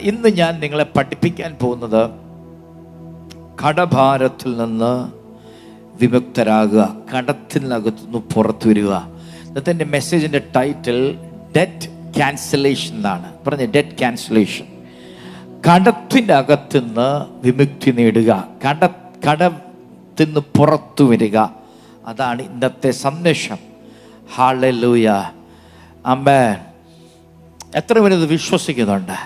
ഇന്ന് ഞാൻ നിങ്ങളെ പഠിപ്പിക്കാൻ പോകുന്നത് കടഭാരത്തിൽ നിന്ന് വിമുക്തരാകുക, കടത്തിനകത്തുനിന്ന് പുറത്തു വരിക. ഇന്നത്തെ എൻ്റെ മെസ്സേജിൻ്റെ ടൈറ്റിൽ ഡെറ്റ് ക്യാൻസലേഷൻ എന്നാണ്. പറഞ്ഞ ഡെറ്റ് ക്യാൻസലേഷൻ, കടത്തിൻ്റെ അകത്തുനിന്ന് വിമുക്തി നേടുക, കടത്തിന്ന് പുറത്തു വരിക. അതാണ് ഇന്നത്തെ സന്ദേശം. ഹല്ലേലൂയ, ആമേൻ. എത്ര പേര് ഇത് വിശ്വസിക്കുന്നുണ്ട്?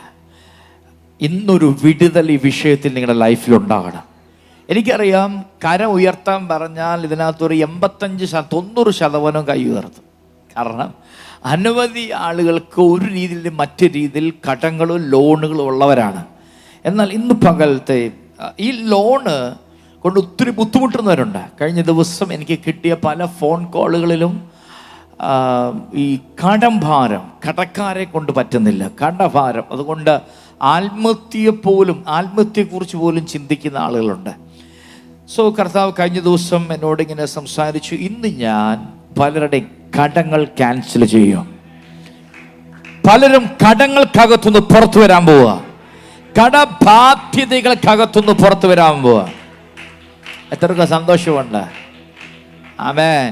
ഇന്നൊരു വിടുതൽ ഈ വിഷയത്തിൽ നിങ്ങളുടെ ലൈഫിൽ ഉണ്ടാകണം. എനിക്കറിയാം, കരം ഉയർത്താൻ പറഞ്ഞാൽ ഇതിനകത്തൊരു 85-90% കൈ ഉയർത്തും. കാരണം അനവധി ആളുകൾക്ക് ഒരു രീതിയിൽ മറ്റു രീതിയിൽ കടങ്ങളും ലോണുകളും ഉള്ളവരാണ്. എന്നാൽ ഇന്ന് പകലത്തെ ഈ ലോണ് കൊണ്ട് ഒത്തിരി ബുദ്ധിമുട്ടുന്നവരുണ്ട്. കഴിഞ്ഞ ദിവസം എനിക്ക് കിട്ടിയ പല ഫോൺ കോളുകളിലും ഈ കടം ഭാരം, കടക്കാരെ കൊണ്ട് പറ്റുന്നില്ല, കടഭാരം. അതുകൊണ്ട് ആത്മഹത്യയെക്കുറിച്ച് പോലും ചിന്തിക്കുന്ന ആളുകളുണ്ട്. സോ കർത്താവ് കഴിഞ്ഞ ദിവസം എന്നോട് ഇങ്ങനെ സംസാരിച്ചു, ഇന്ന് ഞാൻ പലരുടെയും കടങ്ങൾ ക്യാൻസൽ ചെയ്യും. പലരും കടങ്ങൾക്കകത്തുനിന്ന് പുറത്തു വരാൻ പോവുക, കടബാധ്യതകൾക്കകത്തുനിന്ന് പുറത്തു വരാൻ പോവുക. എത്രയൊക്കെ സന്തോഷമുണ്ട്. ആമേൻ.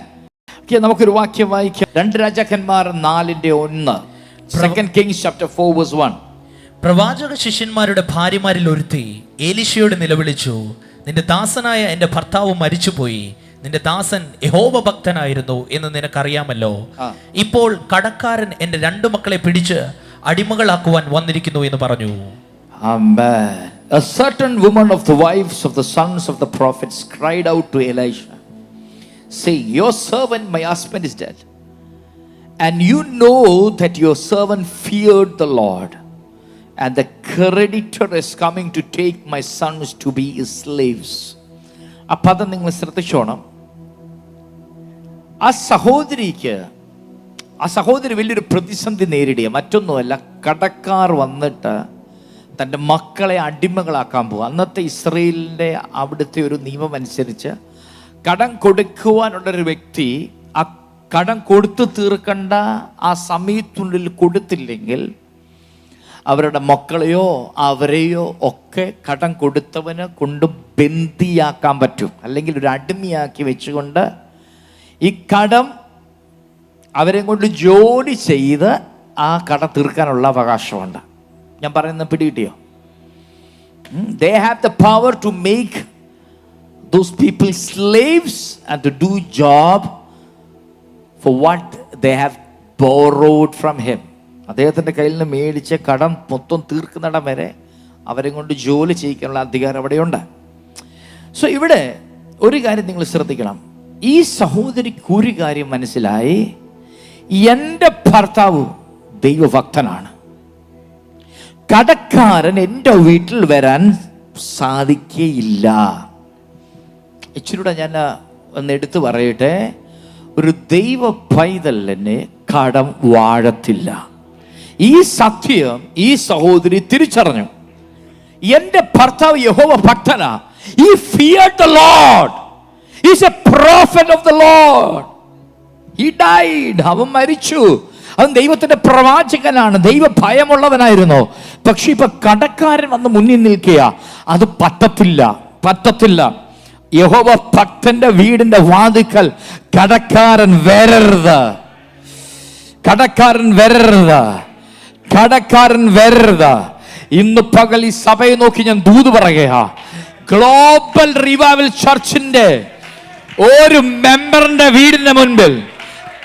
നമുക്കൊരു വാക്യം വായിക്കാം. 2 രാജാക്കന്മാർ 4:1. 2 Kings chapter 4:1. പ്രവാചക ശിഷ്യന്മാരുടെ ഭാര്യമാരിൽ ഒരുത്തി എലീശയോട് നിലവിളിച്ചു, നിന്റെ ദാസനായ എൻ്റെ ഭർത്താവ് മരിച്ചുപോയി, നിന്റെ ദാസൻ യഹോവ ഭക്തനായിരുന്നു എന്ന് നിനക്കറിയാമല്ലോ. ഇപ്പോൾ കടക്കാരൻ എൻ്റെ 2 മക്കളെ പിടിച്ച് അടിമകളാക്കുവാൻ വന്നിരിക്കുന്നു എന്ന് പറഞ്ഞു. Amen. A certain woman of the wives of the sons of the prophets cried out to Elisha, saying, your servant, my husband, is dead, and you know that your servant feared the Lord, and the creditor is coming to take my sons to be his slaves. ആ പദം നിങ്ങൾ ശ്രദ്ധിച്ചോണം. ആ സഹോദരി വലിയൊരു പ്രതിസന്ധി നേരിടുക. മറ്റൊന്നുമല്ല, കടക്കാർ വന്നിട്ട് തൻ്റെ മക്കളെ അടിമകളാക്കാൻ പോകും. അന്നത്തെ ഇസ്രയേലിൻ്റെ അവിടുത്തെ ഒരു നിയമം അനുസരിച്ച് കടം കൊടുക്കുവാനുള്ളൊരു വ്യക്തി ആ കടം കൊടുത്തു തീർക്കേണ്ട ആ സമയത്തുള്ളിൽ കൊടുത്തില്ലെങ്കിൽ അവരുടെ മക്കളെയോ അവരെയോ ഒക്കെ കടം കൊടുത്തവന് കൊണ്ട് ബന്ദിയാക്കാൻ പറ്റും, അല്ലെങ്കിൽ ഒരു അടിമയാക്കി വെച്ചുകൊണ്ട് ഈ കടം അവരെ കൊണ്ട് ജോലി ചെയ്ത് ആ കടം തീർക്കാനുള്ള അവകാശമുണ്ട്. ഞാൻ പറയുന്നത് പിടികിട്ടിയോ? They have the power to make those people slaves and to do job for what they have borrowed from him. അദ്ദേഹത്തിൻ്റെ കയ്യിൽ നിന്ന് മേടിച്ച് കടം മൊത്തം തീർക്കുന്നിടം വരെ അവരെ കൊണ്ട് ജോലി ചെയ്യിക്കാനുള്ള അധികാരം അവിടെയുണ്ട്. സോ ഇവിടെ ഒരു കാര്യം നിങ്ങൾ ശ്രദ്ധിക്കണം. ഈ സഹോദരിക്ക് ഒരു കാര്യം മനസ്സിലായി, എൻ്റെ ഭർത്താവ് ദൈവഭക്തനാണ്, കടക്കാരൻ എൻ്റെ വീട്ടിൽ വരാൻ സാധിക്കുകയില്ല. ഇച്ചിരൂടെ ഞാൻ ഒന്ന് എടുത്തു പറയട്ടെ, ഒരു ദൈവ പൈതലിനെ കടം വാഴത്തില്ല. ഈ സത്യം ഈ സഹോദരി തിരിച്ചറിഞ്ഞു. എൻ്റെ ഭർത്താവ് യഹോവ ഭക്തനാ. He feared the Lord. He is a prophet of the Lord. He died. അവൻ മരിച്ചു. അവൻ ദൈവത്തിന്റെ പ്രവാചകനാണ്, ദൈവ ഭയമുള്ളവനായിരുന്നു. പക്ഷെ ഇപ്പൊ കടക്കാരൻ വന്ന് മുന്നിൽ നിൽക്കുക. അത് പറ്റത്തില്ല. യഹോവ ഭക്തന്റെ വീടിന്റെ വാതിക്കൽ കടക്കാരൻ വരരുത്. ഇന്ന് പകൽ ഈ സഭയെ നോക്കി ഞാൻ ദൂത് പറയുക, ഗ്ലോബൽ റിവൈവൽ ചർച്ചിന്റെ ഒരു മെമ്പറിന്റെ വീടിന്റെ മുൻപിൽ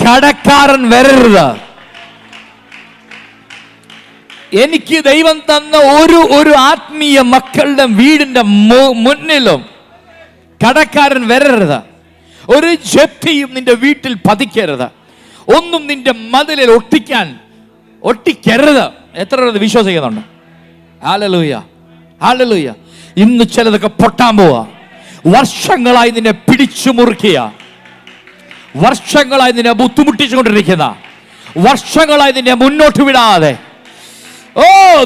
കടക്കാരൻ വരരുത്. എനിക്ക് ദൈവം തന്ന ഒരു ആത്മീയ മക്കളുടെ വീടിന്റെ മുന്നിലും കടക്കാരൻ വരരുത്. ഒരു ജപ്തിയും നിന്റെ വീട്ടിൽ പതിക്കരുത്. ഒന്നും നിന്റെ മതിലിൽ ഒട്ടിക്കരുത്. എത്ര പേര് വിശ്വസിക്കുന്നുണ്ട്? ഹല്ലേലൂയ. ഇന്ന് ചിലതൊക്കെ പൊട്ടാൻ പോവാ. വർഷങ്ങളായി നിന്നെ പിടിച്ചു മുറുക്കിയ, വർഷങ്ങളായി നിന്നെ ബുദ്ധിമുട്ടിച്ചുകൊണ്ടിരിക്കുന്ന, വർഷങ്ങളായി നിന്നെ മുന്നോട്ട് വിടാതെ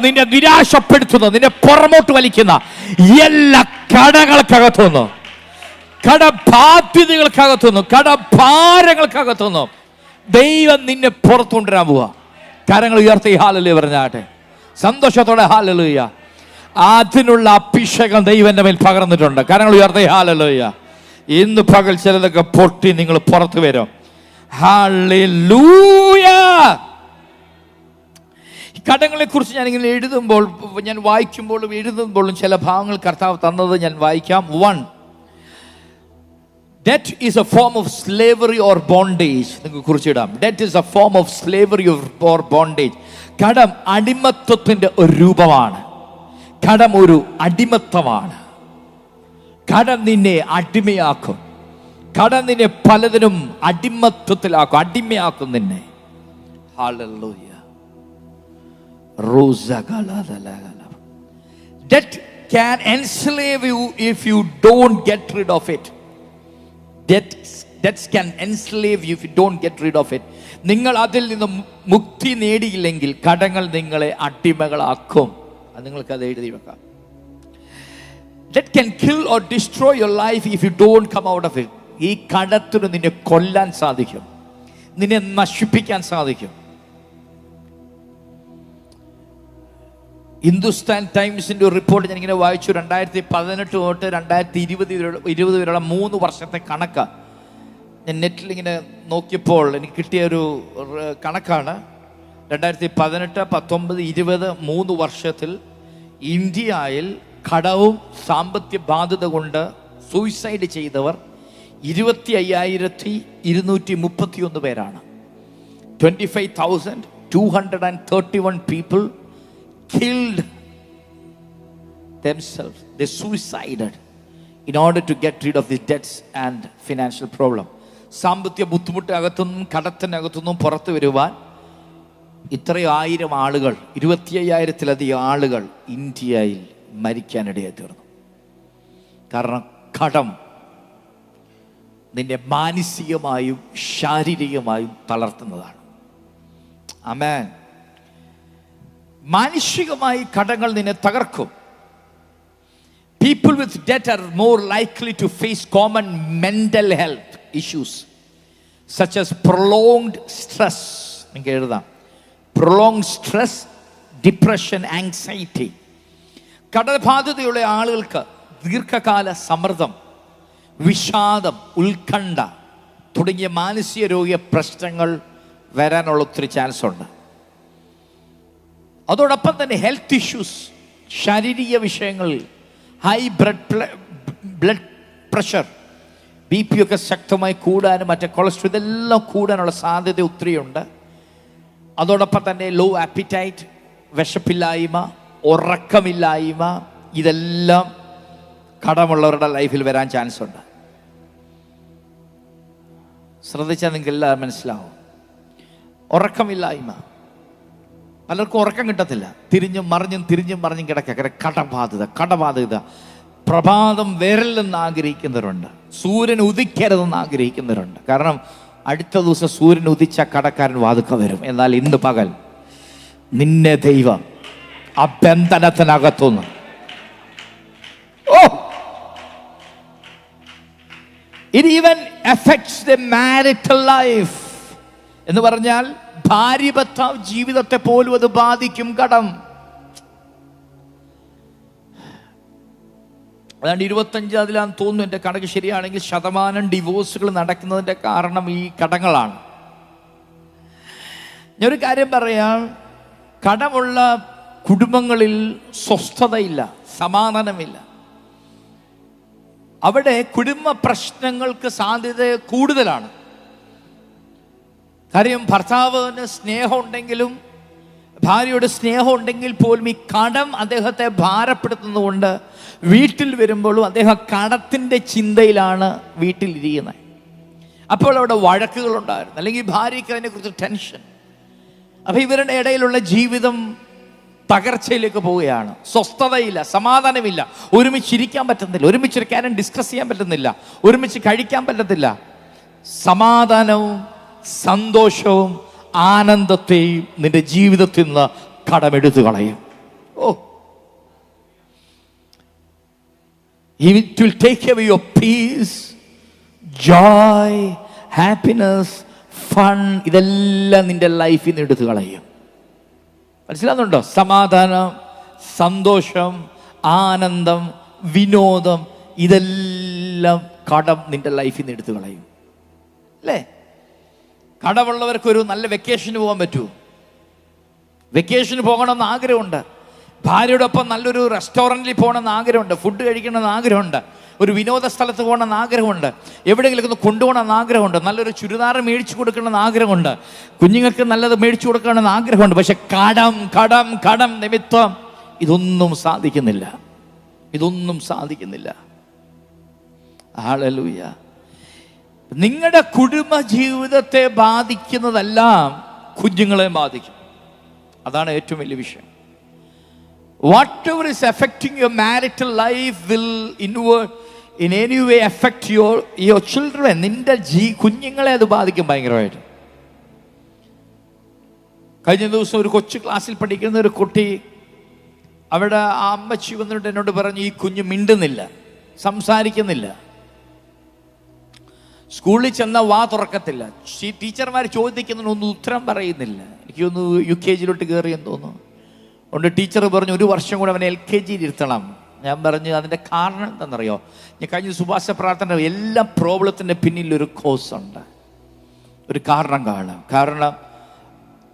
നിന്നെ നിരാശപ്പെടുത്തുന്ന, നിന്നെ പുറമോട്ട് വലിക്കുന്ന എല്ലാ കടകൾക്കകത്തുനിന്ന്, കടബാധ്യതകൾക്കകത്തുനിന്ന്, കടഭാരങ്ങൾക്കകത്തുനിന്ന് ദൈവം നിന്നെ പുറത്തുകൊണ്ടുവരാൻ പോവാ. കരങ്ങൾ ഉയർത്തി ഹല്ലേലൂയ പറഞ്ഞാട്ടെ. സന്തോഷത്തോടെ ഹല്ലേലൂയ. അതിനുള്ള അഭിഷേകം ദൈവന്റെ മേൽ പകർന്നിട്ടുണ്ട്. കരങ്ങൾ ഉയർത്തി ഹല്ലേലൂയ. ഇന്ന് പകൽ ചിലതൊക്കെ പൊട്ടി നിങ്ങൾ പുറത്തു വരും. ഹല്ലേലൂയ. കടങ്ങളെ കുറിച്ച് ഞാനിങ്ങനെ എഴുതുമ്പോൾ, ഞാൻ വായിക്കുമ്പോഴും എഴുതുമ്പോഴും ചില ഭാഗങ്ങൾ കർത്താവ് തന്നത് ഞാൻ വായിക്കാം. 1, debt is a form of slavery or bondage. നിങ്ങൾക്ക് കുറിച്ചിടാം. Debt is a form of slavery or bondage. കടം അടിമത്വത്തിന്റെ ഒരു രൂപമാണ്. കടം ഒരു അടിമത്തമാണ്. കടം നിന്നെ അടിമയാക്കും. കടം നിന്നെ പലതിനും അടിമത്വത്തിലാക്കും, അടിമയാക്കും നിന്നെ. Hallelujah. Debt can enslave you if you don't get rid of it. Debts can enslave you if you don't get rid of it. നിങ്ങൾ അതിൽ നിന്ന് മുക്തി നേടിയില്ലെങ്കിൽ കടങ്ങൾ നിങ്ങളെ അടിമകളാക്കും. അത് നിങ്ങൾക്ക് അത് എഴുതി വെക്കാം. Debt can kill or destroy your life if you don't come out of it. ഈ കടത്തിന് നിന്നെ കൊല്ലാൻ സാധിക്കും, നിന്നെ നശിപ്പിക്കാൻ സാധിക്കും. ഹിന്ദുസ്ഥാൻ ടൈംസിന്റെ ഒരു റിപ്പോർട്ട് ഞാൻ ഇങ്ങനെ വായിച്ചു. 2018 തൊട്ട് 2020 വരെയുള്ള 3 വർഷത്തെ കണക്ക് ഞാൻ നെറ്റിൽ ഇങ്ങനെ നോക്കിയപ്പോൾ എനിക്ക് കിട്ടിയ ഒരു കണക്കാണ്. 2018, 19, 20 3 വർഷത്തിൽ ഇന്ത്യയിൽ കടവും സാമ്പത്തിക ബാധ്യത കൊണ്ട് സൂയിസൈഡ് ചെയ്തവർ 25,231 പേരാണ്. 25,231 people killed themselves. They suicided in order to get rid of the debts and financial problem. സാമ്പത്തിക ബുദ്ധിമുട്ടകത്തുനിന്നും കടത്തിനകത്തുനിന്നും പുറത്തു വരുവാൻ ഇത്രയും 1000 ആളുകൾ, 25,000-ലധികം ആളുകൾ ഇന്ത്യയിൽ മരിക്കാനിടയായി തീർന്നു. കാരണം കടം നിന്നെ മാനസികമായും ശാരീരികമായും തളർത്തുന്നതാണ്. ആമേൻ. മാനുഷികമായി കടങ്ങൾ നിന്നെ തകർക്കും. People with debt are more likely to face common mental health issues such as prolonged stress. നിങ്ങൾക്ക് എഴുതാം. Prolonged stress, depression, anxiety. കടബാധ്യതയുള്ള ആളുകൾക്ക് ദീർഘകാല സമ്മർദ്ദം, വിഷാദം, ഉത്കണ്ഠ തുടങ്ങിയ മാനസിക രോഗ പ്രശ്നങ്ങൾ വരാനുള്ള ഒത്തിരി ചാൻസ് ഉണ്ട്. അതോടൊപ്പം തന്നെ ഹെൽത്ത് ഇഷ്യൂസ്, ശാരീരിക വിഷയങ്ങൾ, ഹൈ ബ്ലഡ് പ്രഷർ, BP ഒക്കെ ശക്തമായി കൂടാനും മറ്റേ കൊളസ്ട്രോൾ ഇതെല്ലാം കൂടാനുള്ള സാധ്യത ഒത്തിരിയുണ്ട്. അതോടൊപ്പം തന്നെ ലോ ആപ്പിറ്റൈറ്റ്, വിശപ്പില്ലായ്മ, ഉറക്കമില്ലായ്മ, ഇതെല്ലാം കടമുള്ളവരുടെ ലൈഫിൽ വരാൻ ചാൻസ് ഉണ്ട്. ശ്രദ്ധിച്ചാൽ നിങ്ങൾക്ക് എല്ലാം മനസ്സിലാവും. ഉറക്കമില്ലായ്മ, പലർക്കും ഉറക്കം കിട്ടത്തില്ല. തിരിഞ്ഞും മറിഞ്ഞും കിടക്കുക. കടബാധിത. പ്രഭാതം വരലെന്ന് ആഗ്രഹിക്കുന്നവരുണ്ട്. സൂര്യൻ ഉദിക്കരുതെന്ന് ആഗ്രഹിക്കുന്നവരുണ്ട്. കാരണം അടുത്ത ദിവസം സൂര്യൻ ഉദിച്ച കടക്കാരൻ വാതുക്ക വരും. എന്നാൽ ഇന്ന് പകൽ നിന്നെ ദൈവം ആ ബന്ധനത്തിനകത്തുനിന്ന് it even affects the marital life. എന്ന് പറഞ്ഞാൽ ഭാര്യ ഭർത്താവ് ജീവിതത്തെ പോലും അത് ബാധിക്കും കടം. അതാണ്ട് 25 തോന്നുന്നു എൻ്റെ കണക്ക് ശരിയാണെങ്കിൽ ശതമാനം ഡിവോഴ്സുകൾ നടക്കുന്നതിൻ്റെ കാരണം ഈ കടങ്ങളാണ്. ഞാനൊരു കാര്യം പറയാം. കടമുള്ള കുടുംബങ്ങളിൽ സ്വസ്ഥതയില്ല, സമാധാനമില്ല. അവിടെ കുടുംബ പ്രശ്നങ്ങൾക്ക് സാധ്യത കൂടുതലാണ്. കാര്യം ഭർത്താവിന് സ്നേഹമുണ്ടെങ്കിലും ഭാര്യയുടെ സ്നേഹം ഉണ്ടെങ്കിൽ പോലും ഈ കടം അദ്ദേഹത്തെ ഭാരപ്പെടുത്തുന്നതുകൊണ്ട് വീട്ടിൽ വരുമ്പോഴും അദ്ദേഹം കടത്തിൻ്റെ ചിന്തയിലാണ് വീട്ടിലിരിക്കുന്നത്. അപ്പോൾ അവിടെ വഴക്കുകളുണ്ടായിരുന്നു, അല്ലെങ്കിൽ ഭാര്യയ്ക്ക് അതിനെക്കുറിച്ച് ടെൻഷൻ. അപ്പം ഇവരുടെ ഇടയിലുള്ള ജീവിതം തകർച്ചയിലേക്ക് പോവുകയാണ്. സ്വസ്ഥതയില്ല, സമാധാനമില്ല, ഒരുമിച്ചിരിക്കാൻ പറ്റുന്നില്ല, ഒരുമിച്ചിരിക്കാനും ഡിസ്കസ് ചെയ്യാൻ പറ്റുന്നില്ല, ഒരുമിച്ച് കഴിക്കാൻ പറ്റത്തില്ല. സമാധാനവും സന്തോഷവും ആനന്ദത്തെയും നിന്റെ ജീവിതത്തിൽ നിന്ന് കടമെടുത്തു കളയും. It will take away your peace, joy, happiness, fun. ഇതെല്ലാം നിന്റെ ലൈഫിൽ നിന്ന് എടുത്തു കളയും. മനസ്സിലാകുന്നുണ്ടോ? സമാധാനം, സന്തോഷം, ആനന്ദം, വിനോദം, ഇതെല്ലാം കടം നിന്റെ ലൈഫിൽ നിന്ന് എടുത്തു കളയും അല്ലേ? കടമുള്ളവർക്കൊരു നല്ല വെക്കേഷന് പോകാൻ പറ്റൂ? വെക്കേഷന് പോകണമെന്ന് ആഗ്രഹമുണ്ട്. ഭാര്യയുടെ ഒപ്പം നല്ലൊരു റെസ്റ്റോറൻറ്റിൽ പോകണമെന്ന് ആഗ്രഹമുണ്ട്. ഫുഡ് കഴിക്കണമെന്ന് ആഗ്രഹമുണ്ട്. ഒരു വിനോദ സ്ഥലത്ത് പോകണമെന്ന് ആഗ്രഹമുണ്ട്. എവിടെയെങ്കിലും ഒന്ന് കൊണ്ടുപോകണമെന്ന് ആഗ്രഹമുണ്ട്. നല്ലൊരു ചുരിദാർ മേടിച്ചു കൊടുക്കണമെന്ന് ആഗ്രഹമുണ്ട്. കുഞ്ഞുങ്ങൾക്ക് നല്ലത് മേടിച്ചു കൊടുക്കണമെന്ന് ആഗ്രഹമുണ്ട്. പക്ഷെ കടം കടം കടം നിമിത്തം ഇതൊന്നും സാധിക്കുന്നില്ല. ഇതൊന്നും സാധിക്കുന്നില്ല. ഹല്ലേലൂയ. നിങ്ങളുടെ കുടുംബ ജീവിതത്തെ ബാധിക്കുന്നതെല്ലാം കുഞ്ഞുങ്ങളെ ബാധിക്കും. അതാണ് ഏറ്റവും വലിയ വിഷയം. Whatever is affecting your marital life will in any way affect your children. നിന്റെ കുഞ്ഞുങ്ങളെ അത് ബാധിക്കും ഭയങ്കരമായിട്ട്. കഴിഞ്ഞ ദിവസം ഒരു കൊച്ചു ക്ലാസ്സിൽ പഠിക്കുന്ന ഒരു കുട്ടി, അവിടെ ആ അമ്മച്ചി വന്നിട്ട് എന്നോട് പറഞ്ഞു, ഈ കുഞ്ഞ് മിണ്ടുന്നില്ല, സംസാരിക്കുന്നില്ല, സ്കൂളിൽ ചെന്ന വാ തുറക്കത്തില്ല, ടീച്ചർമാർ ചോദിക്കുന്നതിനൊന്നും ഉത്തരം പറയുന്നില്ല. എനിക്കൊന്ന് UKG കയറിയെന്ന് തോന്നുന്നു. അതുകൊണ്ട് ടീച്ചർ പറഞ്ഞു, 1 വർഷം കൂടെ അവനെ LKG ഇരുത്തണം. ഞാൻ പറഞ്ഞു, അതിൻ്റെ കാരണം എന്താണെന്നറിയോ? ഞാൻ കഴിഞ്ഞ സുഭാഷ പ്രാർത്ഥന, എല്ലാ പ്രോബ്ലത്തിൻ്റെ പിന്നിലൊരു കോസ് ഉണ്ട്, ഒരു കാരണം കാണാം. കാരണം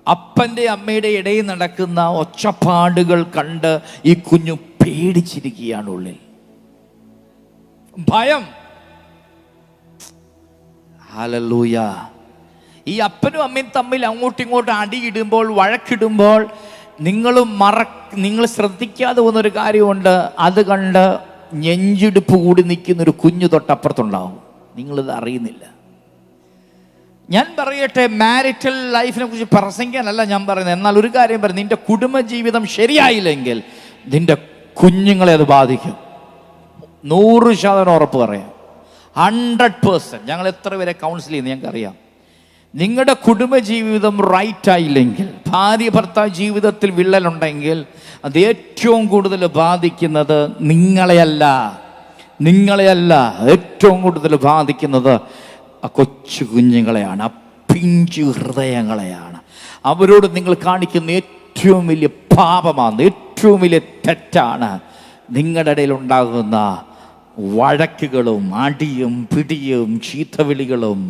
അപ്പൻ്റെ അമ്മയുടെ ഇടയിൽ നടക്കുന്ന ഒച്ചപ്പാടുകൾ കണ്ട് ഈ കുഞ്ഞു പേടിച്ചിരിക്കുകയാണ് ഉള്ളിൽ. ഭയം. ഹല്ലേലൂയ. ഈ അപ്പനും അമ്മയും തമ്മിൽ അങ്ങോട്ടും ഇങ്ങോട്ടും അടിയിടുമ്പോൾ, വഴക്കിടുമ്പോൾ നിങ്ങൾ ശ്രദ്ധിക്കാതെ പോകുന്നൊരു കാര്യമുണ്ട്. അത് കണ്ട് നെഞ്ചിടിപ്പ് കൂടി നിൽക്കുന്നൊരു കുഞ്ഞു തൊട്ടപ്പുറത്തുണ്ടാവും. നിങ്ങളിത് അറിയുന്നില്ല. ഞാൻ പറയട്ടെ, മാരിറ്റൽ ലൈഫിനെ കുറിച്ച് പ്രസംഗിക്കാനല്ല ഞാൻ പറയുന്നത്. എന്നാൽ ഒരു കാര്യം പറയും, നിന്റെ കുടുംബജീവിതം ശരിയായില്ലെങ്കിൽ നിന്റെ കുഞ്ഞുങ്ങളെ അത് ബാധിക്കും. 100% ഉറപ്പ് പറയാം. 100%. ഞങ്ങൾ എത്ര പേരെ കൗൺസിൽ ചെയ്യുന്നു ഞങ്ങൾക്കറിയാം. നിങ്ങളുടെ കുടുംബജീവിതം റൈറ്റ് ആയില്ലെങ്കിൽ, ഭാര്യ ഭർത്താവ് ജീവിതത്തിൽ വിള്ളലുണ്ടെങ്കിൽ, അത് ഏറ്റവും കൂടുതൽ ബാധിക്കുന്നത് നിങ്ങളെയല്ല. ഏറ്റവും കൂടുതൽ ബാധിക്കുന്നത് ആ കൊച്ചു കുഞ്ഞുങ്ങളെയാണ്, ആ പിഞ്ചു ഹൃദയങ്ങളെയാണ്. അവരോട് നിങ്ങൾ കാണിക്കുന്ന ഏറ്റവും വലിയ പാപമാണ്, ഏറ്റവും വലിയ തെറ്റാണ് നിങ്ങളുടെ ഇടയിൽ ഉണ്ടാകുന്ന വഴക്കുകളും അടിയും പിടിയും ചീത്തവിളികളും.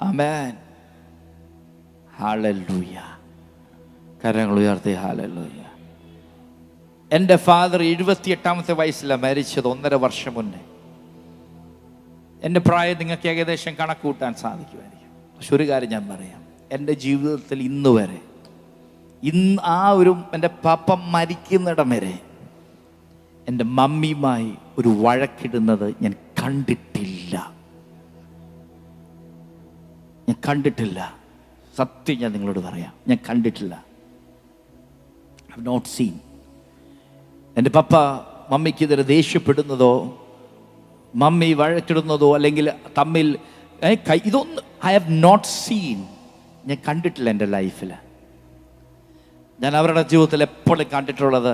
ആമേൻ. ഹല്ലേലൂയ. കരങ്ങൾ ഉയർത്തി ഹല്ലേലൂയ. എൻ്റെ ഫാദർ 78-ാമത്തെ വയസ്സിലാണ് മരിച്ചത്, 1.5 വർഷം മുന്നേ. എൻ്റെ പ്രായം നിങ്ങൾക്ക് ഏകദേശം കണക്ക് കൂട്ടാൻ സാധിക്കുമായിരിക്കും. പക്ഷെ ഒരു കാര്യം ഞാൻ പറയാം, എൻ്റെ ജീവിതത്തിൽ ഇന്ന് വരെ, എൻ്റെ പാപ്പ മരിക്കുന്നിടം വരെ എൻ്റെ മമ്മിയുമായി ഒരു വഴക്കിടുന്നത് ഞാൻ കണ്ടിട്ടില്ല. സത്യം ഞാൻ നിങ്ങളോട് പറയാം, ഞാൻ കണ്ടിട്ടില്ല. I have not seen. എൻ്റെ പപ്പ മമ്മിക്കെതിരെ ദേഷ്യപ്പെടുന്നതോ, മമ്മി വഴക്കിടുന്നതോ, അല്ലെങ്കിൽ തമ്മിൽ ഇതൊന്നും ഐ ഹാവ് നോട്ട് സീൻ. ഞാൻ കണ്ടിട്ടില്ല എൻ്റെ ലൈഫിൽ. ഞാൻ അവരുടെ ജീവിതത്തിൽ എപ്പോഴും കണ്ടിട്ടുള്ളത്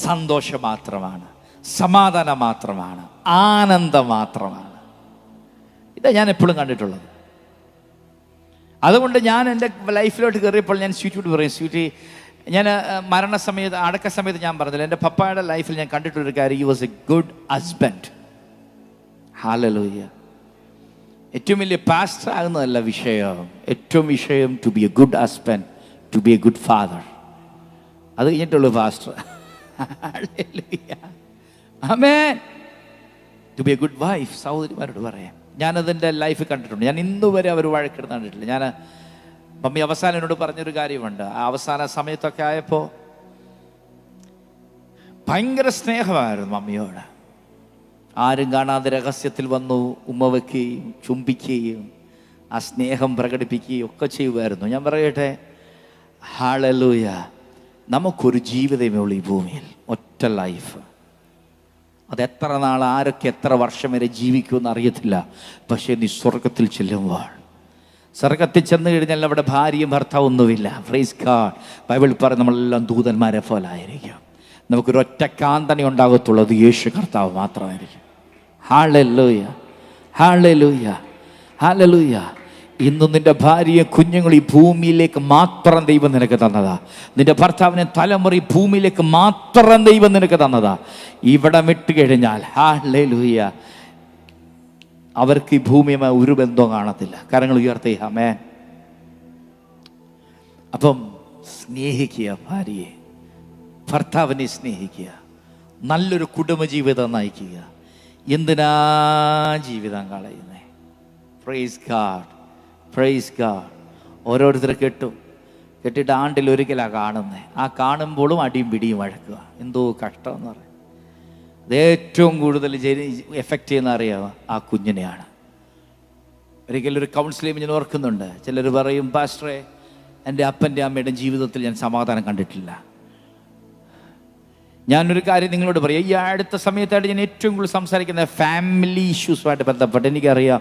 സന്തോഷം മാത്രമാണ്, സമാധാനം മാത്രമാണ്, ആനന്ദം മാത്രമാണ്. ഇതാ ഞാൻ എപ്പോഴും കണ്ടിട്ടുള്ളത്. അതുകൊണ്ട് ഞാൻ എൻ്റെ ലൈഫിലോട്ട് കയറിയപ്പോൾ ഞാൻ സ്വീറ്റിയോട് പറയും, സ്വീറ്റി, ഞാൻ മരണസമയത്ത്, അടക്ക സമയത്ത് ഞാൻ പറഞ്ഞില്ല, എൻ്റെ പപ്പായുടെ ലൈഫിൽ ഞാൻ കണ്ടിട്ടൊരു കാര്യം, he was a good husband. Hallelujah. ഏറ്റവും വലിയ പാസ്റ്റർ ആകുന്നതല്ല വിഷയം. ഏറ്റവും വിഷയം to be a good husband, to be a good father. അത് കഴിഞ്ഞിട്ടുള്ളൂ pastor. Hallelujah. Amen. To be a good wife. സഹോദരിമാരോട് പറയാം, ഞാനതിൻ്റെ ലൈഫ് കണ്ടിട്ടുണ്ട്. ഞാൻ ഇന്ന് വരെ അവർ വഴക്കിടുന്ന കണ്ടിട്ടില്ല. ഞാൻ മമ്മി അവസാനം എന്നോട് പറഞ്ഞൊരു കാര്യമുണ്ട്. ആ അവസാന സമയത്തൊക്കെ ആയപ്പോൾ ഭയങ്കര സ്നേഹമായിരുന്നു മമ്മിയോട്. ആരും കാണാതെ രഹസ്യത്തിൽ വന്നു ഉമ്മ വയ്ക്കുകയും ചുംബിക്കുകയും ആ സ്നേഹം പ്രകടിപ്പിക്കുകയും ഒക്കെ ചെയ്യുമായിരുന്നു. ഞാൻ പറയട്ടെ, ഹല്ലേലൂയ, നമുക്കൊരു ജീവിതമേ ഉള്ളൂ ഈ ഭൂമിയിൽ, ഒറ്റ ലൈഫ്. അതെത്ര നാൾ, ആരൊക്കെ എത്ര വർഷം വരെ ജീവിക്കുമെന്ന് അറിയത്തില്ല. പക്ഷേ നീ സ്വർഗത്തിൽ ചെല്ലുമ്പോൾ, സ്വർഗത്തിൽ ചെന്ന് കഴിഞ്ഞാൽ അവിടെ ഭാര്യയും ഭർത്താവും ഒന്നുമില്ല. Praise God. ബൈബിൾ പറയും നമ്മളെല്ലാം ദൂതന്മാരെ പോലെ ആയിരിക്കും. നമുക്കൊരൊറ്റ കാന്തനെ ഉണ്ടാകത്തുള്ളൂ, അത് യേശു കർത്താവ് മാത്രമായിരിക്കും. Hallelujah, hallelujah, hallelujah. ഇന്നും നിന്റെ ഭാര്യയെ കുഞ്ഞുങ്ങൾ ഈ ഭൂമിയിലേക്ക് മാത്രം ദൈവം നിനക്ക് തന്നതാ. നിന്റെ ഭർത്താവിനെ തലമുറ ഈ ഭൂമിയിലേക്ക് മാത്രം ദൈവം നിനക്ക് തന്നതാ. ഇവിടെ വിട്ട് കഴിഞ്ഞാൽ ഹല്ലേലൂയ, അവർക്ക് ഈ ഭൂമിയുമായി ഒരു ബന്ധവും കാണത്തില്ല. കരങ്ങൾ ഉയർത്തി ആമേൻ. അപ്പം സ്നേഹിക്കുക, ഭാര്യയെ ഭർത്താവിനെ സ്നേഹിക്കുക, നല്ലൊരു കുടുംബജീവിതം നയിക്കുക. എന്തിനാ ജീവിതം കളയുന്നേ? Praise God, praise God. ഓരോരുത്തരെ കെട്ടിയിട്ട് ആണ്ടിൽ ഒരിക്കലാണ് കാണുന്നത്. ആ കാണുമ്പോഴും അടിയും പിടിയും വഴക്കുക. എന്തോ കഷ്ടം എന്ന് പറയും. അത് ഏറ്റവും കൂടുതൽ എഫക്റ്റ് ചെയ്യുന്ന അറിയാമോ? ആ കുഞ്ഞിനെയാണ്. ഒരിക്കലൊരു കൗൺസിലിംഗ് ഞാൻ ഓർക്കുന്നുണ്ട്. ചിലർ പറയും, പാസ്റ്ററെ, എൻ്റെ അപ്പൻ്റെ അമ്മയുടെ ജീവിതത്തിൽ ഞാൻ സമാധാനം കണ്ടിട്ടില്ല. ഞാനൊരു കാര്യം നിങ്ങളോട് പറയാം. ഈ അടുത്ത സമയത്തായിട്ട് ഞാൻ ഏറ്റവും കൂടുതൽ സംസാരിക്കുന്ന ഫാമിലി ഇഷ്യൂസുമായിട്ട് ബന്ധപ്പെട്ട് എനിക്കറിയാം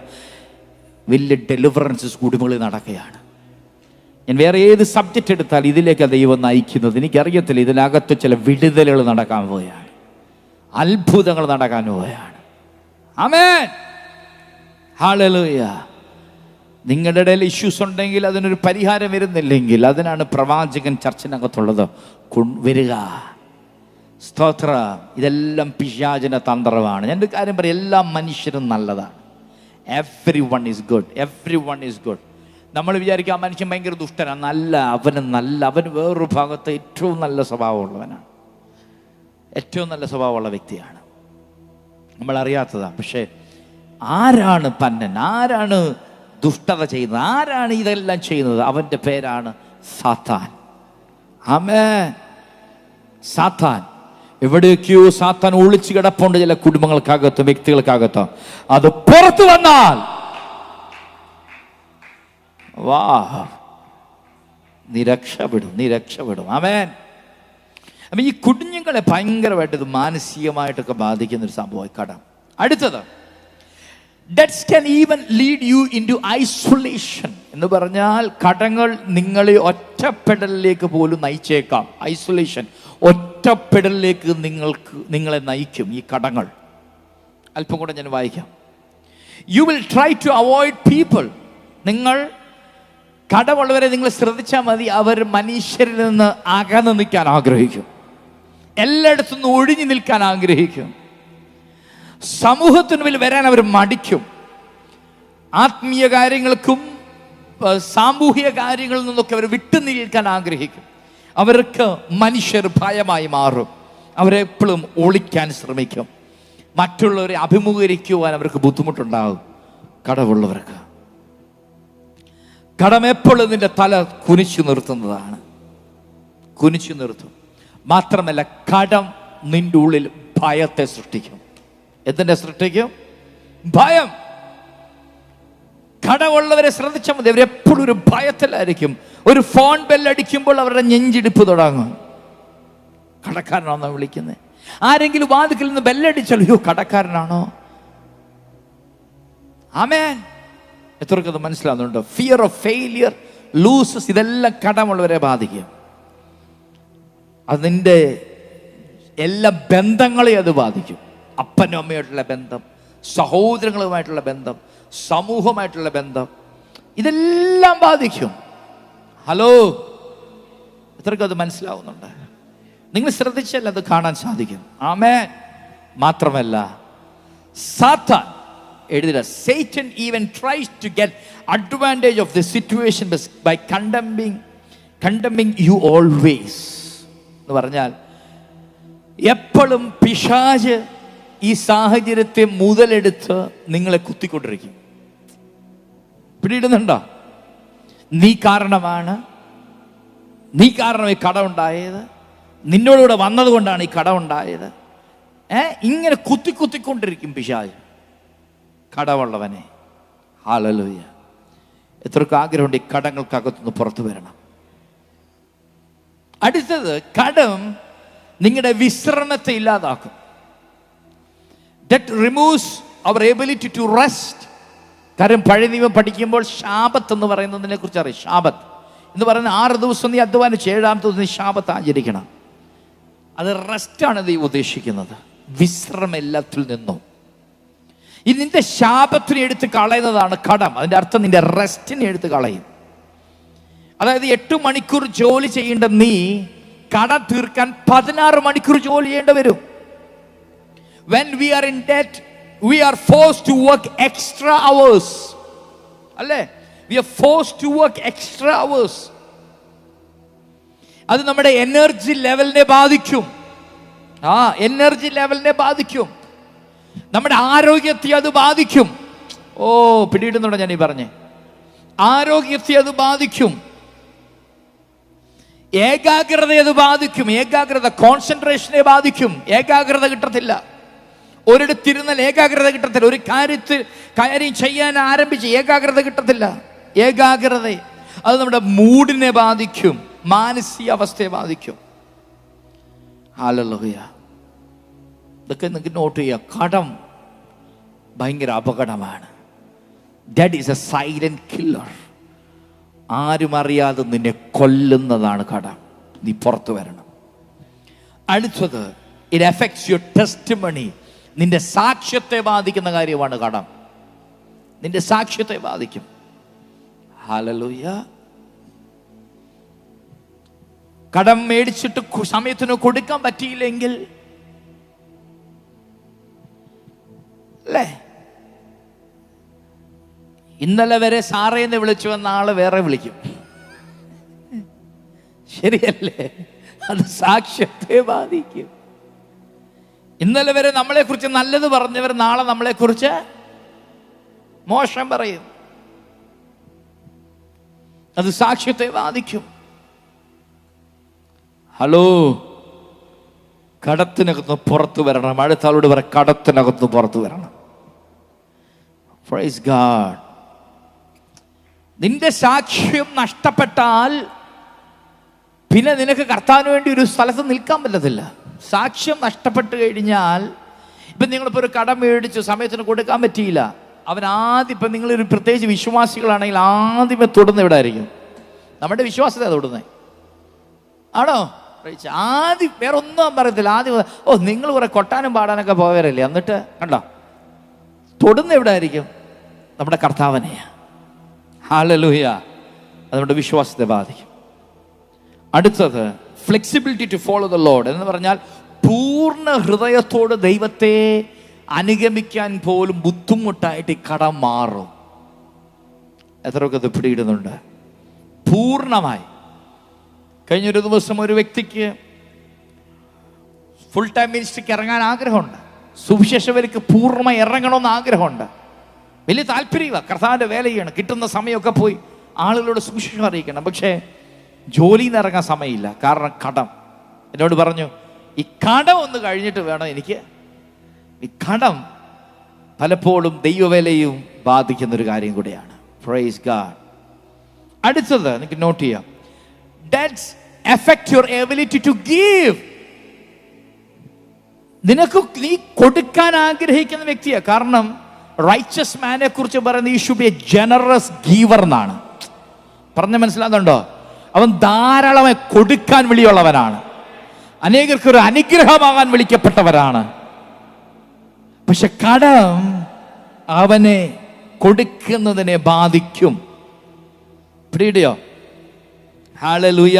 വലിയ ഡെലിവറൻസസ് കുടുംബങ്ങളിൽ നടക്കുകയാണ്. ഞാൻ വേറെ ഏത് സബ്ജക്റ്റ് എടുത്താൽ ഇതിലേക്കാണ് ദൈവം നയിക്കുന്നത്. എനിക്കറിയത്തില്ല, ഇതിനകത്ത് ചില വിടുതലുകൾ നടക്കാൻ പോവുകയാണ്, അത്ഭുതങ്ങൾ നടക്കാൻ പോവുകയാണ്. ആമേൻ, ഹല്ലേലൂയ. നിങ്ങളുടെ ഇടയിൽ ഇഷ്യൂസ് ഉണ്ടെങ്കിൽ അതിനൊരു പരിഹാരം വരുന്നില്ലെങ്കിൽ അതിനാണ് പ്രവാചകൻ ചർച്ചിനകത്തുള്ളത് വരിക. സ്തോത്ര. ഇതെല്ലാം പിശാചിന്റെ തന്ത്രമാണ്. ഞാനൊരു കാര്യം പറയാം, എല്ലാ മനുഷ്യരും നല്ലതാണ്. Every one is good, every one is good. നമ്മൾ വിചാരിക്കും ആ മനുഷ്യൻ ഭയങ്കര ദുഷ്ടനാണ്. അവന് വേറൊരു ഭാഗത്ത് ഏറ്റവും നല്ല സ്വഭാവമുള്ളവനാണ്, ഏറ്റവും നല്ല സ്വഭാവമുള്ള വ്യക്തിയാണ്. നമ്മൾ അറിയാത്തതാണ്. പക്ഷേ ആരാണ് പന്നൻ, ആരാണ് ദുഷ്ടത ചെയ്യുന്നത്, ആരാണ് ഇതെല്ലാം ചെയ്യുന്നത്? അവൻ്റെ പേരാണ് സാത്താൻ. ആമേൻ, സാത്താൻ. എവിടെയൊക്കെയോ സാത്താൻ ഒളിച്ചു കിടപ്പുണ്ട് ചില കുടുംബങ്ങൾക്കകത്തും വ്യക്തികൾക്കകത്തും. അത് പുറത്തു വന്നാൽ വാ, നീ രക്ഷപ്പെടും. ആമേൻ. അപ്പം ഈ കുഞ്ഞുങ്ങളെ ഭയങ്കരമായിട്ട് ഇത് മാനസികമായിട്ടൊക്കെ ബാധിക്കുന്നൊരു സംഭവമായി കടം. അടുത്തത്, debts can even lead you into isolation. എന്ന് പറഞ്ഞാൽ കടങ്ങൾ നിങ്ങളെ ഒറ്റപ്പെടലിലേക്ക് പോലും നയിച്ചേക്കാം. ഐസൊലേഷൻ, ഒറ്റപ്പെടലിലേക്ക് നിങ്ങളെ നയിക്കും ഈ കടങ്ങൾ. അല്പം കൂടെ ഞാൻ വായിക്കാം. You will try to avoid people. നിങ്ങൾ കടമുള്ളവരെ നിങ്ങൾ ശ്രദ്ധിച്ചാൽ മതി, അവർ മനുഷ്യരിൽ നിന്ന് അകന്നു നിൽക്കാൻ ആഗ്രഹിക്കും, എല്ലായിടത്തു നിന്നും ഒഴിഞ്ഞു നിൽക്കാൻ ആഗ്രഹിക്കും, സമൂഹത്തിന് മുന്നിൽ വരാൻ അവർ മടിക്കും, ആത്മീയ കാര്യങ്ങൾക്കും സാമൂഹിക കാര്യങ്ങളിൽ നിന്നൊക്കെ അവർ വിട്ടു നിൽക്കാൻ ആഗ്രഹിക്കും. അവർക്ക് മനുഷ്യർ ഭയമായി മാറും. അവരെപ്പോഴും ഒളിക്കാൻ ശ്രമിക്കും. മറ്റുള്ളവരെ അഭിമുഖീകരിക്കുവാൻ അവർക്ക് ബുദ്ധിമുട്ടുണ്ടാകും. കടമുള്ളവർക്ക് കടം എപ്പോഴും നിന്റെ തല കുനിച്ചു നിർത്തുന്നതാണ്, കുനിച്ചു നിർത്തും. മാത്രമല്ല, കടം നിന്റെ ഉള്ളിൽ ഭയത്തെ സൃഷ്ടിക്കും. എന്തിനെ സൃഷ്ടിക്കും? ഭയം. കടമുള്ളവരെ ശ്രദ്ധിച്ചാൽ മതി, അവരെപ്പോഴും ഒരു ഭയത്തിലായിരിക്കും. ഒരു ഫോൺ ബെല്ലടിക്കുമ്പോൾ അവരുടെ നെഞ്ചിടിപ്പ് തുടങ്ങും. കടക്കാരനാണോ വിളിക്കുന്നത്? ആരെങ്കിലും വാതിക്കൽ നിന്ന് ബെല്ലടിച്ചാൽ അയ്യോ കടക്കാരനാണോ? ആമേൻ. എത്രക്കത് മനസ്സിലാവുന്നുണ്ടോ? ഫിയർ ഓഫ് ഫെയിലിയർ, ലൂസസ്, ഇതെല്ലാം കടമുള്ളവരെ ബാധിക്കും. അതിൻ്റെ എല്ലാ ബന്ധങ്ങളെയും അത് ബാധിക്കും. അപ്പനും അമ്മയായിട്ടുള്ള ബന്ധം, സഹോദരങ്ങളുമായിട്ടുള്ള ബന്ധം, സമൂഹമായിട്ടുള്ള ബന്ധം, ഇതെല്ലാം ബാധിക്കും. ഹലോ, എത്രക്കും അത് മനസ്സിലാവുന്നുണ്ട്? നിങ്ങൾ ശ്രദ്ധിച്ചാൽ അത് കാണാൻ സാധിക്കും. ആമേൻ. മാത്രമല്ല, സാത്താൻ എഴുതുക, Satan even tries to get advantage of the situation by condemning you always. എന്ന് പറഞ്ഞാൽ എപ്പോഴും പിശാച് ഈ സാഹചര്യത്തെ മുതലെടുത്ത് നിങ്ങളെ കുത്തിക്കൊണ്ടിരിക്കും. പിടിയിടുന്നുണ്ടോ? നീ കാരണമാണ്, നീ കാരണം ഈ കടം ഉണ്ടായത്, നിന്നോടുകൂടെ വന്നതുകൊണ്ടാണ് ഈ കടം ഉണ്ടായത്. ഇങ്ങനെ കുത്തിക്കൊണ്ടിരിക്കും പിശാച് കടമുള്ളവനെ. ഹല്ലേലൂയ. എത്രക്ക് ആഗ്രഹമുണ്ട് ഈ കടങ്ങൾക്കകത്തുനിന്ന് പുറത്തു വരണം. അടുത്തത്, കടം നിങ്ങളുടെ വിശ്രമത്തെ ഇല്ലാതാക്കും. That removes our ability to rest. കാരണം പഴയ നിയമം പഠിക്കുമ്പോൾ ശാബത്ത് എന്ന് പറയുന്നതിനെ കുറിച്ച് അറിയാം. ശാബത്ത് എന്ന് പറയുന്നത് 6 ദിവസം നീ അധ്വാനിച്ച് 7-ാമത്തെ ദിവസം നീ ശാബത്ത് ആചരിക്കണം. അത് റെസ്റ്റാണ് ദൈവം ഉദ്ദേശിക്കുന്നത്, വിശ്രമം എല്ലാത്തിൽ നിന്നും. ഈ നിന്റെ ശാപത്തിനെ എടുത്ത് കളയുന്നതാണ് കടം. അതിന്റെ അർത്ഥം നിന്റെ റെസ്റ്റിനെ എടുത്ത് കളയും. അതായത് 8 മണിക്കൂർ ജോലി ചെയ്യേണ്ട നീ കടം തീർക്കാൻ 16 മണിക്കൂർ ജോലി ചെയ്യേണ്ടി വരും. When we are in debt, we are forced to work extra hours. അല്ലേ? We are forced to work extra hours. അത് നമ്മുടെ എനർജി ലെവലിനെ ബാധിക്കും. എനർജി ലെവലിനെ ബാധിക്കും. നമ്മുടെ ആരോഗ്യത്തെ അത് ബാധിക്കും. പിടിയിടുന്നുണ്ടോ ഞാൻ ഈ പറഞ്ഞേ? ആരോഗ്യത്തെ അത് ബാധിക്കും. ഏകാഗ്രതയെ അത് ബാധിക്കും. ഏകാഗ്രത, കോൺസെൻട്രേഷനെ ബാധിക്കും. ഏകാഗ്രത കിട്ടത്തില്ല. ഒരിടത്തിരുന്നാൽ ഏകാഗ്രത കിട്ടത്തില്ല. ഒരു കാര്യം ചെയ്യാൻ ആരംഭിച്ച് ഏകാഗ്രത കിട്ടത്തില്ല. ഏകാഗ്രത അത് നമ്മുടെ മൂഡിനെ ബാധിക്കും, മാനസികാവസ്ഥയെ ബാധിക്കും. ഹല്ലേലൂയ. ഇതൊക്കെ നിങ്ങൾക്ക് നോട്ട് ചെയ്യുക. കടം ഭയങ്കര അപകടമാണ്. That is A silent killer. ആരും അറിയാതെ നിന്നെ കൊല്ലുന്നതാണ് കടം. നീ പുറത്തു വരണം. അടുത്തത്, ഇറ്റ് എഫക്ട്സ് യുവർ ടെസ്റ്റിമണി. നിന്റെ സാക്ഷ്യത്തെ ബാധിക്കുന്ന കാര്യമാണ് കടം. നിന്റെ സാക്ഷ്യത്തെ ബാധിക്കും. ഹല്ലേലൂയ. കടം മേടിച്ചിട്ട് സമയത്തിന് കൊടുക്കാൻ പറ്റിയില്ലെങ്കിൽ അല്ലേ, ഇന്നലെ വരെ സാറേന്ന് വിളിച്ചു വന്ന ആള് വേറെ വിളിക്കും. ശരിയല്ലേ? അത് സാക്ഷ്യത്തെ ബാധിക്കും. ഇന്നലെ വരെ നമ്മളെ കുറിച്ച് നല്ലത് പറഞ്ഞവർ നാളെ നമ്മളെ കുറിച്ച് മോശം പറയും. അത് സാക്ഷ്യത്തെ ബാധിക്കും. ഹലോ, കടത്തിനകത്ത് പുറത്തു വരണം. അടുത്ത ആളോട് പറ, കടത്തിനകത്ത് പുറത്തു വരണം. Praise God. നിന്റെ സാക്ഷ്യം നഷ്ടപ്പെട്ടാൽ പിന്നെ നിനക്ക് കർത്താവിന് വേണ്ടി ഒരു സ്ഥലത്ത് നിൽക്കാൻ പറ്റത്തില്ല. സാക്ഷ്യം നഷ്ടപ്പെട്ട് കഴിഞ്ഞാൽ, ഇപ്പം നിങ്ങളിപ്പോൾ ഒരു കടം മേടിച്ചു സമയത്തിന് കൊടുക്കാൻ പറ്റിയില്ല, അവൻ ആദ്യം, ഇപ്പം നിങ്ങളൊരു പ്രത്യേകിച്ച് വിശ്വാസികളാണെങ്കിൽ ആദ്യമേ തൊടുന്ന ഇവിടെ ആയിരിക്കും. നമ്മുടെ വിശ്വാസത്തെ തൊടുന്നത് ആണോ? ആദ്യം വേറെ ഒന്നും പറയത്തില്ല. ആദ്യം നിങ്ങൾ കുറെ കൊട്ടാനും പാടാനൊക്കെ പോയവരല്ലേ, എന്നിട്ട് കണ്ടോ തൊടുന്ന എവിടെ ആയിരിക്കും? നമ്മുടെ കർത്താവിനെയാ. ഹല്ലേലൂയ. അത് നമ്മുടെ വിശ്വാസത്തെ ബാധിക്കും. അടുത്തത്, flexibility to follow the lord എന്ന് പറഞ്ഞാൽ പൂർണ്ണ ഹൃദയത്തോട് ദൈവത്തെ അനുഗമിക്കാൻ പോലും ബുദ്ധിമുട്ടായിട്ട് ഈ കടം മാറും. എത്രയൊക്കെ ഇത് പിടിയിടുന്നുണ്ട്? പൂർണ്ണമായി. കഴിഞ്ഞൊരു ദിവസം ഒരു വ്യക്തിക്ക് ഫുൾ ടൈം മിനിസ്ട്രിക്ക് ഇറങ്ങാൻ ആഗ്രഹമുണ്ട്. സുവിശേഷവർക്ക് പൂർണ്ണമായി ഇറങ്ങണമെന്ന് ആഗ്രഹമുണ്ട്. വലിയ താല്പര്യമാണ്. കർത്താവിൻ്റെ വേല ചെയ്യണം. കിട്ടുന്ന സമയമൊക്കെ പോയി ആളുകളോട് സുവിശേഷം അറിയിക്കണം. പക്ഷേ ജോലിയിൽ നിന്ന് ഇറങ്ങാൻ സമയമില്ല. കാരണം കടം. എന്നോട് പറഞ്ഞു, ഈ കടം ഒന്ന് കഴിഞ്ഞിട്ട് വേണം എനിക്ക്. ഈ കടം പലപ്പോഴും ദൈവവേലയും ബാധിക്കുന്നൊരു കാര്യം കൂടിയാണ്. Praise God. അടുത്തത് നിങ്ങൾക്ക് നോട്ട് ചെയ്യാം. Debts affect your ability to give. നീ കൊടുക്കാൻ ആഗ്രഹിക്കുന്ന വ്യക്തിയാണ്. കാരണം റൈച്ചസ് മാനെ കുറിച്ച് പറയുന്നത് you should be a generous giver എന്നാണ്. പറഞ്ഞ മനസ്സിലാകുന്നുണ്ടോ? അവൻ ധാരാളമായി കൊടുക്കാൻ വിളിയുള്ളവനാണ്. അനേകർക്ക് ഒരു അനുഗ്രഹമാകാൻ വിളിക്കപ്പെട്ടവരാണ്. പക്ഷെ കടം അവനെ കൊടുക്കുന്നതിനെ ബാധിക്കും. പിടിയോ? ഹല്ലേലൂയ.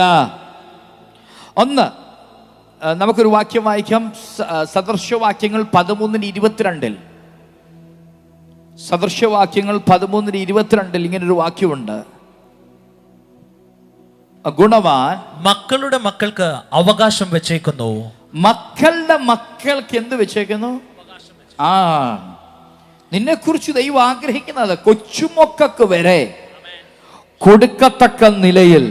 ഒന്ന്, നമുക്കൊരു വാക്യം വായിക്കാം. സദൃശവാക്യങ്ങൾ 13:22. സദൃശവാക്യങ്ങൾ 13:22 ഇങ്ങനൊരു വാക്യമുണ്ട്. ഗുണവാൻ മക്കളുടെ മക്കൾക്ക് അവകാശം വെച്ചേക്കുന്നു. മക്കളുടെ മക്കൾക്ക് എന്ത് വെച്ചേക്കുന്നു? നിന്നെ കുറിച്ച് ദൈവം ആഗ്രഹിക്കുന്നത് കൊച്ചുമക്കൾക്ക് വരെ കൊടുക്കത്തക്ക നിലയിൽ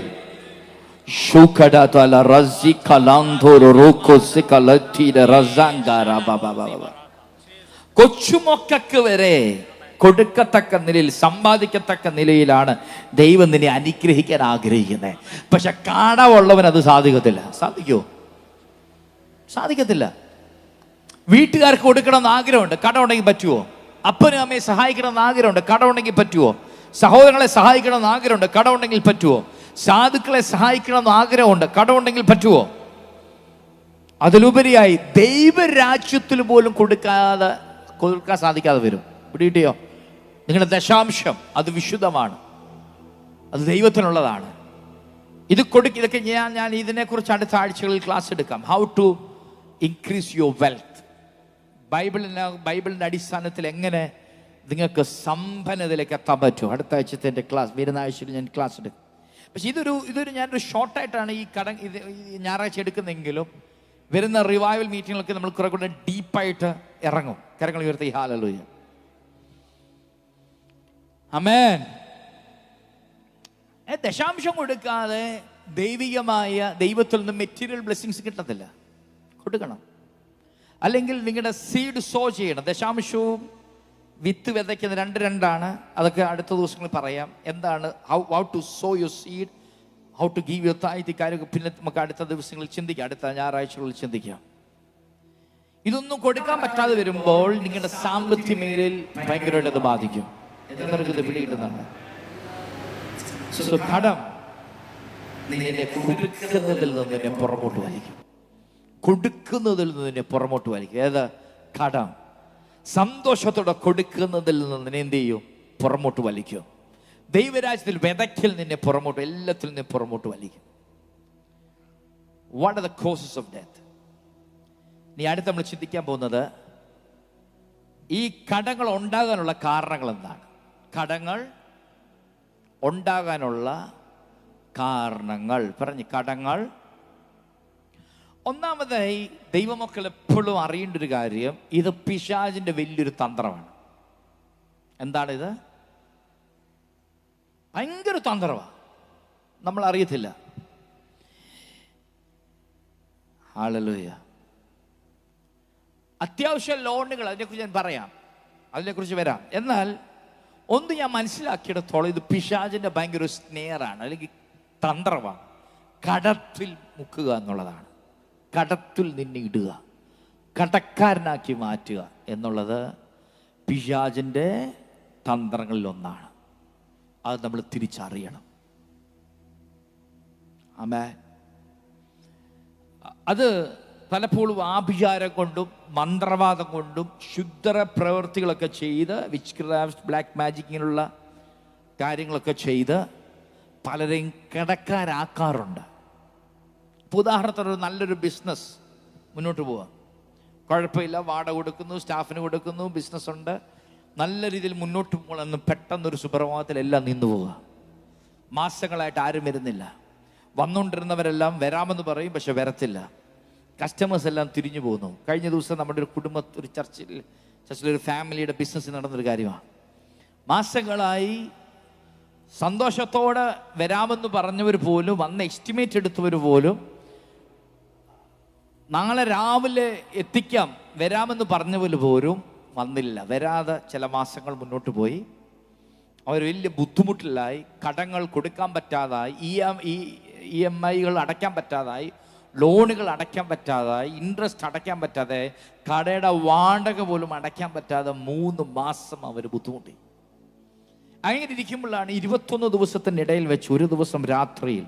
കൊച്ചുമക്കൾക്ക് വരെ കൊടുക്കത്തക്ക നിലയിൽ, സമ്പാദിക്കത്തക്ക നിലയിലാണ് ദൈവം നിന്നെ അനുഗ്രഹിക്കാൻ ആഗ്രഹിക്കുന്നത്. പക്ഷെ കടമുള്ളവൻ അത് സാധിക്കത്തില്ല. സാധിക്കുമോ? സാധിക്കത്തില്ല. വീട്ടുകാർക്ക് കൊടുക്കണമെന്ന് ആഗ്രഹമുണ്ട്, കടം ഉണ്ടെങ്കിൽ പറ്റുമോ? അപ്പനും അമ്മയെ സഹായിക്കണമെന്ന് ആഗ്രഹമുണ്ട്, കടം ഉണ്ടെങ്കിൽ പറ്റുമോ? സഹോദരങ്ങളെ സഹായിക്കണമെന്ന് ആഗ്രഹമുണ്ട്, കടം ഉണ്ടെങ്കിൽ പറ്റുമോ? സാധുക്കളെ സഹായിക്കണമെന്ന് ആഗ്രഹമുണ്ട്, കടം ഉണ്ടെങ്കിൽ പറ്റുമോ? അതിലുപരിയായി ദൈവരാജ്യത്തിൽ പോലും കൊടുക്കാൻ സാധിക്കാതെ വരും. പിടികിട്ടിയോ? നിങ്ങളുടെ ദശാംശം അത് വിശുദ്ധമാണ്, അത് ദൈവത്തിനുള്ളതാണ്. ഇതൊക്കെ ഞാൻ ഇതിനെക്കുറിച്ച് അടുത്ത ആഴ്ചകളിൽ ക്ലാസ് എടുക്കാം. How to increase your wealth. ബൈബിളിൻ്റെ അടിസ്ഥാനത്തിൽ എങ്ങനെ നിങ്ങൾക്ക് സമ്പന്നതയിലേക്ക് എത്താൻ പറ്റും. അടുത്ത ആഴ്ചത്തെ എൻ്റെ ക്ലാസ്, വരുന്ന ആഴ്ചയിൽ ഞാൻ ക്ലാസ് എടുക്കും. പക്ഷെ ഇതൊരു ഞാനൊരു ഷോർട്ടായിട്ടാണ് ഈ ഞായറാഴ്ച എടുക്കുന്നതെങ്കിലും വരുന്ന റിവൈവൽ മീറ്റിങ്ങിലൊക്കെ നമ്മൾ കുറെ കൂടെ ഡീപ്പായിട്ട് ഇറങ്ങും. കരങ്ങൾ ഉയർത്തി ഹല്ലേലൂയ, ആമേൻ. ദശാംശം കൊടുക്കാതെ ദൈവികമായ ദൈവത്തിൽ നിന്ന് മെറ്റീരിയൽ ബ്ലെസ്സിങ്സ് കിട്ടത്തില്ല. കൊടുക്കണം. അല്ലെങ്കിൽ നിങ്ങളുടെ സീഡ് സോ ചെയ്യണം. ദശാംശവും വിത്ത് വിതയ്ക്കുന്ന രണ്ടാണ്. അതൊക്കെ അടുത്ത ദിവസങ്ങളിൽ പറയാം. എന്താണ് how to sow your seed, how to give your tithe, കാര്യമൊക്കെ പിന്നെ നമുക്ക് അടുത്ത ദിവസങ്ങളിൽ ചിന്തിക്കാം, അടുത്ത ഞായറാഴ്ചകളിൽ ചിന്തിക്കാം. ഇതൊന്നും കൊടുക്കാൻ പറ്റാതെ വരുമ്പോൾ നിങ്ങളുടെ സാമ്പത്തിക മേഖലയിൽ ഭയങ്കരമായിട്ട് അത് ബാധിക്കും. ഇത് പിടികിട്ടുന്നുണ്ട്. കടം നിന്നെ കൊടുക്കുന്നതിൽ നിന്ന് നിന്നെ പുറമോട്ട് വലിക്കും. കൊടുക്കുന്നതിൽ നിന്ന് നിന്നെ പുറമോട്ട് വലിക്കും. ഏത്? കടം. സന്തോഷത്തോടെ കൊടുക്കുന്നതിൽ നിന്ന് നിന്നെ എന്ത് ചെയ്യും? പുറമോട്ട് വലിക്കും. ദൈവരാജ്യത്തിൽ വിതയ്ക്കൽ നിന്നെ പുറമോട്ട്, എല്ലാത്തിൽ നിന്നെ പുറമോട്ട് വലിക്കും. What are the causes of death? ഇനി അടുത്ത് നമ്മൾ ചിന്തിക്കാൻ പോകുന്നത് ഈ കടങ്ങൾ ഉണ്ടാകാനുള്ള കാരണങ്ങൾ എന്താണ്. കടങ്ങൾ ഉണ്ടാകാനുള്ള കാരണങ്ങൾ പറഞ്ഞ്. കടങ്ങൾ, ഒന്നാമതായി ദൈവമക്കൾ എപ്പോഴും അറിയേണ്ട ഒരു കാര്യം, ഇത് പിശാചിന്റെ വലിയൊരു തന്ത്രമാണ്. എന്താണിത്? ഭയങ്കര തന്ത്രമാണ്, നമ്മൾ അറിയത്തില്ല. ഹല്ലേലൂയ. അത്യാവശ്യ ലോണുകൾ, അതിനെക്കുറിച്ച് ഞാൻ പറയാം, അതിനെക്കുറിച്ച് വരാം. എന്നാൽ ഒന്ന് ഞാൻ മനസ്സിലാക്കിയിടത്തോളം ഇത് പിശാചിന്റെ ഭയങ്കര ഒരു സ്നേഹമാണ്, അല്ലെങ്കിൽ തന്ത്രമാണ്. കടത്തിൽ മുക്കുക എന്നുള്ളതാണ്. കടത്തിൽ നിന്നെ ഇടുക, കടക്കാരനാക്കി മാറ്റുക എന്നുള്ളത് പിശാചിന്റെ തന്ത്രങ്ങളിൽ ഒന്നാണ്. അത് നമ്മൾ തിരിച്ചറിയണം. ആമേൻ. അത് പലപ്പോഴും ആഭിചാരം കൊണ്ടും മന്ത്രവാദം കൊണ്ടും ക്ഷുദ്ര പ്രവൃത്തികളൊക്കെ ചെയ്ത്, വിച്ച് ക്രാഫ്റ്റ്, ബ്ലാക്ക് മാജിക്, ഇങ്ങനെയുള്ള കാര്യങ്ങളൊക്കെ ചെയ്ത് പലരെയും കടക്കാരാക്കാറുണ്ട്. ഇപ്പോൾ ഉദാഹരണത്തിന് ഒരു നല്ലൊരു ബിസിനസ് മുന്നോട്ട് പോവുക, കുഴപ്പമില്ല, വാടക കൊടുക്കുന്നു, സ്റ്റാഫിന് കൊടുക്കുന്നു, ബിസിനസ്സുണ്ട്, നല്ല രീതിയിൽ മുന്നോട്ട് പോകണമെന്ന് പെട്ടെന്നൊരു സുപ്രഭാതത്തിൽ എല്ലാം നിന്നു പോവുക. മാസങ്ങളായിട്ട് ആരും വരുന്നില്ല. വന്നുകൊണ്ടിരുന്നവരെല്ലാം വരാമെന്ന് പറയും, പക്ഷെ വരത്തില്ല. കസ്റ്റമേഴ്സ് എല്ലാം തിരിഞ്ഞു പോകുന്നു. കഴിഞ്ഞ ദിവസം നമ്മുടെ ഒരു ഒരു ചർച്ചിലൊരു ഫാമിലിയുടെ ബിസിനസ് നടന്നൊരു കാര്യമാണ്. മാസങ്ങളായി സന്തോഷത്തോടെ വരാമെന്ന് പറഞ്ഞവർ പോലും, വന്ന് എസ്റ്റിമേറ്റ് എടുത്തവർ പോലും, നാളെ രാവിലെ എത്തിക്കാം വരാമെന്ന് പറഞ്ഞവർ പോലും വന്നില്ല. വരാതെ ചില മാസങ്ങൾ മുന്നോട്ട് പോയി. അവർ വലിയ ബുദ്ധിമുട്ടിലായി. കടങ്ങൾ കൊടുക്കാൻ പറ്റാതായി, EMI അടയ്ക്കാൻ പറ്റാതായി, ലോണുകൾ അടയ്ക്കാൻ പറ്റാതായി, ഇൻട്രസ്റ്റ് അടയ്ക്കാൻ പറ്റാതെ, കടയുടെ വാടക പോലും അടയ്ക്കാൻ പറ്റാതെ 3 മാസം അവർ ബുദ്ധിമുട്ടി. അങ്ങനെ ഇരിക്കുമ്പോഴാണ് 21 ദിവസത്തിനിടയിൽ വെച്ച് ഒരു ദിവസം രാത്രിയിൽ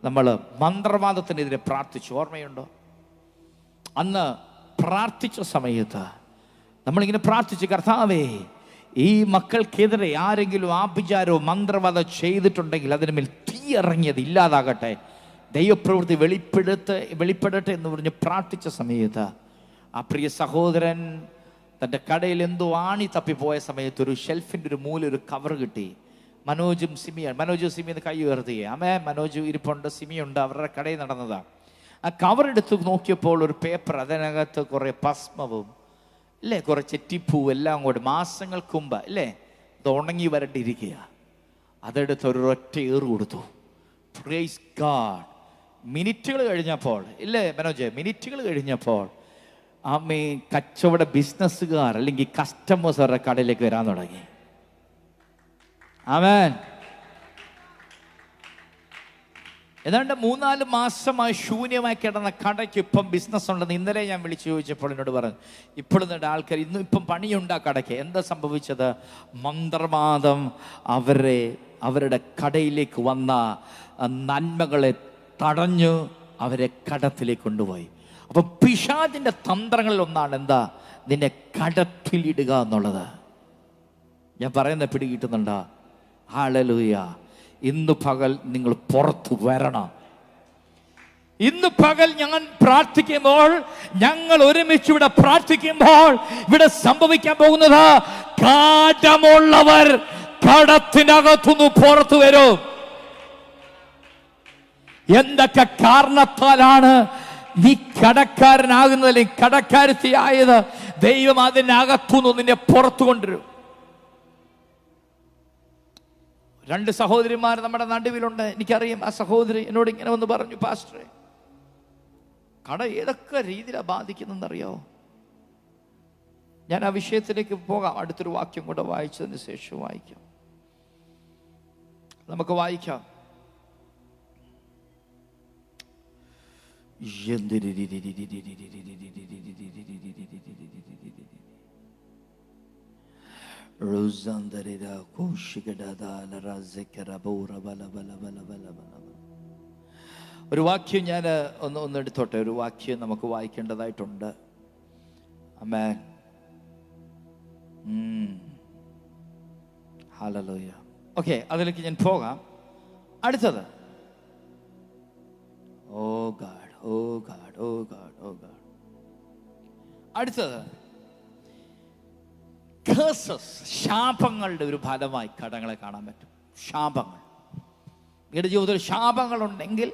നമ്മൾ മന്ത്രവാദത്തിനെതിരെ പ്രാർത്ഥിച്ചു. ഓർമ്മയുണ്ടോ? അന്ന് പ്രാർത്ഥിച്ച സമയത്ത് നമ്മളിങ്ങനെ പ്രാർത്ഥിച്ചു, കർത്താവേ, ഈ മക്കൾക്കെതിരെ ആരെങ്കിലും ആഭിചാരവും മന്ത്രവാദം ചെയ്തിട്ടുണ്ടെങ്കിൽ അതിന് മേൽ തീ ഇറങ്ങിയത് ഇല്ലാതാകട്ടെ, ദൈവപ്രവൃത്തി വെളിപ്പെടട്ടെ എന്ന് പറഞ്ഞ് പ്രാർത്ഥിച്ച സമയത്ത് ആ പ്രിയ സഹോദരൻ തൻ്റെ കടയിൽ എന്തോ ആണി തപ്പിപ്പോയ സമയത്ത് ഒരു ഷെൽഫിൻ്റെ ഒരു മൂല ഒരു കവർ കിട്ടി. മനോജും സിമിയെന്ന് കൈ ഉയർത്തുകയെ. അമ്മേ, മനോജ് ഇരിപ്പുണ്ട്, സിമിയുണ്ട്, അവരുടെ കടയിൽ നടന്നതാണ്. ആ കവർ എടുത്ത് നോക്കിയപ്പോൾ ഒരു പേപ്പർ, അതിനകത്ത് കുറേ ഭസ്മവും അല്ലേ, കുറേ ചെറ്റിപ്പൂവും എല്ലാം കൂടി മാസങ്ങൾക്ക് മുമ്പ് അല്ലേ ഇത് ഉണങ്ങി വരണ്ടിരിക്കുക. അതെടുത്ത് ഒരൊറ്റ ഏറ് കൊടുത്തു. Praise God. മിനിറ്റുകൾ കഴിഞ്ഞപ്പോൾ ഇല്ലേ മനോജ്, മിനിറ്റുകൾ കഴിഞ്ഞപ്പോൾ ആമേ കച്ചവട ബിസിനസ്സുകാർ അല്ലെങ്കിൽ കസ്റ്റമേഴ്സ് അവരുടെ കടയിലേക്ക് വരാൻ തുടങ്ങി. ആമേൻ. ഏതാണ്ട് 3-4 മാസമായി ശൂന്യമായി കിടന്ന കടയ്ക്ക് ഇപ്പം ബിസിനസ് ഉണ്ടെന്ന് ഇന്നലെ ഞാൻ വിളിച്ചു ചോദിച്ചപ്പോൾ എന്നോട് പറഞ്ഞു, ഇപ്പോഴും ആൾക്കാർ ഇപ്പം പണിയുണ്ട് ആ കടയ്ക്ക്. എന്താ സംഭവിച്ചത്? മന്ത്രവാദം അവരുടെ കടയിലേക്ക് വന്ന നന്മകളെ തടഞ്ഞു അവരെ കടത്തിലേക്ക് കൊണ്ടുപോയി. അപ്പൊ പിശാചിന്റെ തന്ത്രങ്ങളിൽ ഒന്നാണ് എന്താ? നിന്നെ കടത്തിലിടുക എന്നുള്ളത്. ഞാൻ പറയുന്ന പിടി കിട്ടുന്നുണ്ടോ? ഹല്ലേലൂയ. ഇന്ന് പകൽ നിങ്ങൾ പുറത്തു വരണം. ഇന്ന് പകൽ ഞങ്ങൾ പ്രാർത്ഥിക്കുമ്പോൾ, ഞങ്ങൾ ഒരുമിച്ച് ഇവിടെ പ്രാർത്ഥിക്കുമ്പോൾ ഇവിടെ സംഭവിക്കാൻ പോകുന്നത്, കാഠമുള്ളവർ കടത്തിനകത്തുനിന്ന് പുറത്തു വരും. എന്തൊക്കെ കാരണത്താലാണ് നീ കടക്കാരനാകുന്നത് അല്ലെങ്കിൽ കടക്കാരത്തിയായത്, ദൈവം അതിനകത്തുനിന്ന് നിന്നെ പുറത്തു കൊണ്ടുവരും. 2 സഹോദരിമാർ നമ്മുടെ നടുവിലുണ്ട്. എനിക്കറിയാം, ആ സഹോദരി എന്നോട് ഇങ്ങനെ വന്ന് പറഞ്ഞു, പാസ്റ്ററെ, കട ഏതൊക്കെ രീതിയിലാണ് ബാധിക്കുന്നതെന്നറിയാമോ? ഞാൻ ആ വിഷയത്തിലേക്ക് പോകാം. അടുത്തൊരു വാക്യം കൂടെ വായിച്ചതിന് ശേഷം വായിക്കാം. നമുക്ക് വായിക്കാം. ഒരു വാക്യം ഞാൻ ഒന്ന് എടുത്തോട്ടെ. ഒരു വാക്യം നമുക്ക് വായിക്കേണ്ടതായിട്ടുണ്ട്. ആമേൻ. ഹല്ലേലൂയ. ഓക്കെ, അതിലേക്ക് ഞാൻ പോകാം. അടുത്തത്, ഓ ഗാഡ്, ഓ ഗാഡ്, ഓ ഗാഡ്, ഓ ഗാഡ്. അടുത്തത് കേഴ്സസ്, ശാപങ്ങളുടെ ഒരു ഫലമായി കടങ്ങളെ കാണാൻ പറ്റും. ശാപങ്ങൾ. നിങ്ങളുടെ ജീവിതത്തിൽ ശാപങ്ങളുണ്ടെങ്കിൽ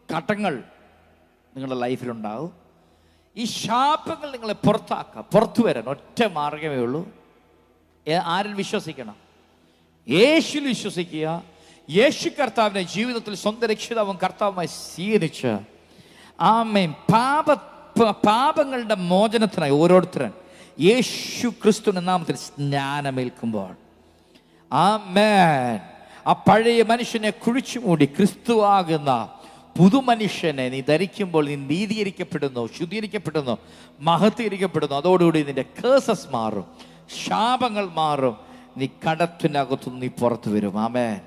കടങ്ങൾ നിങ്ങളുടെ ലൈഫിലുണ്ടാവും. ഈ ശാപങ്ങൾ നിങ്ങളെ പുറത്താക്കുക. പുറത്തു വരാൻ ഒറ്റ മാർഗമേ ഉള്ളൂ. ആരിൽ വിശ്വസിക്കണം? യേശുവിൽ വിശ്വസിക്കുക. യേശു കർത്താവിനെ ജീവിതത്തിൽ സ്വന്തം രക്ഷിതാവും കർത്താവുമായി സ്വീകരിച്ച്, ആമേൻ, പാപങ്ങളുടെ മോചനത്തിനായി ഓരോരുത്തരും യേശു ക്രിസ്തുവിന്റെ നാമത്തിൽ സ്നാനമേൽക്കുമ്പോൾ, ആമേൻ, ആ പഴയ മനുഷ്യനെ കുഴിച്ചു മൂടി ക്രിസ്തുവാകുന്ന പുതുമനുഷ്യനെ നീ ധരിക്കുമ്പോൾ നീ നീതീകരിക്കപ്പെടുന്നു, ശുദ്ധീകരിക്കപ്പെടുന്നു, മഹത്വീകരിക്കപ്പെടുന്നു. അതോടുകൂടി നിന്റെ കേഴ്സസ് മാറും, ശാപങ്ങൾ മാറും. നീ കടത്തിനകത്തുനിന്ന് നീ പുറത്തു വരും. ആമേൻ.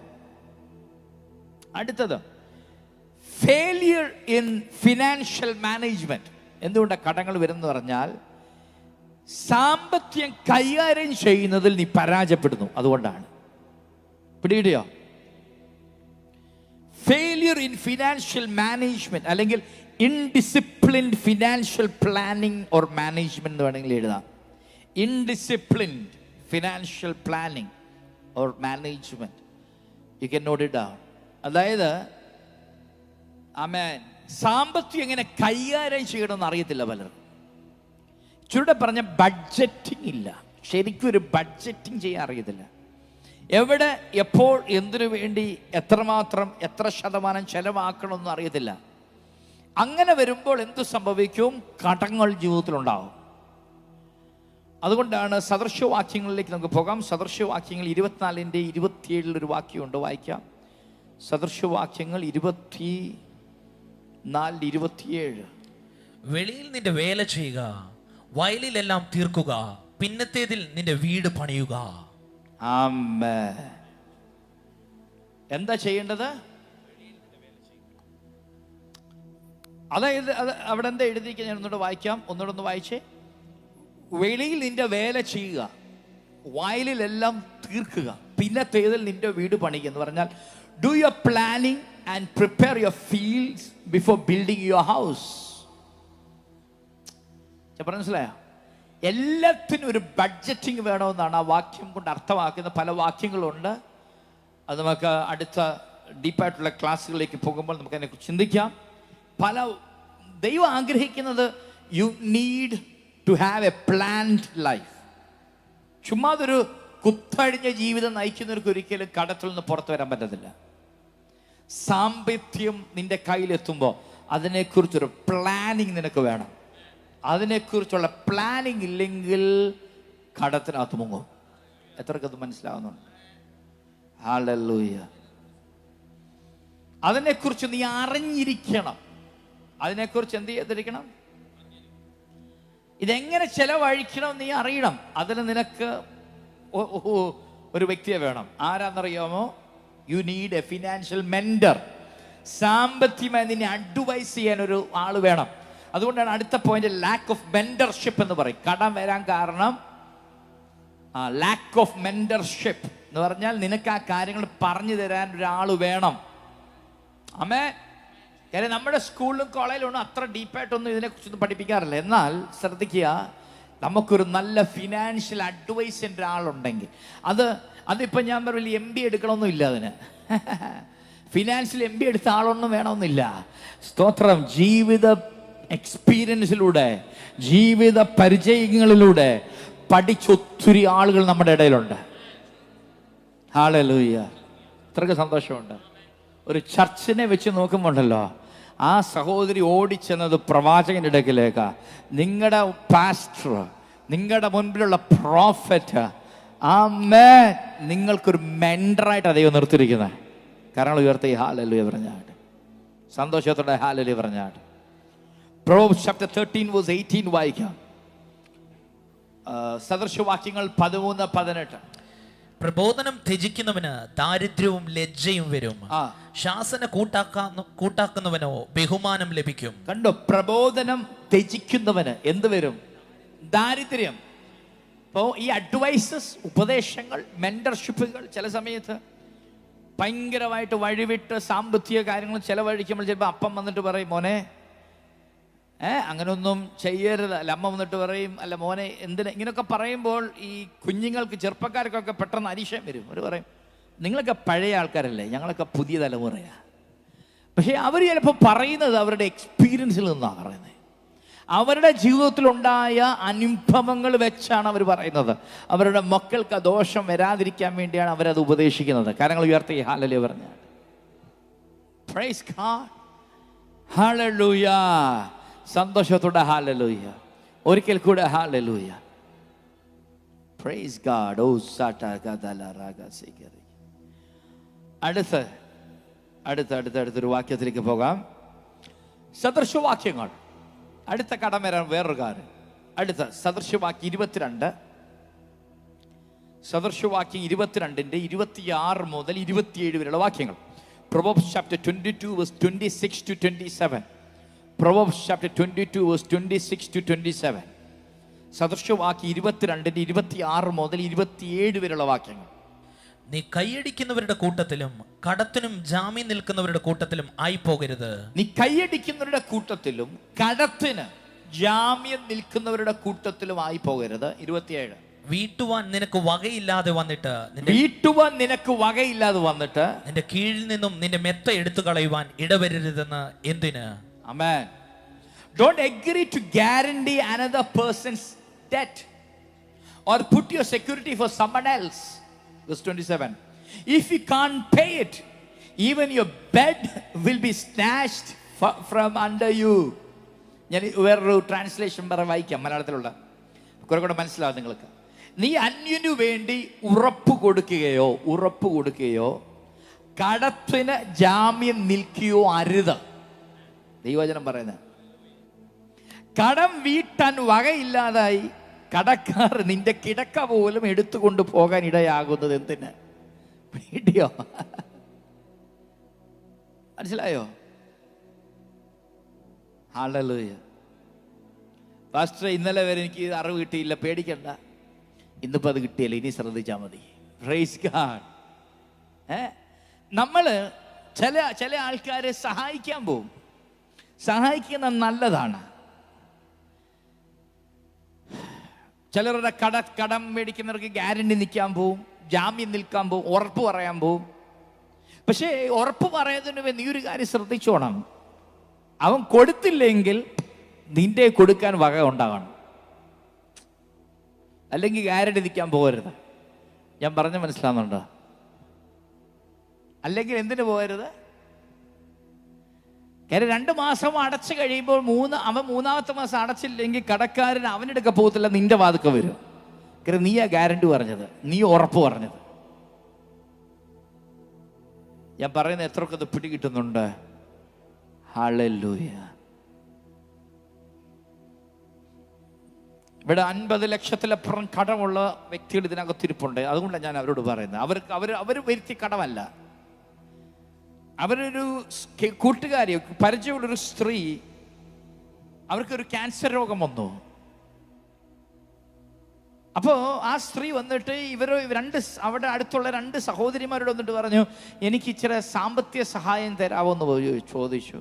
അടുത്തത്, ഫെയിലിയർ ഇൻ ഫിനാൻഷ്യൽ മാനേജ്മെന്റ്. എന്തുകൊണ്ടാണ് കടങ്ങൾ വരുന്നത് പറഞ്ഞാൽ, സാമ്പത്തികം കൈകാര്യം ചെയ്യുന്നതിൽ നീ പരാജയപ്പെടുന്നു. അതുകൊണ്ടാണ്. പിടികിട്ടിയോ? ഫെയിലിയർ ഇൻ ഫിനാൻഷ്യൽ മാനേജ്മെന്റ് അല്ലെങ്കിൽ indisciplined financial planning or management എന്ന് വേണമെങ്കിൽ എഴുതാം. Indisciplined financial planning or management. You can note it down. അതായത്, ആമേൻ, സാമ്പത്തികം എങ്ങനെ കൈകാര്യം ചെയ്യണമെന്ന് അറിയത്തില്ല പലർക്കും. ചുരുടെ പറഞ്ഞ ബഡ്ജറ്റിംഗ് ഇല്ല. ശരിക്കും ഒരു ബഡ്ജറ്റിംഗ് ചെയ്യാൻ അറിയത്തില്ല. എവിടെ, എപ്പോൾ, എന്തിനു വേണ്ടി, എത്രമാത്രം, എത്ര ശതമാനം ചെലവാക്കണമെന്നും അറിയത്തില്ല. അങ്ങനെ വരുമ്പോൾ എന്ത് സംഭവിക്കും? കടങ്ങൾ ജീവിതത്തിലുണ്ടാവും. അതുകൊണ്ടാണ് സദൃശവാക്യങ്ങളിലേക്ക് നമുക്ക് പോകാം. സദൃശവാക്യങ്ങൾ 24-ന്റെ 27 ഒരു വാക്യമുണ്ട്, വായിക്കാം. സദൃശവാക്യങ്ങൾ 24-27. വെളിയിൽ നിന്റെ വേല ചെയ്യുക, വയലിലെല്ലാം തീർക്കുക, പിന്നത്തേതിൽ നിന്റെ വീട് പണിയുക. ആമേൻ. എന്താ ചെയ്യേണ്ടത്? അതായത് അവിടെ എന്താ എഴുതിയിരിക്കുക? ഞാൻ ഒന്നുകൂടെ വായിക്കാം. ഒന്നുകൂടെ വായിച്ചേ. വെളിയിൽ നിന്റെ വേല ചെയ്യുക, വയലിലെല്ലാം തീർക്കുക, പിന്നത്തേതിൽ നിന്റെ വീട് പണിയുക എന്ന് പറഞ്ഞാൽ, do your planning and prepare your fields before building your house. മനസ്സിലായോ? എല്ലാത്തിനും ഒരു ബഡ്ജറ്റിംഗ് വേണമെന്നാണ് ആ വാക്യം കൊണ്ട് അർത്ഥമാക്കുന്ന. പല വാക്യങ്ങളുണ്ട്. അത് നമുക്ക് അടുത്ത ഡീപ്പായിട്ടുള്ള ക്ലാസ്സുകളിലേക്ക് പോകുമ്പോൾ നമുക്ക് അതിനെക്കുറിച്ച് ചിന്തിക്കാം. ദൈവം ആഗ്രഹിക്കുന്നത് you need to have a planned life. ചുമ്മാതൊരു കുത്തഴിഞ്ഞ ജീവിതം നയിക്കുന്നവർക്ക് ഒരിക്കലും കടത്തിൽ നിന്ന് പുറത്തു വരാൻ പറ്റത്തില്ല. സാമ്പത്തികം നിന്റെ കയ്യിലെത്തുമ്പോൾ അതിനെക്കുറിച്ചൊരു പ്ലാനിങ് നിനക്ക് വേണം. അതിനെക്കുറിച്ചുള്ള പ്ലാനിങ് ഇല്ലെങ്കിൽ കടത്തിനകത്ത് മുങ്ങും. എത്രക്കത് മനസ്സിലാവുന്നുണ്ട്? ഹല്ലേലൂയ. അതിനെക്കുറിച്ച് നീ അറിഞ്ഞിരിക്കണം. അതിനെക്കുറിച്ച് എന്ത് ചെയ്തിരിക്കണം? ഇതെങ്ങനെ ചെലവഴിക്കണം നീ അറിയണം. അതിന് നിനക്ക് ഒരു വ്യക്തിയെ വേണം. ആരാന്നറിയാമോ? You need a financial mentor. സാമ്പത്തികമായി നിന്നെ അഡ്വൈസ് ചെയ്യാൻ ഒരു ആള് വേണം. അതുകൊണ്ടാണ് അടുത്ത പോയിന്റ് ലാക്ക് ഓഫ് മെന്റർഷിപ്പ് എന്ന് പറയും. കടം വരാൻ കാരണം ലാക്ക് ഓഫ് മെന്റർഷിപ്പ് എന്ന് പറഞ്ഞാൽ നിനക്ക് ആ കാര്യങ്ങൾ പറഞ്ഞു തരാൻ ഒരാൾ വേണം. ആമേൻ. കാര്യം നമ്മുടെ സ്കൂളിലും കോളേജിലും അത്ര ഡീപ്പായിട്ടൊന്നും ഇതിനെക്കുറിച്ചൊന്നും പഠിപ്പിക്കാറില്ല. എന്നാൽ ശ്രദ്ധിക്കുക, നമുക്കൊരു നല്ല ഫിനാൻഷ്യൽ അഡ്വൈസിൻ്റെ ആളുണ്ടെങ്കിൽ അതിപ്പോൾ ഞാൻ പറഞ്ഞ MBA എടുക്കണമെന്നും ഇല്ല അതിന്. ഫിനാൻഷ്യൽ MBA എടുത്ത ആളൊന്നും വേണമെന്നില്ല. സ്തോത്രം. ജീവിത എക്സ്പീരിയൻസിലൂടെ, ജീവിത പരിചയങ്ങളിലൂടെ പഠിച്ചൊത്തിരി ആളുകൾ നമ്മുടെ ഇടയിലുണ്ട്. ഹല്ലേലൂയ. ഇത്രയ്ക്ക് സന്തോഷമുണ്ട്. ഒരു ചർച്ചിനെ വെച്ച് നോക്കുമ്പോണ്ടല്ലോ, ആ സഹോദരി ഓടിച്ചെന്നത് പ്രവാചകന്റെ അടുക്കിലേക്കാ. നിങ്ങളുടെ പാസ്റ്റർ, നിങ്ങളുടെ മുൻപിലുള്ള പ്രോഫറ്റ്, ആമേൻ, നിങ്ങൾക്കൊരു മെൻഡറായിട്ട് ദൈവം നിർത്തിയിരിക്കുന്നത്. കാരണം ഉയർത്തി ഹല്ലേലൂയ പറഞ്ഞാട്ട്, സന്തോഷത്തോടെ ഹല്ലേലൂയ പറഞ്ഞാട്ട്. Proverbs chapter 13 verse 18 വായിക്കാം. സദൃശവാക്യങ്ങൾ 13-18. പ്രബോധനം ത്യജിക്കുന്നവന് ദാരിദ്ര്യവും ലജ്ജയും വരും, ശാസന കൂട്ടാക്കുന്നവനോ ബഹുമാനം ലഭിക്കും. കണ്ടോ? പ്രബോധനം ത്യജിക്കുന്നവന് എന്ത് വരും? ദാരിദ്ര്യം. അപ്പോൾ ഈ അഡ്വൈസസ്, ഉപദേശങ്ങൾ, മെന്റർഷിപ്പുകൾ ചില സമയത്ത് ഭയങ്കരമായിട്ട് വഴിവിട്ട് സാമ്പത്തിക കാര്യങ്ങൾ ചെലവഴിക്കുമ്പോൾ ചിലപ്പോൾ അപ്പം വന്നിട്ട് പറയും, മോനെ അങ്ങനെയൊന്നും ചെയ്യരുത്. അല്ല, അമ്മ വന്നിട്ട് പറയും, അല്ല മോനെ എന്തിനാ ഇങ്ങനെയൊക്കെ പറയുമ്പോൾ ഈ കുഞ്ഞുങ്ങൾക്ക്, ചെറുപ്പക്കാർക്കൊക്കെ പെട്ടെന്ന് അരിശം വരും. അവർ പറയും, നിങ്ങളൊക്കെ പഴയ ആൾക്കാരല്ലേ, ഞങ്ങളൊക്കെ പുതിയ തലമുറയാണ്. പക്ഷേ അവർ ചിലപ്പോൾ പറയുന്നത് അവരുടെ എക്സ്പീരിയൻസിൽ നിന്നാണ് പറയുന്നത്. അവരുടെ ജീവിതത്തിലുണ്ടായ അനുഭവങ്ങൾ വെച്ചാണ് അവർ പറയുന്നത്. അവരുടെ മക്കൾക്ക് ആ ദോഷം വരാതിരിക്കാൻ വേണ്ടിയാണ് അവരത് ഉപദേശിക്കുന്നത്. കാര്യങ്ങൾ ഉയർത്തി ഹല്ലേലൂയ പറഞ്ഞാൽ. Praise God. ഹല്ലേലൂയ. സന്തോഷത്തോടെ ഹല്ലേലൂയ. ഒരിക്കൽ കൂടെ ഹല്ലേലൂയ. Praise God. ഓ സാറ്റാ ഗദല രാഗസികരി. അടുത്തൊരു വാക്യത്തിലേക്ക് പോകാം. സദൃശവാക്യങ്ങൾ. അടുത്ത കടം വരാൻ വേറൊരു കാര്യം. അടുത്ത സദൃശവാക്യം 22, സദൃശവാക്യം 22-ന്റെ 26 മുതൽ 27 വരെയുള്ള വാക്യങ്ങൾ. Proverbs chapter 22 verse 26 to 27. Proverbs chapter 22 verse 26 to 27. സദൃശവാക്യം 22-ന്റെ 26 മുതൽ 27 വരെയുള്ള വാക്യങ്ങൾ. നീ കൈയടിക്കുന്നവരുടെ കൂട്ടത്തിലും കടത്തിനും ജാമ്യം നിൽക്കുന്നവരുടെ കൂട്ടത്തിലും ആയി പോകരുത്. നീ കൈയടിക്കുന്നവരുടെ കൂട്ടത്തിലും കടത്തിന് ജാമ്യം നിൽക്കുന്നവരുടെ കൂട്ടത്തിലും ആയി പോകരുത്. 27. വീട്ടുവാൻ നിനക്ക് വകയില്ലാതെ വന്നിട്ട് നിന്റെ കീഴിൽ നിന്നും നിന്റെ മെത്ത എടുത്തു കളയുവാൻ ഇടവരരുതെന്ന് എന്തിന്? ആമേൻ. Don't agree to guarantee another person's debt or put your security for someone else. Verse 27. If you can't pay it, even your bed will be snatched from under you. ഞാൻ വേറൊരു ട്രാൻസ്ലേഷൻ വായിക്കാം, മലയാളത്തിലുള്ള കുറെ കൂടെ മനസ്സിലാവും നിങ്ങൾക്ക്. നീ അന്യനു വേണ്ടി ഉറപ്പ് കൊടുക്കുകയോ കടത്തിന് ജാമ്യം നിൽക്കുകയോ അരുത്. ദൈവവചനം പറയുന്നത്. കടം വീട്ടാൻ വകയില്ലാതായി കടക്കാർ നിന്റെ കിടക്ക പോലും എടുത്തുകൊണ്ട് പോകാൻ ഇടയാകുന്നത് എന്തിന്? പേടിയോ? മനസ്സിലായോ? ഹല്ലേലൂയ. പാസ്റ്റർ, ഇന്നലെ വരെ എനിക്ക് അറിവ് കിട്ടിയില്ല. പേടിക്കണ്ട, ഇന്നിപ്പോൾ അത് കിട്ടിയല്ലോ, ഇനി ശ്രദ്ധിച്ചാൽ മതി. Praise God. നമ്മള് ചില ആൾക്കാരെ സഹായിക്കാൻ പോവും. സഹായിക്കുന്നത് നല്ലതാണ്. ചിലരുടെ കടം മേടിക്കുന്നവർക്ക് ഗ്യാരണ്ടി നിൽക്കാൻ പോവും, ജാമ്യം നിൽക്കാൻ പോവും, ഉറപ്പ് പറയാൻ പോവും. പക്ഷേ ഉറപ്പ് പറയുന്നതിന് നീ ഒരു കാര്യം ശ്രദ്ധിച്ചോണം. അവൻ കൊടുത്തില്ലെങ്കിൽ നിന്റെ കൊടുക്കാൻ വക ഉണ്ടാകണം, അല്ലെങ്കിൽ ഗ്യാരണ്ടി നിൽക്കാൻ പോകരുത്. ഞാൻ പറഞ്ഞ മനസ്സിലാവുന്നുണ്ടോ? അല്ലെങ്കിൽ എന്തിനു പോകരുത്? കാര്യം 2 മാസം അടച്ചു കഴിയുമ്പോൾ അവൻ 3-ാമത്തെ മാസം അടച്ചില്ലെങ്കിൽ കടക്കാരൻ അവനെടുക്ക പോകത്തില്ല, നിന്റെ വാതുക്ക വരും. കാര്യം നീ ആ ഗ്യാരണ്ടി പറഞ്ഞത്, നീ ഉറപ്പ് പറഞ്ഞത്. ഞാൻ പറയുന്നത് എത്രയൊക്കെ അത് പിടികിട്ടുന്നുണ്ട്? ഹല്ലേലൂയ. ഇവിടെ 50 ലക്ഷത്തിലപ്പുറം കടമുള്ള വ്യക്തികൾ ഇതിനകത്തിരിപ്പുണ്ട്. അതുകൊണ്ടാണ് ഞാൻ അവരോട് പറയുന്നത്. അവർ വരുത്തിയ കടമല്ല. അവരൊരു കൂട്ടുകാരി, പരിചയമുള്ളൊരു സ്ത്രീ, അവർക്കൊരു ക്യാൻസർ രോഗം വന്നു. അപ്പോൾ ആ സ്ത്രീ വന്നിട്ട് അവിടെ അടുത്തുള്ള 2 സഹോദരിമാരോട് വന്നിട്ട് പറഞ്ഞു, എനിക്ക് ഇച്ചിരി സാമ്പത്തിക സഹായം തരാമോ എന്ന് ചോദിച്ചു.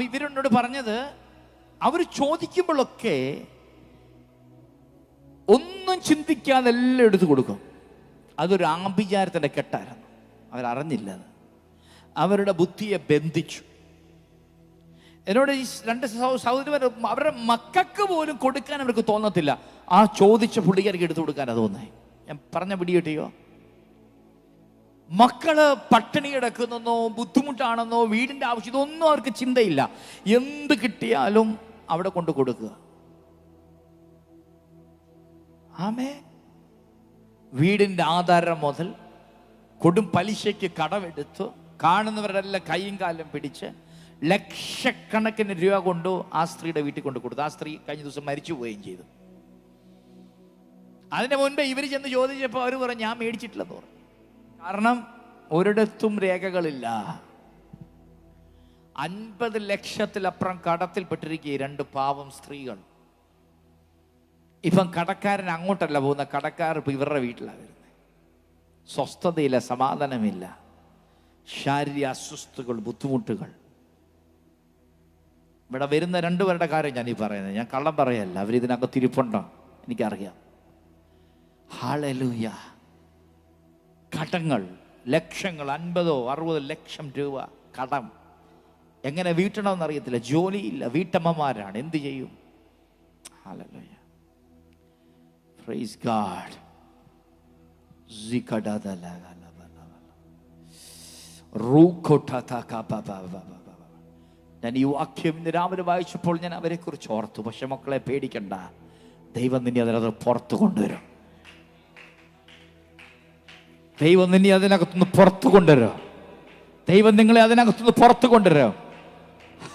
ഇവരോട് പറഞ്ഞത്, അവർ ചോദിക്കുമ്പോഴൊക്കെ ഒന്നും ചിന്തിക്കാതെ എല്ലാം എടുത്തു കൊടുക്കും. അതൊരു ആഭിചാരത്തിൻ്റെ കെട്ടായിരുന്നു. അവരറിഞ്ഞില്ല. അവരുടെ ബുദ്ധിയെ ബന്ധിച്ചു. എന്നോട് ഈ 2 സഹോദരിമാർ അവരുടെ മക്കൾക്ക് പോലും കൊടുക്കാൻ അവർക്ക് തോന്നത്തില്ല. ആ ചോദിച്ച പുള്ളിക്കാർക്ക് എടുത്തു കൊടുക്കാനാണ് തോന്നേ. ഞാൻ പറഞ്ഞ പിടി കിട്ടിയോ? മക്കള് പട്ടിണി കിടക്കുന്നെന്നോ ബുദ്ധിമുട്ടാണെന്നോ വീടിന്റെ ആവശ്യം ഇതൊന്നും അവർക്ക് ചിന്തയില്ല. എന്ത് കിട്ടിയാലും അവിടെ കൊണ്ട് കൊടുക്കുക. ആമേ. വീടിന്റെ ആധാരം മുതൽ കൊടും പലിശയ്ക്ക് കടമെടുത്ത് കാണുന്നവരുടെ എല്ലാം കൈയും കാലും പിടിച്ച് ലക്ഷക്കണക്കിന് രൂപ കൊണ്ട് ആ സ്ത്രീയുടെ വീട്ടിൽ കൊണ്ട് കൊടുത്തു. ആ സ്ത്രീ കഴിഞ്ഞ ദിവസം മരിച്ചു പോവുകയും ചെയ്തു. അതിന് മുൻപ് ഇവർ ചെന്ന് ചോദിച്ചപ്പോൾ അവർ പറഞ്ഞു, ഞാൻ മേടിച്ചിട്ടില്ലെന്ന് പറഞ്ഞു. കാരണം ഒരിടത്തും രേഖകളില്ല. 50 ലക്ഷത്തിലപ്പുറം കടത്തിൽപ്പെട്ടിരിക്കുക 2 പാവം സ്ത്രീകൾ. ഇപ്പം കടക്കാരൻ അങ്ങോട്ടല്ല പോകുന്ന, കടക്കാർ ഇപ്പം ഇവരുടെ വീട്ടിലാണ് വരുന്നത്. സ്വസ്ഥതയില്ല, സമാധാനമില്ല, ശാരീരിക അസ്വസ്ഥതകൾ, ബുദ്ധിമുട്ടുകൾ. ഇവിടെ വരുന്ന 2 പേരുടെ കാര്യം ഞാൻ ഈ പറയുന്നത്, ഞാൻ കള്ളം പറയല്ല. അവരിതിനകത്ത് ഇരിപ്പുണ്ടോ എനിക്കറിയാം. ഹല്ലേലൂയ. കടങ്ങൾ, ലക്ഷങ്ങൾ, 50-60 ലക്ഷം രൂപ കടം. എങ്ങനെ വീട്ടണമെന്ന് അറിയത്തില്ല. ജോലിയില്ല, വീട്ടമ്മമാരാണ്, എന്ത് ചെയ്യും? ഹല്ലേലൂയ. Praise God. ഞാൻ ഈ വാക്യം ഇന്ന് രാവിലെ വായിച്ചപ്പോൾ ഞാൻ അവരെ കുറിച്ച് ഓർത്തു. പക്ഷെ മക്കളെ പേടിക്കണ്ട, ദൈവം നിന്നെ അതിനകത്ത് പുറത്തു കൊണ്ടുവരും. ദൈവം നിന്നെ അതിനകത്തുനിന്ന് പുറത്തു കൊണ്ടുവരും. ദൈവം നിങ്ങളെ അതിനകത്തുനിന്ന് പുറത്തു കൊണ്ടുവരും.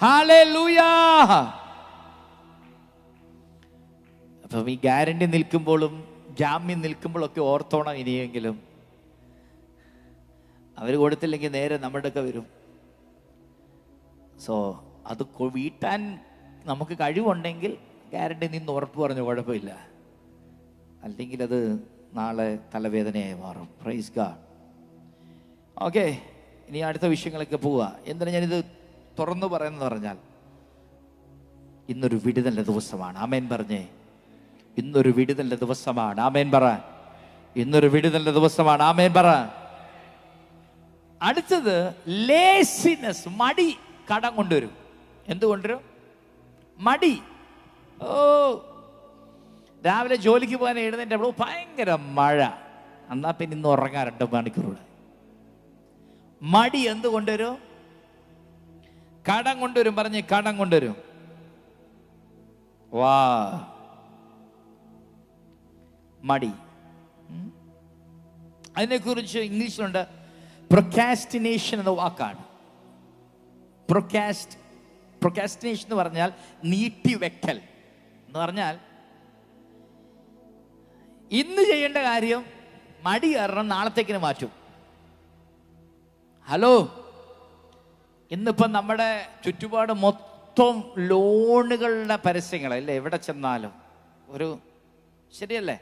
ഹല്ലേലൂയ. അപ്പം ഈ ഗ്യാരണ്ടി നിൽക്കുമ്പോഴും ജാമ്യം നിൽക്കുമ്പോഴൊക്കെ ഓർത്തോണം. ഇനിയെങ്കിലും അവർ കൊടുത്തില്ലെങ്കിൽ നേരെ നമ്മുടെ ഒക്കെ വരും. സോ അത് വീട്ടാൻ നമുക്ക് കഴിവുണ്ടെങ്കിൽ ഗ്യാരണ്ടി നിന്ന് ഉറപ്പ് പറഞ്ഞു കുഴപ്പമില്ല. അല്ലെങ്കിൽ അത് നാളെ തലവേദനയായി മാറും. Praise God. ഓക്കെ, ഇനി അടുത്ത വിഷയങ്ങളൊക്കെ പോവുക. എന്തിനാ ഞാനിത് തുറന്നു പറയുന്നത് പറഞ്ഞാൽ, ഇന്നൊരു വിടുതലിൻ്റെ ദിവസമാണ്. ആമേൻ പറഞ്ഞേ. ഇന്നൊരു വിടുതലിൻ്റെ ദിവസമാണ്. ആമേൻ പറ. ഇന്നൊരു വിടുതലിൻ്റെ ദിവസമാണ്. ആമേൻ പറ. അടുത്തത് ലേസിനെസ്, മടി കടം കൊണ്ടുവരും. എന്ത് കൊണ്ടുവരും? മടി. ഓ, രാവിലെ ജോലിക്ക് പോകാൻ എഴുന്നേറ്റപ്പോൾ ഭയങ്കര മഴ, എന്നാ പിന്നെ ഇന്ന് ഉറങ്ങാൻ 2 മണിക്കൂറൂടെ. മടി എന്ത് കൊണ്ടുവരും? കടം കൊണ്ടുവരും. പറഞ്ഞ് കടം കൊണ്ടുവരും. വാ, മടി. അതിനെക്കുറിച്ച് ഇംഗ്ലീഷിലുണ്ട് പ്രൊക്കാസ്റ്റിനേഷൻ എന്ന വാക്കാണ്. പ്രൊക്കാസ്റ്റിനേഷൻ എന്ന് പറഞ്ഞാൽ നീട്ടിവെക്കൽ എന്ന് പറഞ്ഞാൽ, ഇന്ന് ചെയ്യേണ്ട കാര്യം മടി കാരണം നാളത്തേക്കിന് മാറ്റും. ഹലോ, ഇന്നിപ്പം നമ്മുടെ ചുറ്റുപാട് മൊത്തം ലോണുകളുടെ പരസ്യങ്ങളല്ലേ. എവിടെ ചെന്നാലും ഒരു, ശരിയല്ലേ?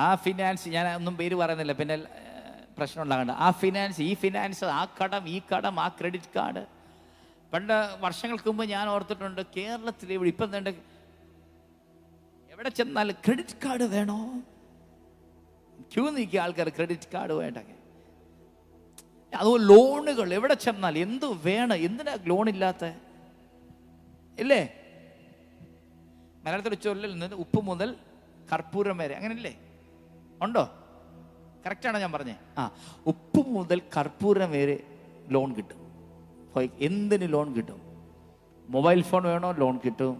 ആ ഫിനാൻസ്, ഞാൻ ഒന്നും പേര് പറയുന്നില്ല, പിന്നെ പ്രശ്നം ഉണ്ടാകണ്ട. ആ ഫിനാൻസ്, ഈ ഫിനാൻസ്, ആ കടം, ഈ കടം, ആ ക്രെഡിറ്റ് കാർഡ്. പണ്ട് വർഷങ്ങൾക്ക് മുമ്പ് ഞാൻ ഓർത്തിട്ടുണ്ട്, കേരളത്തിൽ ഇപ്പം തന്നെ എവിടെ ചെന്നാലും ക്രെഡിറ്റ് കാർഡ് വേണോ? ക്യൂ നിൽക്കുക ആൾക്കാർ ക്രെഡിറ്റ് കാർഡ് വേണ്ട. അതുപോലെ ലോണുകൾ എവിടെ ചെന്നാൽ എന്ത് വേണം? എന്തിനാ ലോൺ ഇല്ലാത്ത? ഇല്ലേ? മലയാളത്തിൽ ചൊല്ലിൽ നിന്ന് ഉപ്പ് മുതൽ കർപ്പൂരം വരെ, അങ്ങനെയല്ലേ? ഉണ്ടോ? കറക്റ്റാണോ ഞാൻ പറഞ്ഞേ? ഉപ്പ് മുതൽ കർപ്പൂരം വരെ ലോൺ കിട്ടും. എന്തിന് ലോൺ കിട്ടും? മൊബൈൽ ഫോൺ വേണോ? ലോൺ കിട്ടും.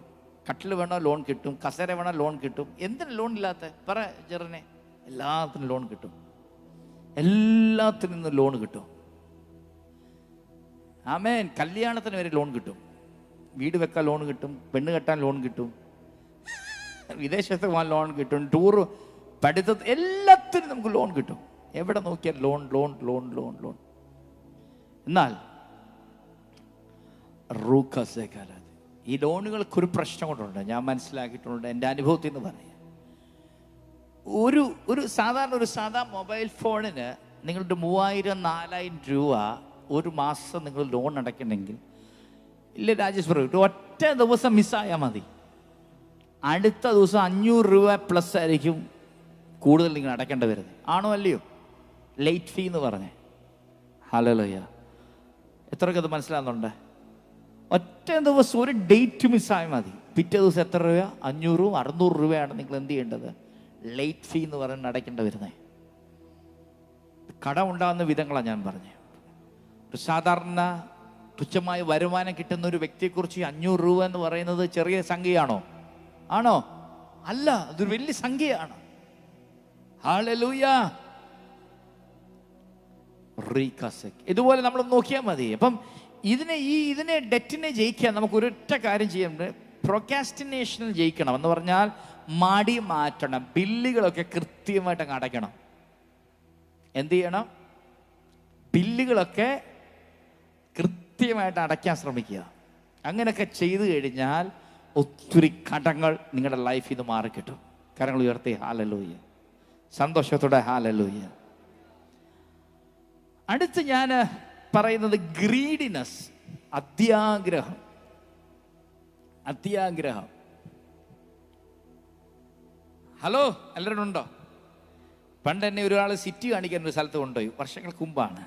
കട്ടിൽ വേണോ? ലോൺ കിട്ടും. കസേര വേണോ? ലോൺ കിട്ടും. എന്തിന് ലോൺ ഇല്ലാത്ത? പറ ചെറുനെ. എല്ലാത്തിനും ലോൺ കിട്ടും. എല്ലാത്തിനും നിന്ന് ലോൺ കിട്ടും. ആമേൻ. കല്യാണത്തിന് വരെ ലോൺ കിട്ടും. വീട് വെക്കാൻ ലോൺ കിട്ടും. പെണ്ണ് കെട്ടാൻ ലോൺ കിട്ടും. വിദേശത്ത് പോകാൻ ലോൺ കിട്ടും. ടൂർ, പഠിത്തം, എല്ലാത്തിനും നമുക്ക് ലോൺ കിട്ടും. എവിടെ നോക്കിയാൽ loan, loan, loan, loan, loan. എന്നാൽ ഈ ലോണുകൾക്കൊരു പ്രശ്നം കൊണ്ടുണ്ട്, ഞാൻ മനസ്സിലാക്കിയിട്ടുണ്ട്, എൻ്റെ അനുഭവത്തിൽ നിന്ന് പറയാം. ഒരു സാധാ മൊബൈൽ ഫോണിന് നിങ്ങളുടെ 3000-4000 രൂപ ഒരു മാസം നിങ്ങൾ ലോൺ അടയ്ക്കണമെങ്കിൽ, ഇല്ല രാജേഷ് പറയൂ, ഒറ്റ ദിവസം മിസ്സായാൽ മതി, അടുത്ത ദിവസം 500 രൂപ പ്ലസ് ആയിരിക്കും കൂടുതൽ നിങ്ങൾ അടയ്ക്കേണ്ടി വരുന്നത്. ആണോ അല്ലയോ? ലേറ്റ് ഫീ എന്ന് പറഞ്ഞേ. ഹല്ലേലൂയ. എത്രയൊക്കെ അത് മനസ്സിലാകുന്നുണ്ട്? ഒറ്റ ദിവസം ഒരു ഡേറ്റ് മിസ്സായാൽ മതി, പിറ്റേ ദിവസം എത്ര രൂപ? 500-600 രൂപയാണ് നിങ്ങൾ എന്ത് ചെയ്യേണ്ടത്? ലേറ്റ് ഫീ എന്ന് പറഞ്ഞ് അടയ്ക്കേണ്ടി വരുന്നത്. കടം ഉണ്ടാകുന്ന വിധങ്ങളാണ് ഞാൻ പറഞ്ഞത്. ഒരു സാധാരണ തുച്ഛമായ വരുമാനം കിട്ടുന്ന ഒരു വ്യക്തിയെക്കുറിച്ച് 500 രൂപ എന്ന് പറയുന്നത് ചെറിയ സംഖ്യയാണോ? ആണോ? അല്ല, അതൊരു വലിയ സംഖ്യയാണ്. ഹല്ലേലൂയ. ഇതുപോലെ നമ്മൾ നോക്കിയാൽ മതി. അപ്പം ഇതിനെ ഡെറ്റിനെ ജയിക്കാൻ നമുക്ക് ഒരൊറ്റ കാര്യം ചെയ്യാനുണ്ട്. പ്രൊക്കാസ്റ്റിനേഷനിൽ ജയിക്കണം എന്ന് പറഞ്ഞാൽ മടി മാറ്റണം. ബില്ലുകളൊക്കെ കൃത്യമായിട്ട് അങ്ങ് അടയ്ക്കണം. എന്ത് ചെയ്യണം? ബില്ലുകളൊക്കെ കൃത്യമായിട്ട് അടയ്ക്കാൻ ശ്രമിക്കുക. അങ്ങനെയൊക്കെ ചെയ്തു കഴിഞ്ഞാൽ ഒത്തിരി കടങ്ങൾ നിങ്ങളുടെ ലൈഫിൽ നിന്ന് മാറിക്കിട്ടും. കരങ്ങൾ ഉയർത്തി ഹല്ലേലൂയ, സന്തോഷത്തോടെ ഹല്ലേലൂയ. അടുത്ത് ഞാൻ പറയുന്നത് ഗ്രീഡിനെസ്, അത്യാഗ്രഹം. ഹലോ, എല്ലാവരും ഉണ്ടോ? പണ്ട് എന്നെ ഒരാൾ സിറ്റി കാണിക്കാൻ ഒരു സ്ഥലത്ത് കൊണ്ടുപോയി, വർഷങ്ങൾക്ക് മുമ്പാണ്.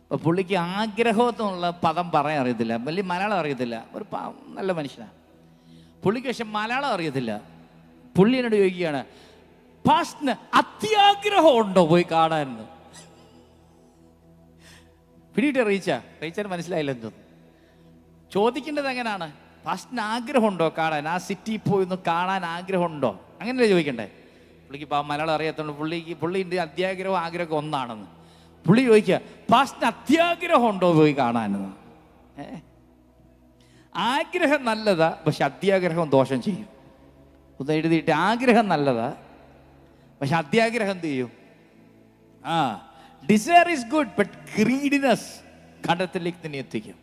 അപ്പോൾ പുള്ളിക്ക് ആഗ്രഹം എന്നുള്ള പദം പറയാൻ അറിയത്തില്ല, വലിയ മലയാളം അറിയത്തില്ല. ഒരു നല്ല മനുഷ്യനാണ് പുള്ളിക്ക്, പക്ഷെ മലയാളം അറിയത്തില്ല. പുള്ളി എന്നോട് ചോദിക്കുകയാണ്, പാസ്റ്റിന് അത്യാഗ്രഹം ഉണ്ടോ പോയി കാണാനെന്ന്. പിന്നീട് റീച്ചാൻ മനസ്സിലായില്ലെന്ന് തോന്നുന്നു. ചോദിക്കേണ്ടത് എങ്ങനെയാണ്? പാസ്റ്റിന് ആഗ്രഹമുണ്ടോ കാണാൻ? ആ സിറ്റി പോയി ഒന്ന് കാണാൻ ആഗ്രഹമുണ്ടോ? അങ്ങനെയല്ലേ ചോദിക്കണ്ടേ? പുള്ളിക്ക് മലയാളം അറിയാത്തതുകൊണ്ട് പുള്ളിൻ്റെ അത്യാഗ്രഹവും ആഗ്രഹം ഒന്നാണെന്ന് പുള്ളി ചോദിക്കുക, പാസ്റ്റിന് അത്യാഗ്രഹം ഉണ്ടോ പോയി കാണാനെന്ന്. ആഗ്രഹം നല്ലതാ, പക്ഷെ അത്യാഗ്രഹം ദോഷം ചെയ്യും. ഒന്ന് എഴുതിയിട്ട്, ആഗ്രഹം നല്ലതാ, പക്ഷെ അത്യാഗ്രഹം എന്ത് ചെയ്യും? Desire is good, but greediness കടത്തിലേക്ക് തന്നെ എത്തിക്കും.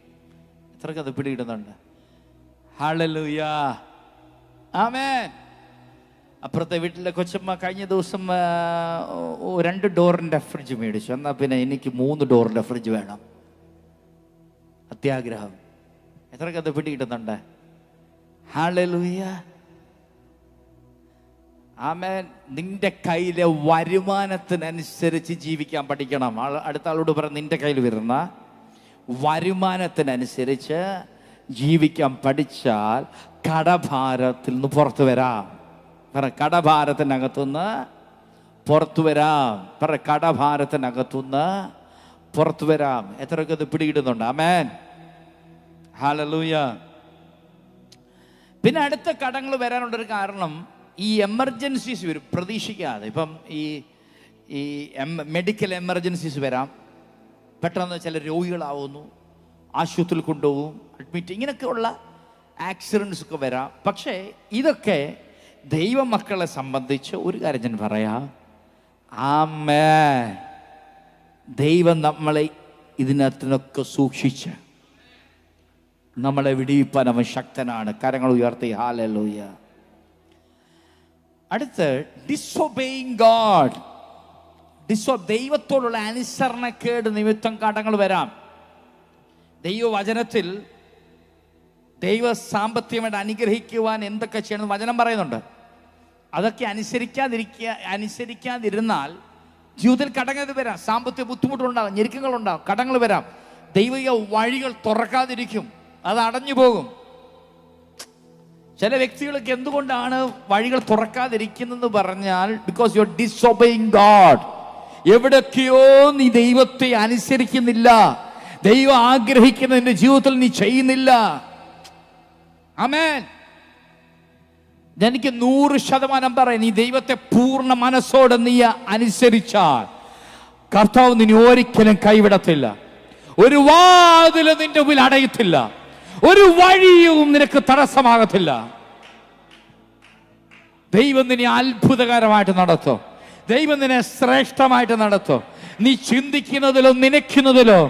എത്രക്ക് അത് പിടിയിടുന്നുണ്ട്? ഹല്ലേലൂയ, ആമേൻ. അപ്പുറത്തെ വീട്ടിലെ കൊച്ചമ്മ കഴിഞ്ഞ ദിവസം 2 ഡോറിൻ്റെ ഫ്രിഡ്ജ് മേടിച്ചു. എന്നാൽ പിന്നെ എനിക്ക് 3 ഡോറിൻ്റെ ഫ്രിഡ്ജ് വേണം. അത്യാഗ്രഹം. എത്രക്ക് അത് പിടിയിടുന്നുണ്ട്? ഹല്ലേലൂയ, ആമേൻ. നിന്റെ കയ്യിലെ വരുമാനത്തിനനുസരിച്ച് ജീവിക്കാൻ പഠിക്കണം. അടുത്ത ആളോട് പറ, നിന്റെ കയ്യിൽ വരുന്ന വരുമാനത്തിനനുസരിച്ച് ജീവിക്കാൻ പഠിച്ചാൽ കടഭാരത്തിൽ നിന്ന് പുറത്തു വരാം. പറ, കടഭാരത്തിനകത്തുനിന്ന് പുറത്തു വരാം. പറ, കടഭാരത്തിനകത്തുനിന്ന് പുറത്തു വരാം. എത്രയൊക്കെ ഇത് പിടിയിടുന്നുണ്ട്? ആമേൻ, ഹല്ലേലൂയ. പിന്നെ അടുത്ത കടങ്ങൾ വരാനുള്ളൊരു കാരണം, ഈ എമർജൻസീസ് വരും പ്രതീക്ഷിക്കാതെ. ഇപ്പം ഈ മെഡിക്കൽ എമർജൻസീസ് വരാം. പെട്ടെന്ന് ചില രോഗികളാവുന്നു, ആശുപത്രിയിൽ കൊണ്ടുപോകും, അഡ്മിറ്റ്, ഇങ്ങനെയൊക്കെയുള്ള ആക്സിഡൻസ് ഒക്കെ വരാം. പക്ഷേ ഇതൊക്കെ ദൈവമക്കളെ സംബന്ധിച്ച് ഒരു കാര്യം ഞാൻ പറയാം, ആമേൻ, ദൈവം നമ്മളെ ഇതിനകത്തിനൊക്കെ സൂക്ഷിച്ച് നമ്മളെ വിടിയിപ്പാൻ അവൻ ശക്തനാണ്. കരങ്ങൾ ഉയർത്തി ഹല്ലേലൂയ. അടുത്ത് ഡിസൊബേയിങ് ഗോഡ്. ദൈവത്തോടുള്ള അനുസരണക്കേട് നിമിത്തം കടങ്ങൾ വരാം. ദൈവവചനത്തിൽ ദൈവ സാമ്പത്തികമായിട്ട് അനുഗ്രഹിക്കുവാൻ എന്തൊക്കെ ചെയ്യണമെന്ന് വചനം പറയുന്നുണ്ട്. അതൊക്കെ അനുസരിക്കാതിരുന്നാൽ ജീവിതത്തിൽ കടങ്ങൾ വരാം, സാമ്പത്തിക ബുദ്ധിമുട്ടുണ്ടാകും, ഞെരുക്കങ്ങളുണ്ടാകും, കടങ്ങൾ വരാം. ദൈവിക വഴികൾ തുറക്കാതിരിക്കും, അത് അടഞ്ഞു പോകും. ചില വ്യക്തികൾക്ക് എന്തുകൊണ്ടാണ് വഴികൾ തുറക്കാതിരിക്കുന്നതെന്ന് പറഞ്ഞാൽ, because you are disobeying God. എവിടൊക്കെയോ നീ ദൈവത്തെ അനുസരിക്കുന്നില്ല, ദൈവം ആഗ്രഹിക്കുന്ന നിന്റെ ജീവിതത്തിൽ നീ ചെയ്യുന്നില്ല. ആമേൻ. എനിക്ക് 100% പറയും, നീ ദൈവത്തെ പൂർണ്ണ മനസ്സോടെ നീ അനുസരിച്ചാൽ കർത്താവ് നിന്നെ ഒരിക്കലും കൈവിടത്തില്ല. ഒരു വാതിലും നിന്റെ മുമ്പിൽ അടയത്തില്ല, ഒരു വഴിയും നിനക്ക് തടസ്സമാകത്തില്ല. ദൈവം നിന്നെ അത്ഭുതകരമായിട്ട് നടത്തും. ദൈവം നിന്നെ ശ്രേഷ്ഠമായിട്ട് നടത്തും. നീ ചിന്തിക്കുന്നതിലോ നനയ്ക്കുന്നതിലോ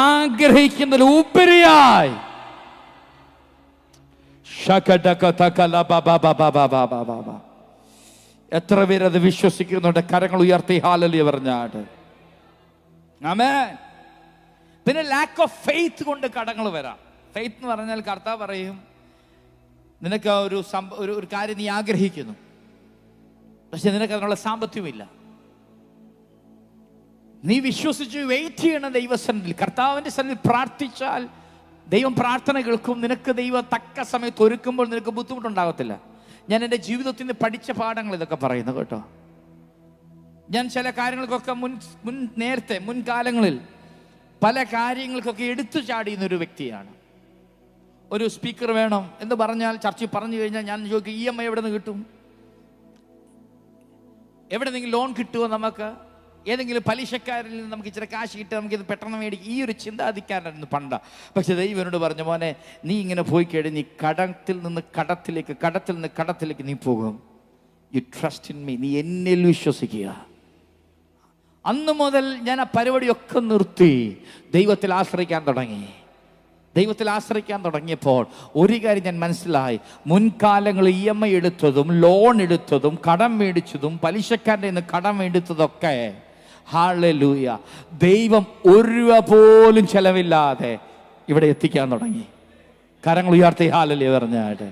ആഗ്രഹിക്കുന്നതിലോ ഉപരിയായി എത്ര പേരത് വിശ്വസിക്കുന്നുണ്ട്? കരങ്ങൾ ഉയർത്തി ഹല്ലേലൂയ പറഞ്ഞാട്ട്. ആമേൻ. പിന്നെ ലാക്ക് ഓഫ് ഫെയ്ത്ത് കൊണ്ട് കടങ്ങൾ വരാം. ഫെയ്ത്ത് എന്ന് പറഞ്ഞാൽ കർത്താവ് പറയും, നിനക്ക് ഒരു കാര്യം നീ ആഗ്രഹിക്കുന്നു, പക്ഷെ നിനക്ക് അതിനുള്ള സാമ്പത്തികമില്ല. നീ വിശ്വസിച്ച് വെയിറ്റ് ചെയ്യണം ദൈവസന്നിധിയിൽ. കർത്താവിൻ്റെ സന്നിധിയിൽ പ്രാർത്ഥിച്ചാൽ ദൈവം പ്രാർത്ഥന കേൾക്കും. നിനക്ക് ദൈവം തക്ക സമയത്ത് ഒരുക്കുമ്പോൾ നിനക്ക് ബുദ്ധിമുട്ടുണ്ടാകത്തില്ല. ഞാൻ എൻ്റെ ജീവിതത്തിൽ നിന്ന് പഠിച്ച പാഠങ്ങൾ ഇതൊക്കെ പറയുന്നു കേട്ടോ. ഞാൻ ചില കാര്യങ്ങൾക്കൊക്കെ നേരത്തെ മുൻകാലങ്ങളിൽ പല കാര്യങ്ങൾക്കൊക്കെ എടുത്തു ചാടിയുന്നൊരു വ്യക്തിയാണ്. ഒരു സ്പീക്കർ വേണം എന്ന് പറഞ്ഞാൽ, ചർച്ചിൽ പറഞ്ഞു കഴിഞ്ഞാൽ ഞാൻ ചോദിക്കും, EMI എവിടെ നിന്ന് കിട്ടും? എവിടെന്നെങ്കിലും ലോൺ കിട്ടുമോ? നമുക്ക് ഏതെങ്കിലും പലിശക്കാരിൽ നിന്ന് നമുക്ക് ഇച്ചിരി കാശ് കിട്ടുക, നമുക്കിത് പെട്ടെന്ന് മേടിക്കും. ഈ ഒരു ചിന്താധിക്കാരായിരുന്നു പണ്ട. പക്ഷെ ദൈവനോട് പറഞ്ഞു, മോനെ നീ ഇങ്ങനെ പോയി കഴിഞ്ഞ് നീ കടത്തിൽ നിന്ന് കടത്തിലേക്ക് നീ പോകും. യു ട്രസ്റ്റ് ഇൻ മീ, നീ എന്നിൽ വിശ്വസിക്കുക. അന്ന് മുതൽ ഞാൻ ആ പരിപാടിയൊക്കെ നിർത്തി ദൈവത്തിൽ ആശ്രയിക്കാൻ തുടങ്ങിയപ്പോൾ ഒരു കാര്യം ഞാൻ മനസ്സിലായി. മുൻകാലങ്ങളിൽ EMI എടുത്തതും ലോൺ എടുത്തതും കടം മേടിച്ചതും പലിശക്കാരൻ്റെ നിന്ന് കടം എടുത്തതൊക്കെ ഹല്ലേലൂയ ദൈവം ഒരു രൂപ പോലും ചെലവില്ലാതെ ഇവിടെ എത്തിക്കാൻ തുടങ്ങി. കരങ്ങൾ ഉയർത്തി ഹല്ലേലൂയ പറഞ്ഞായിട്ട്.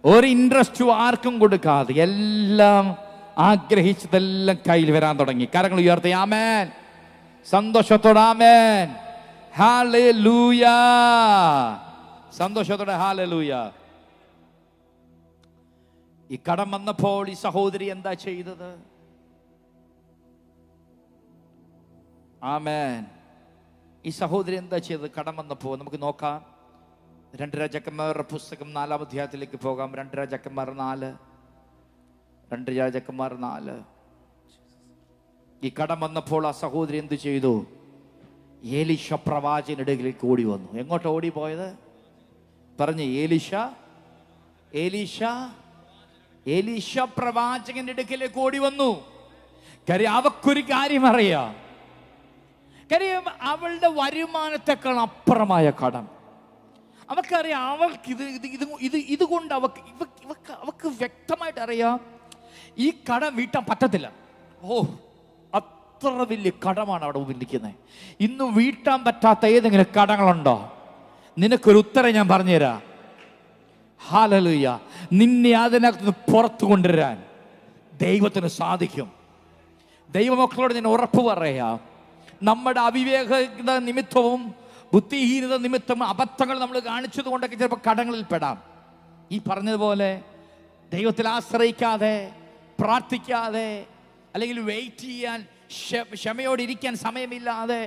ഒരു ഇൻട്രസ്റ്റും ആർക്കും കൊടുക്കാതെ എല്ലാം ആഗ്രഹിച്ചതെല്ലാം കയ്യിൽ വരാൻ തുടങ്ങി. കരങ്ങൾ ഉയർത്തി ആമേൻ, സന്തോഷത്തോടെ ആമേൻ, ഹല്ലേലൂയ, സന്തോഷത്തോടെ ഹല്ലേലൂയ. ഈ കടം വന്നപ്പോൾ ഈ സഹോദരി എന്താ ചെയ്തത്? ആമേൻ. ഈ സഹോദരി എന്താ ചെയ്തത്? കടം വന്നപ്പോൾ നമുക്ക് നോക്കാം. 2 രാജാക്കന്മാരുടെ പുസ്തകം 4-ാം അധ്യായത്തിലേക്ക് പോകാം. 2 രാജാക്കന്മാർ 4. ഈ കടം വന്നപ്പോൾ ആ സഹോദരി എന്ത് ചെയ്തു? ഏലീശ പ്രവാചകനിടയിലേക്ക് ഓടി വന്നു. എങ്ങോട്ട് ഓടി പോയത്? പറഞ്ഞു, ഏലീശ പ്രവാചകന്റെ അടുക്കലേക്ക് ഓടി വന്നു. കാര്യം അവക്കൊരു കാര്യം അറിയാം. കാര്യം അവളുടെ വരുമാനത്തെക്കാൾ അപ്പുറമായ കടം അവൾക്കറിയാം. അവൾക്ക് ഇതുകൊണ്ട് അവക്ക് വ്യക്തമായിട്ട് അറിയാം, ഈ കടം വീട്ടാൻ പറ്റത്തില്ല. അത്ര വലിയ കടമാണ് അവിടെ മുമ്പിലിരിക്കുന്നത്. ഇന്നും വീട്ടാൻ പറ്റാത്ത ഏതെങ്കിലും കടങ്ങളുണ്ടോ? നിനക്കൊരു ഉത്തരം ഞാൻ പറഞ്ഞുതരാം. ഹല്ലേലൂയ. നിന്നെ അതിനകത്ത് പുറത്തു കൊണ്ടുവരാൻ ദൈവത്തിന് സാധിക്കും. ദൈവമക്കളോട് ഞാൻ ഉറപ്പ് പറയാം, നമ്മുടെ അവിവേകത നിമിത്തവും ബുദ്ധിഹീനത നിമിത്തം അബദ്ധങ്ങൾ നമ്മൾ കാണിച്ചത് കൊണ്ടൊക്കെ ചിലപ്പോൾ കടങ്ങളിൽ പെടാം. ഈ പറഞ്ഞതുപോലെ ദൈവത്തിൽ ആശ്രയിക്കാതെ, പ്രാർത്ഥിക്കാതെ, അല്ലെങ്കിൽ വെയിറ്റ് ചെയ്യാൻ ക്ഷമയോടിരിക്കാൻ സമയമില്ലാതെ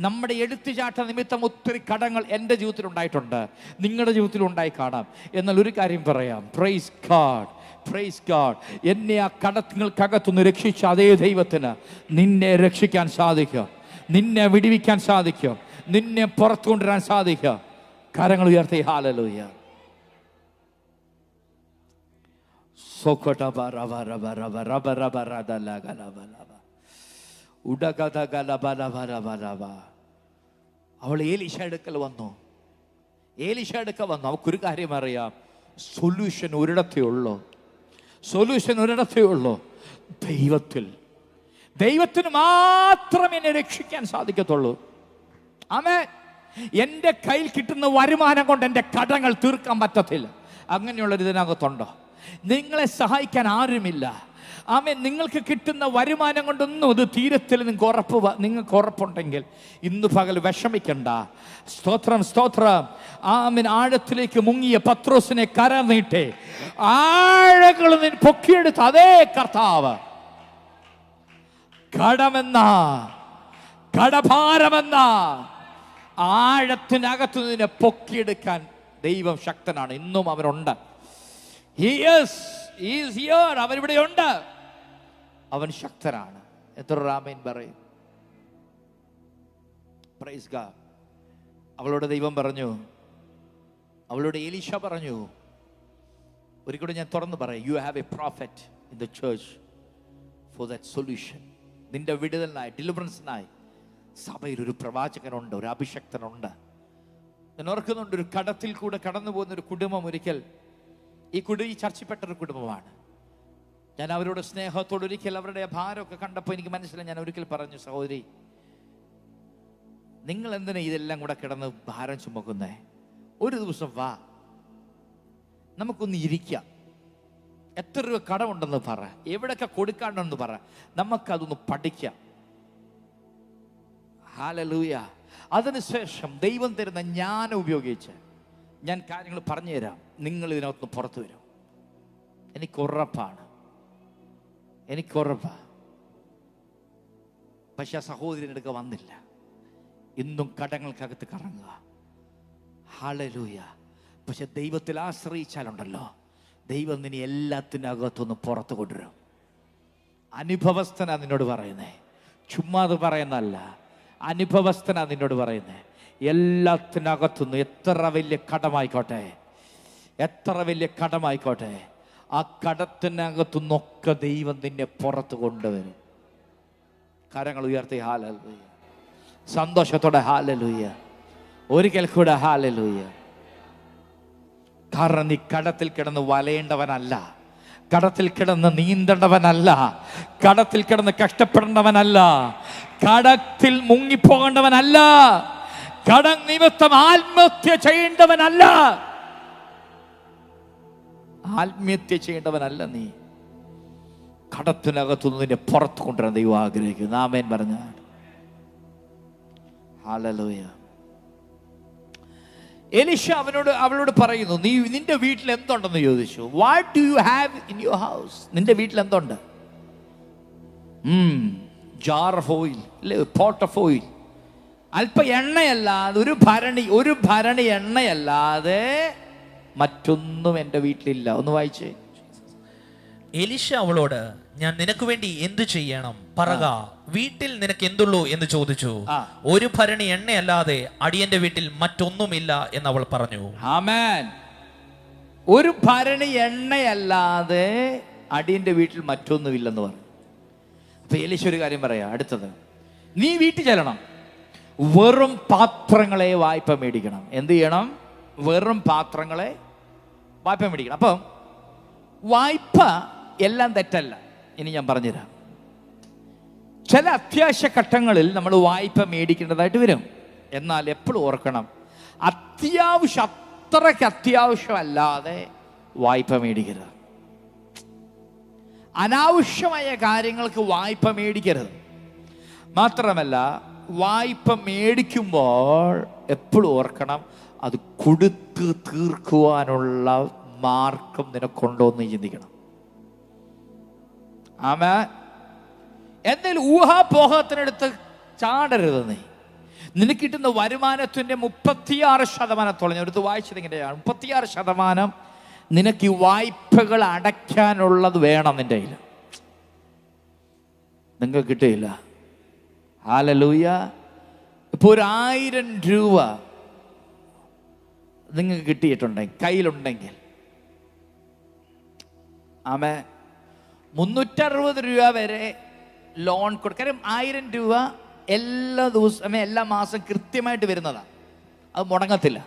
നമ്മുടെ എടുത്തുചാട്ട നിമിത്തം ഒത്തിരി കടങ്ങൾ എൻ്റെ ജീവിതത്തിൽ ഉണ്ടായിട്ടുണ്ട്, നിങ്ങളുടെ ജീവിതത്തിൽ ഉണ്ടായി കാണാം. എന്നാൽ ഒരു കാര്യം പറയാം, പ്രൈസ് ഗോഡ്, പ്രൈസ് ഗോഡ്. എന്നെ ആ കടങ്ങൾക്കകത്തുനിന്ന് രക്ഷിച്ച അതേ ദൈവത്തിന് നിന്നെ രക്ഷിക്കാൻ സാധിക്കും, നിന്നെ വിടുവിക്കാൻ സാധിക്കും, നിന്നെ പുറത്തു കൊണ്ടുവരാൻ സാധിക്കും. കരങ്ങൾ ഉയർത്തി ഹല്ലേലൂയ. അവൾ ഏലീശ അടുക്കൽ വന്നു. അവൾക്കൊരു കാര്യം അറിയാം, സൊല്യൂഷൻ ഒരിടത്തേ ഉള്ളൂ, ദൈവത്തിന് മാത്രമേ എന്നെ രക്ഷിക്കാൻ സാധിക്കത്തുള്ളൂ. ആമേൻ. എൻ്റെ കയ്യിൽ കിട്ടുന്ന വരുമാനം കൊണ്ട് എൻ്റെ കടങ്ങൾ തീർക്കാൻ പറ്റത്തില്ല. അങ്ങനെയുള്ളൊരു ഇതിനകത്തുണ്ടോ? നിങ്ങളെ സഹായിക്കാൻ ആരുമില്ല. ആമേൻ. നിങ്ങൾക്ക് കിട്ടുന്ന വരുമാനം കൊണ്ടൊന്നും ഇത് തീരത്തിൽ നിങ്ങൾക്ക് ഉറപ്പുണ്ടെങ്കിൽ ഇന്ന് പകൽ വിഷമിക്കണ്ട. സ്തോത്രം, സ്തോത്രം. ആമേൻ. ആഴത്തിലേക്ക് മുങ്ങിയ പത്രോസിനെ കര നീട്ടെ ആഴങ്ങളിൽ നിന്ന് പൊക്കിയെടുത്ത അതേ കർത്താവ് കടഭാരമെന്ന ആഴത്തിനകത്തു നിന്നെ പൊക്കിയെടുക്കാൻ ദൈവം ശക്തനാണ്. ഇന്നും അവനുണ്ട്. അവനിവിടെയുണ്ട്. അവൻ ശക്തനാണ്. എത്ര ആമേൻ പറയും. Praise God. അവളോട് ദൈവം പറഞ്ഞു, അവളോട് എലീശ പറഞ്ഞു, ഒരിക്കലും ഞാൻ തുറന്ന് പറയാം, U have A prophet in the church for that solution. നിന്റെ വിടുതലിനായി, ഡെലിവറൻസിനായി സഭയിൽ ഒരു പ്രവാചകനുണ്ട്, ഒരു അഭിഷക്തനുണ്ട്. ഞാൻ ഓർക്കുന്നുണ്ട്, ഒരു കടത്തിൽ കൂടെ കടന്നു പോകുന്ന ഒരു കുടുംബം ഒരിക്കൽ ഈ ചർച്ചപ്പെട്ടൊരു കുടുംബമാണ്. ഞാൻ അവരോട് സ്നേഹത്തോട് ഒരിക്കൽ അവരുടെ ഭാരമൊക്കെ കണ്ടപ്പോൾ എനിക്ക് മനസ്സിലായി. ഞാൻ ഒരിക്കൽ പറഞ്ഞു, സഹോദരി, നിങ്ങൾ എന്തിനാ ഇതെല്ലാം കൂടെ കിടന്ന് ഭാരം ചുമക്കുന്നേ? ഒരു ദിവസം വാ, നമുക്കൊന്ന് ഇരിക്കാം. എത്ര രൂപ കടമുണ്ടെന്ന് പറ, എവിടെയൊക്കെ കൊടുക്കാണ്ടെന്ന് പറ, നമുക്കതൊന്ന് പഠിക്കാം. ഹല്ലേലൂയ. അതിനുശേഷം ദൈവം തരുന്ന ജ്ഞാനം ഉപയോഗിച്ച് ഞാൻ കാര്യങ്ങൾ പറഞ്ഞു തരാം. നിങ്ങൾ ഇതിനകത്ത് പുറത്തു വരും. എനിക്കുറപ്പാണ്. പക്ഷെ ആ സഹോദരനെടുക്ക വന്നില്ല. ഇന്നും കടങ്ങൾക്കകത്ത് കറങ്ങുക. ഹല്ലേലൂയ. പക്ഷെ ദൈവത്തിൽ ആശ്രയിച്ചാലുണ്ടല്ലോ, ദൈവം നിന്നെ എല്ലാത്തിനകത്തുനിന്ന് പുറത്തു കൊണ്ടുവരും. അനുഭവസ്ഥനാ നിന്നോട് പറയുന്നേ, ചുമ്മാത് പറയുന്നല്ല. അനുഭവസ്ഥനാ നിന്നോട് പറയുന്നേ. എല്ലാത്തിനകത്തുനിന്ന് എത്ര വലിയ കടമായിക്കോട്ടെ, ആ കടത്തിനകത്തുനിന്നൊക്കെ ദൈവം നിന്നെ പുറത്ത് കൊണ്ടുവരും. കരങ്ങൾ ഉയർത്തി ഹല്ലേലൂയ. സന്തോഷത്തോടെ ഹല്ലേലൂയ. ഒരിക്കൽ കൂടെ ഹല്ലേലൂയ. കാരണം നീ കടത്തിൽ കിടന്ന് വലയേണ്ടവനല്ല, കടത്തിൽ കിടന്ന് നീന്തേണ്ടവനല്ല, കടത്തിൽ കിടന്ന് കഷ്ടപ്പെടേണ്ടവനല്ല, കടത്തിൽ മുങ്ങിപ്പോകേണ്ടവനല്ല, കടം നിമിത്തം ആത്മഹത്യ ചെയ്യേണ്ടവനല്ല. നീ കടത്തിനകത്തുനിന്ന് നിന്നെ പുറത്തു കൊണ്ടുവരാൻ ദൈവം ആഗ്രഹിക്കുന്നു. ആമേൻ പറഞ്ഞ ഹല്ലേലൂയ. എലീശ അവളോട് പറയുന്നു, നിന്റെ വീട്ടിൽ എന്തുണ്ടെന്ന് ചോദിച്ചു. What do you have in your house? നിന്റെ വീട്ടിൽ എന്തുണ്ട്? Jar of oil, pot of oil. അല്പ എണ്ണയല്ലാതെ, ഒരു ഭരണി എണ്ണയല്ലാതെ മറ്റൊന്നും എൻ്റെ വീട്ടിലില്ല. ഒന്ന് വായിച്ചേ. എലീശ അവളോട്, ഞാൻ നിനക്ക് വേണ്ടി എന്തു ചെയ്യണം പറക, വീട്ടിൽ നിനക്ക് എന്തുള്ളൂ എന്ന് ചോദിച്ചു. ഒരു ഭരണി എണ്ണയല്ലാതെ അടിയന്റെ വീട്ടിൽ മറ്റൊന്നുമില്ല എന്ന് അവൾ പറഞ്ഞു. ആമേൻ. ഒരു ഭരണി എണ്ണയല്ലാതെ അടിയന്റെ വീട്ടിൽ മറ്റൊന്നുമില്ലെന്ന് പറഞ്ഞു. അപ്പൊ എലീശ ഒരു കാര്യം പറയാ. അടുത്തത്, നീ വീട്ടിൽ ചെല്ലണം, വെറും പാത്രങ്ങളെ വായ്പ മേടിക്കണം. എന്ത് ചെയ്യണം? വെറും പാത്രങ്ങളെ വായ്പ മേടിക്കണം. അപ്പം വായ്പ എല്ലാം തെറ്റല്ല. ഇനി ഞാൻ പറഞ്ഞുതരാം. ചില അത്യാവശ്യ ഘട്ടങ്ങളിൽ നമ്മൾ വായ്പ മേടിക്കേണ്ടതായിട്ട് വരും. എന്നാൽ എപ്പോഴും ഓർക്കണം, അത്രയ്ക്ക് അത്യാവശ്യമല്ലാതെ വായ്പ മേടിക്കരുത്. അനാവശ്യമായ കാര്യങ്ങൾക്ക് വായ്പ മേടിക്കരുത്. മാത്രമല്ല, വായ്പ മേടിക്കുമ്പോൾ എപ്പോഴും ഓർക്കണം, അത് കൊടുത്ത് തീർക്കുവാനുള്ള മാർഗം നിനക്കുണ്ടോ എന്ന് ചിന്തിക്കണം. ആമേൻ. എന്തെങ്കിലും ഊഹാപോഹത്തിനടുത്ത് ചാടരുത്. നിനക്ക് കിട്ടുന്ന വരുമാനത്തിൻ്റെ 36%, ഞാൻ എടുത്ത് വായിച്ചത് ഇങ്ങനെയാണ്, 36% നിനക്ക് ഈ വായ്പകൾ അടയ്ക്കാനുള്ളത് വേണം. നിന്റെ കയ്യിൽ നിങ്ങൾക്ക് കിട്ടിയില്ല. ഹല്ലേലൂയ. ഇപ്പോൾ 1000 രൂപ നിങ്ങൾക്ക് കിട്ടിയിട്ടുണ്ടെങ്കിൽ, കയ്യിലുണ്ടെങ്കിൽ, ആമേൻ, 360 രൂപ വരെ ലോൺ കൊടുക്കും. കാര്യം 1000 രൂപ എല്ലാ ദിവസവും എല്ലാ മാസം കൃത്യമായിട്ട് വരുന്നതാണ്. അത് മുടങ്ങത്തില്ല.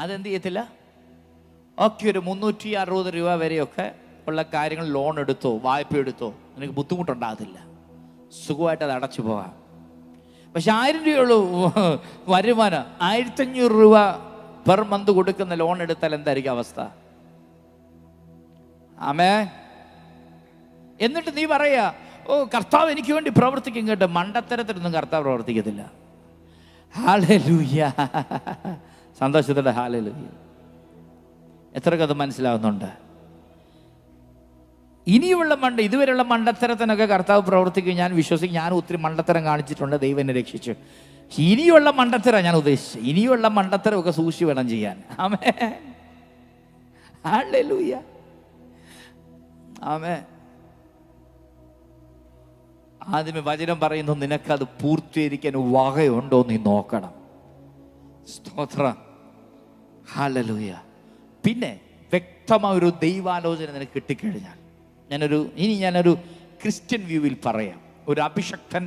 അതെന്ത് ചെയ്യത്തില്ല. ഓക്കെ, ഒരു 360 രൂപ വരെയൊക്കെ ഉള്ള കാര്യങ്ങൾ ലോൺ എടുത്തോ വായ്പ എടുത്തോ നിനക്ക് ബുദ്ധിമുട്ടുണ്ടാകത്തില്ല. സുഖമായിട്ട് അത് അടച്ചു പോകാം. പക്ഷെ 1000 രൂപയുള്ളൂ വരുമാനം, 1500 രൂപ പെർ മന്ത് കൊടുക്കുന്ന ലോൺ എടുത്താൽ എന്തായിരിക്കും അവസ്ഥ? ആമേൻ. എന്നിട്ട് നീ പറയാ, ഓ കർത്താവ് എനിക്ക് വേണ്ടി പ്രവർത്തിക്കും. കേട്ടോ, മണ്ടത്തരത്തിലൊന്നും കർത്താവ് പ്രവർത്തിക്കത്തില്ല. ഹല്ലേലൂയ. സന്തോഷത്തോടെ ഹല്ലേലൂയ. എത്രയൊക്കെ അത് മനസ്സിലാവുന്നുണ്ട്? ഇനിയുള്ള ഇതുവരെയുള്ള മണ്ടത്തരത്തിനൊക്കെ കർത്താവ് പ്രവർത്തിക്കും ഞാൻ വിശ്വസിക്കും. ഞാൻ ഒത്തിരി മണ്ടത്തരം കാണിച്ചിട്ടുണ്ട്, ദൈവം എന്നെ രക്ഷിച്ചു. ഇനിയുള്ള മണ്ടത്തരം ഞാൻ ഉദ്ദേശിച്ചു. ഇനിയുള്ള മണ്ടത്തരമൊക്കെ സൂക്ഷിച്ച് വേണം ചെയ്യാൻ. ആമേൻ. ഹല്ലേലൂയ. ആമേൻ. ആദ്യമേ വചനം പറയുന്നു, നിനക്കത് പൂർത്തീകരിക്കാൻ വകയുണ്ടോ നീ നോക്കണം. സ്തോത്രം. ഹല്ലേലൂയ. പിന്നെ വ്യക്തമായൊരു ദൈവാലോചന നിനക്ക് കിട്ടിക്കഴിഞ്ഞാൽ, ഞാനൊരു ക്രിസ്ത്യൻ വ്യൂവിൽ പറയാം, ഒരു അഭിഷക്തൻ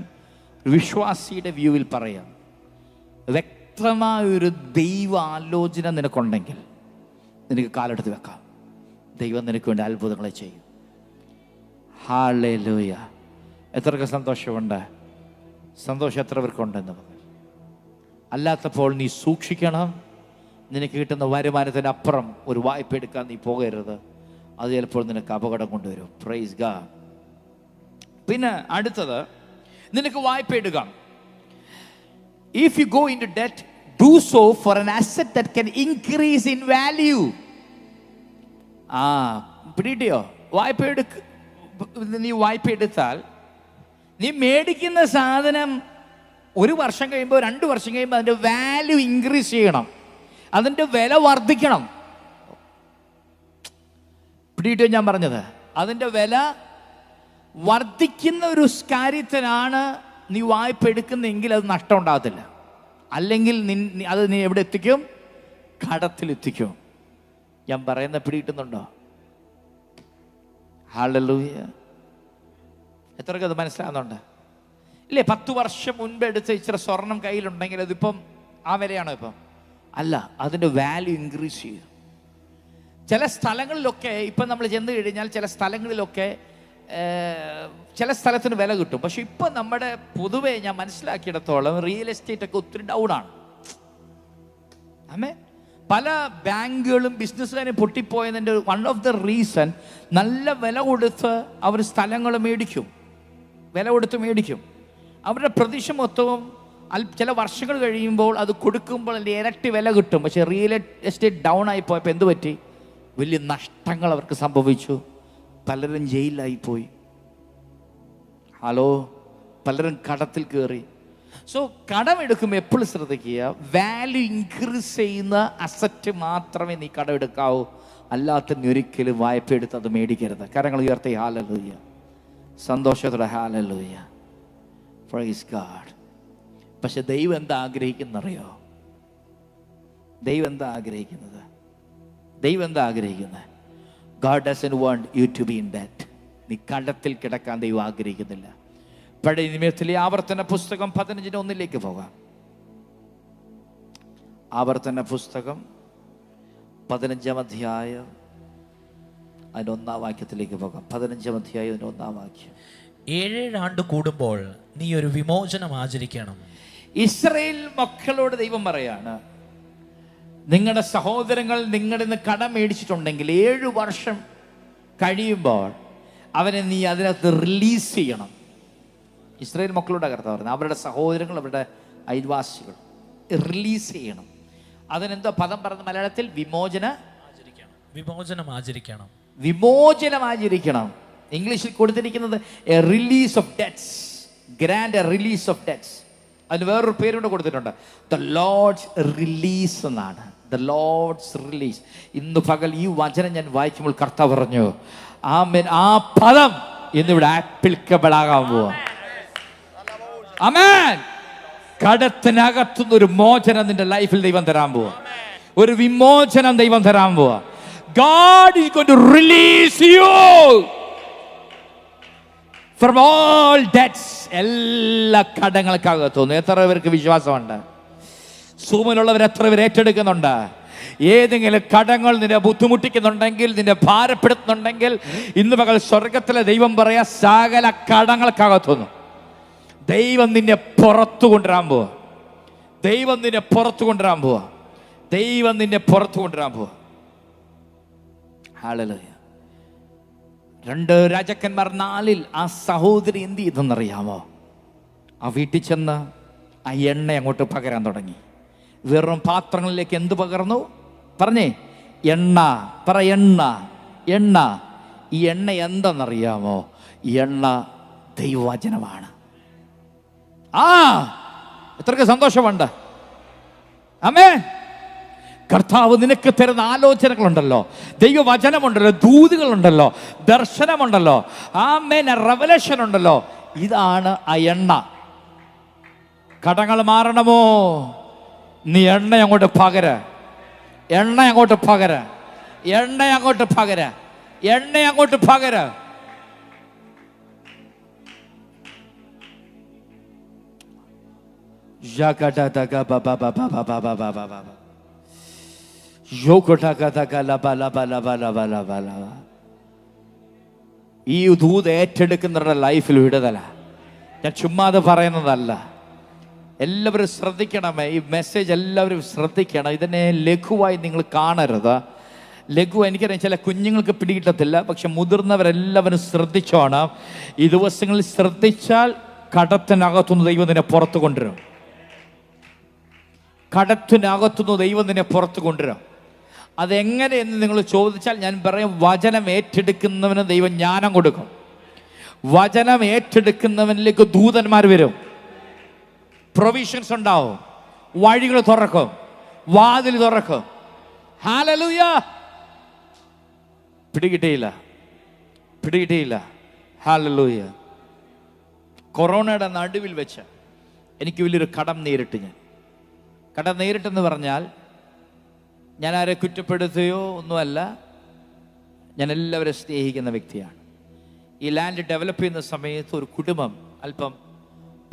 വിശ്വാസിയുടെ വ്യൂവിൽ പറയാം. വ്യക്തമായൊരു ദൈവ ആലോചന നിനക്കുണ്ടെങ്കിൽ നിനക്ക് കാലെടുത്ത് വെക്കാം. ദൈവം നിനക്ക് വേണ്ടി അത്ഭുതങ്ങളെ ചെയ്യും. ഹല്ലേലൂയ. എത്രക്ക് സന്തോഷമുണ്ട്? സന്തോഷം എത്ര പേർക്കുണ്ടെന്ന് പറഞ്ഞു. അല്ലാത്തപ്പോൾ നീ സൂക്ഷിക്കണം. നിനക്ക് കിട്ടുന്ന വരുമാനത്തിന് അപ്പുറം ഒരു വായ്പ എടുക്കാൻ നീ പോകരുത്. അത് ചിലപ്പോൾ നിനക്ക് അപകടം കൊണ്ടുവരും. Praise God. പിന്നെ അടുത്തത്, നിനക്ക് വായ്പ എടുക്കാം. If you go into debt, do so for an asset that can increase in value. പിടിയോ? നീ വായ്പ എടുത്താൽ നീ മേടിക്കുന്ന സാധനം 1 വർഷം കഴിയുമ്പോൾ 2 വർഷം കഴിയുമ്പോൾ അതിൻ്റെ വാല്യൂ ഇൻക്രീസ് ചെയ്യണം, അതിൻ്റെ വില വർദ്ധിക്കണം. പിടിയിട്ടോ ഞാൻ പറഞ്ഞത്? അതിൻ്റെ വില വർദ്ധിക്കുന്ന ഒരു കാര്യത്തിനാണ് നീ വായ്പ എടുക്കുന്നെങ്കിൽ അത് നഷ്ടം ഉണ്ടാകത്തില്ല. അല്ലെങ്കിൽ അത് നീ എവിടെ എത്തിക്കും? കടത്തിലെത്തിക്കും. ഞാൻ പറയുന്ന പിടിയിട്ടുന്നുണ്ടോ? ഹല്ലേലൂയ. എത്രയൊക്കെ അത് മനസ്സിലാകുന്നുണ്ട്? ഇല്ലേ? 10 വർഷം മുൻപ് എടുത്ത് ഇച്ചിരി സ്വർണം കയ്യിലുണ്ടെങ്കിൽ അതിപ്പം ആ വിലയാണോ ഇപ്പം? അല്ല, അതിൻ്റെ വാല്യൂ ഇൻക്രീസ് ചെയ്യും. ചില സ്ഥലങ്ങളിലൊക്കെ ഇപ്പം നമ്മൾ ചെന്ന് കഴിഞ്ഞാൽ ചില സ്ഥലങ്ങളിലൊക്കെ ചില സ്ഥലത്തിന് വില കിട്ടും. പക്ഷെ ഇപ്പം നമ്മുടെ പൊതുവെ ഞാൻ മനസ്സിലാക്കിയിടത്തോളം റിയൽ എസ്റ്റേറ്റ് ഒക്കെ ഒത്തിരി ഡൗൺ ആണ്. പല ബാങ്കുകളും ബിസിനസ്സുകാരും പൊട്ടിപ്പോയതിൻ്റെ വൺ ഓഫ് ദ റീസൺ, നല്ല വില കൊടുത്ത് അവർ സ്ഥലങ്ങൾ മേടിക്കും, വില കൊടുത്ത് മേടിക്കും. അവരുടെ പ്രതീക്ഷ മൊത്തവും ചില വർഷങ്ങൾ കഴിയുമ്പോൾ അത് കൊടുക്കുമ്പോൾ അതിൻ്റെ ഇരട്ടി വില കിട്ടും. പക്ഷെ റിയൽ എസ്റ്റേറ്റ് ഡൗൺ ആയി പോയപ്പോൾ എന്ത് പറ്റി? വലിയ നഷ്ടങ്ങൾ അവർക്ക് സംഭവിച്ചു. പലരും ജയിലിലായിപ്പോയി. ഹലോ, പലരും കടത്തിൽ കയറി. സോ കടമെടുക്കുമ്പോൾ എപ്പോഴും ശ്രദ്ധിക്കുക, വാല്യൂ ഇൻക്രീസ് ചെയ്യുന്ന അസറ്റ് മാത്രമേ നീ കടമെടുക്കാവൂ. അല്ലാത്ത നീ ഒരിക്കലും വായ്പ എടുത്ത് അത് മേടിക്കരുത്. കരങ്ങൾ ഉയർത്തി ഹല്ലേലൂയ, സന്തോഷത്തോടെ ഹല്ലേലൂയ, പ്രൈസ് ഗോഡ്. പക്ഷെ ദൈവം എന്താ ആഗ്രഹിക്കുന്നറിയോ? ദൈവം എന്താ ആഗ്രഹിക്കുന്നത്? God doesn't want you to be in debt. നീ കടത്തിൽ കിടക്കാൻ ദൈവം ആഗ്രഹിക്കുന്നില്ല. പഴയ നിയമത്തിലെ ആവർത്തന പുസ്തകം 15:1 പോകാം. ആവർത്തന പുസ്തകം 15 അധ്യായം അതിൻ്റെ 1 വാക്യത്തിലേക്ക് പോകാം. 15 അധ്യായം 1 വാക്യം. 7 ആണ്ട് കൂടുമ്പോൾ നീ ഒരു വിമോചനം ആചരിക്കണം. ഇസ്രായേൽ മക്കളോട് ദൈവം പറയാണ്, നിങ്ങളുടെ സഹോദരങ്ങൾ നിങ്ങളിൽ നിന്ന് കടം മേടിച്ചിട്ടുണ്ടെങ്കിൽ 7 വർഷം കഴിയുമ്പോൾ അവനെ നീ അതിനകത്ത് റിലീസ് ചെയ്യണം. ഇസ്രായേൽ മക്കളുടെ കർത്താവ് പറയുന്നത്, അവരുടെ സഹോദരങ്ങൾ, അവരുടെ അയൽവാസികൾ റിലീസ് ചെയ്യണം. അതിനെന്തോ പദം പറഞ്ഞ മലയാളത്തിൽ? വിമോചനം ആചരിക്കണം. ഇംഗ്ലീഷിൽ കൊടുത്തിരിക്കുന്നത് A release of debts, grand release of debts. അതിന് വേറൊരു പേരുകൊണ്ട് കൊടുത്തിട്ടുണ്ട്, ദ ലോർഡ്സ് റിലീസ് എന്നാണ്. The Lord's release. ഇന്ന് പകൽ ഈ വചനം ഞാൻ വായിക്കുമ്പോൾ കർത്താവ് പറഞ്ഞു, ആമേൻ, ആ പദം ഇന്നിവിടെ ആപ്ലിക്കബിൾ ആകാൻ പോവാ. ആമേൻ. കടത്തിനകത്തുനിന്ന് ഒരു മോചനം നിന്റെ ലൈഫിൽ ദൈവം തരാൻ പോവാ. ഒരു വിമോചനം ദൈവം തരാൻ പോവാ. God is going to release you from all debts. എല്ലാ കടങ്ങൾക്കകത്തുനിന്ന്. എത്ര പേർക്ക് വിശ്വാസമുണ്ട്? സൂമിലുള്ളവർ എത്ര പേർ ഏറ്റെടുക്കുന്നുണ്ട്? ഏതെങ്കിലും കടങ്ങൾ നിന്നെ ബുദ്ധിമുട്ടിക്കുന്നുണ്ടെങ്കിൽ, നിന്നെ ഭാരപ്പെടുത്തുന്നുണ്ടെങ്കിൽ, ഇന്ന് പകൽ സ്വർഗത്തിലെ ദൈവം പറയാ, സകല കടങ്ങൾക്കകത്തുനിന്ന് ദൈവം നിന്നെ പുറത്തു കൊണ്ടുവരാൻ പോവാ. ദൈവം നിന്നെ പുറത്തു കൊണ്ടുവരാൻ പോവാ. ദൈവം നിന്നെ പുറത്തു കൊണ്ടുവരാൻ പോവാ. ഹല്ലേലൂയ. 2 രാജാക്കന്മാർ 4 ആ സഹോദരി എന്ത് ചെയ്തെന്നറിയാമോ? ആ വീട്ടിൽ ചെന്ന് ആ എണ്ണ അങ്ങോട്ട് പകരാൻ തുടങ്ങി. വെറും പാത്രങ്ങളിലേക്ക് എന്ത് പകർന്നു? പറഞ്ഞേ, എണ്ണ. പറ, എണ്ണ. എണ്ണ. ഈ എണ്ണ എന്തെന്നറിയാമോ? ഈ എണ്ണ ദൈവവചനമാണ്. എത്രക്ക് സന്തോഷമുണ്ട്. ആമേൻ. കർത്താവ് നിനക്ക് തരുന്ന ആലോചനകളുണ്ടല്ലോ, ദൈവവചനമുണ്ടല്ലോ, ദൂതുകളുണ്ടല്ലോ, ദർശനമുണ്ടല്ലോ, ആമേൻ, റെവലേഷൻ ഉണ്ടല്ലോ. ഇതാണ് ആ എണ്ണ. കടങ്ങൾ മാറണമോ? നീ എണ്ണ അങ്ങോട്ട് പകര. എണ്ണ അങ്ങോട്ട് പകര. എണ്ണ അങ്ങോട്ട് പകര. എണ്ണ അങ്ങോട്ട് പകര. ഈ ദൂത് ഏറ്റെടുക്കുന്നവരുടെ ലൈഫിൽ വിടുതല. ഞാൻ ചുമ്മാതെ പറയുന്നതല്ല. എല്ലാവരും ശ്രദ്ധിക്കണമേ, ഈ മെസ്സേജ് എല്ലാവരും ശ്രദ്ധിക്കണം. ഇതിനെ ലഘുവായി നിങ്ങൾ കാണരുത്. ലഘു എനിക്കറിയാം ചില കുഞ്ഞുങ്ങൾക്ക് പിടികിട്ടത്തില്ല, പക്ഷെ മുതിർന്നവരെല്ലാവരും ശ്രദ്ധിച്ചോണം. ഈ ദിവസങ്ങളിൽ ശ്രദ്ധിച്ചാൽ കടത്തിനകത്തുനിന്ന് ദൈവം നിന്നെ പുറത്തു കൊണ്ടുവരും. കടത്തിനകത്തുനിന്ന് ദൈവം നിന്നെ പുറത്തു കൊണ്ടുവരും. അതെങ്ങനെയെന്ന് നിങ്ങൾ ചോദിച്ചാൽ ഞാൻ പറയും, വചനം ഏറ്റെടുക്കുന്നവന് ദൈവം ജ്ഞാനം കൊടുക്കും. വചനം ഏറ്റെടുക്കുന്നവനിലേക്ക് ദൂതന്മാർ വരും. പ്രൊവിഷൻസ് ഉണ്ടാവും, വഴികൾ തുറക്കും, വാതിൽ തുറക്കും. ഹല്ലേലൂയ. പിടികിട്ടിയില്ല. ഹല്ലേലൂയ. കൊറോണയുടെ നടുവിൽ വെച്ച് എനിക്ക് വലിയൊരു കടം നേരിട്ട്. കടം നേരിട്ടെന്ന് പറഞ്ഞാൽ ഞാൻ ആരെ കുറ്റപ്പെടുത്തുകയോ ഒന്നുമല്ല. ഞാൻ എല്ലാവരും സ്നേഹിക്കുന്ന വ്യക്തിയാണ്. ഈ ലാൻഡ് ഡെവലപ്പ് ചെയ്യുന്ന സമയത്ത് ഒരു കുടുംബം അല്പം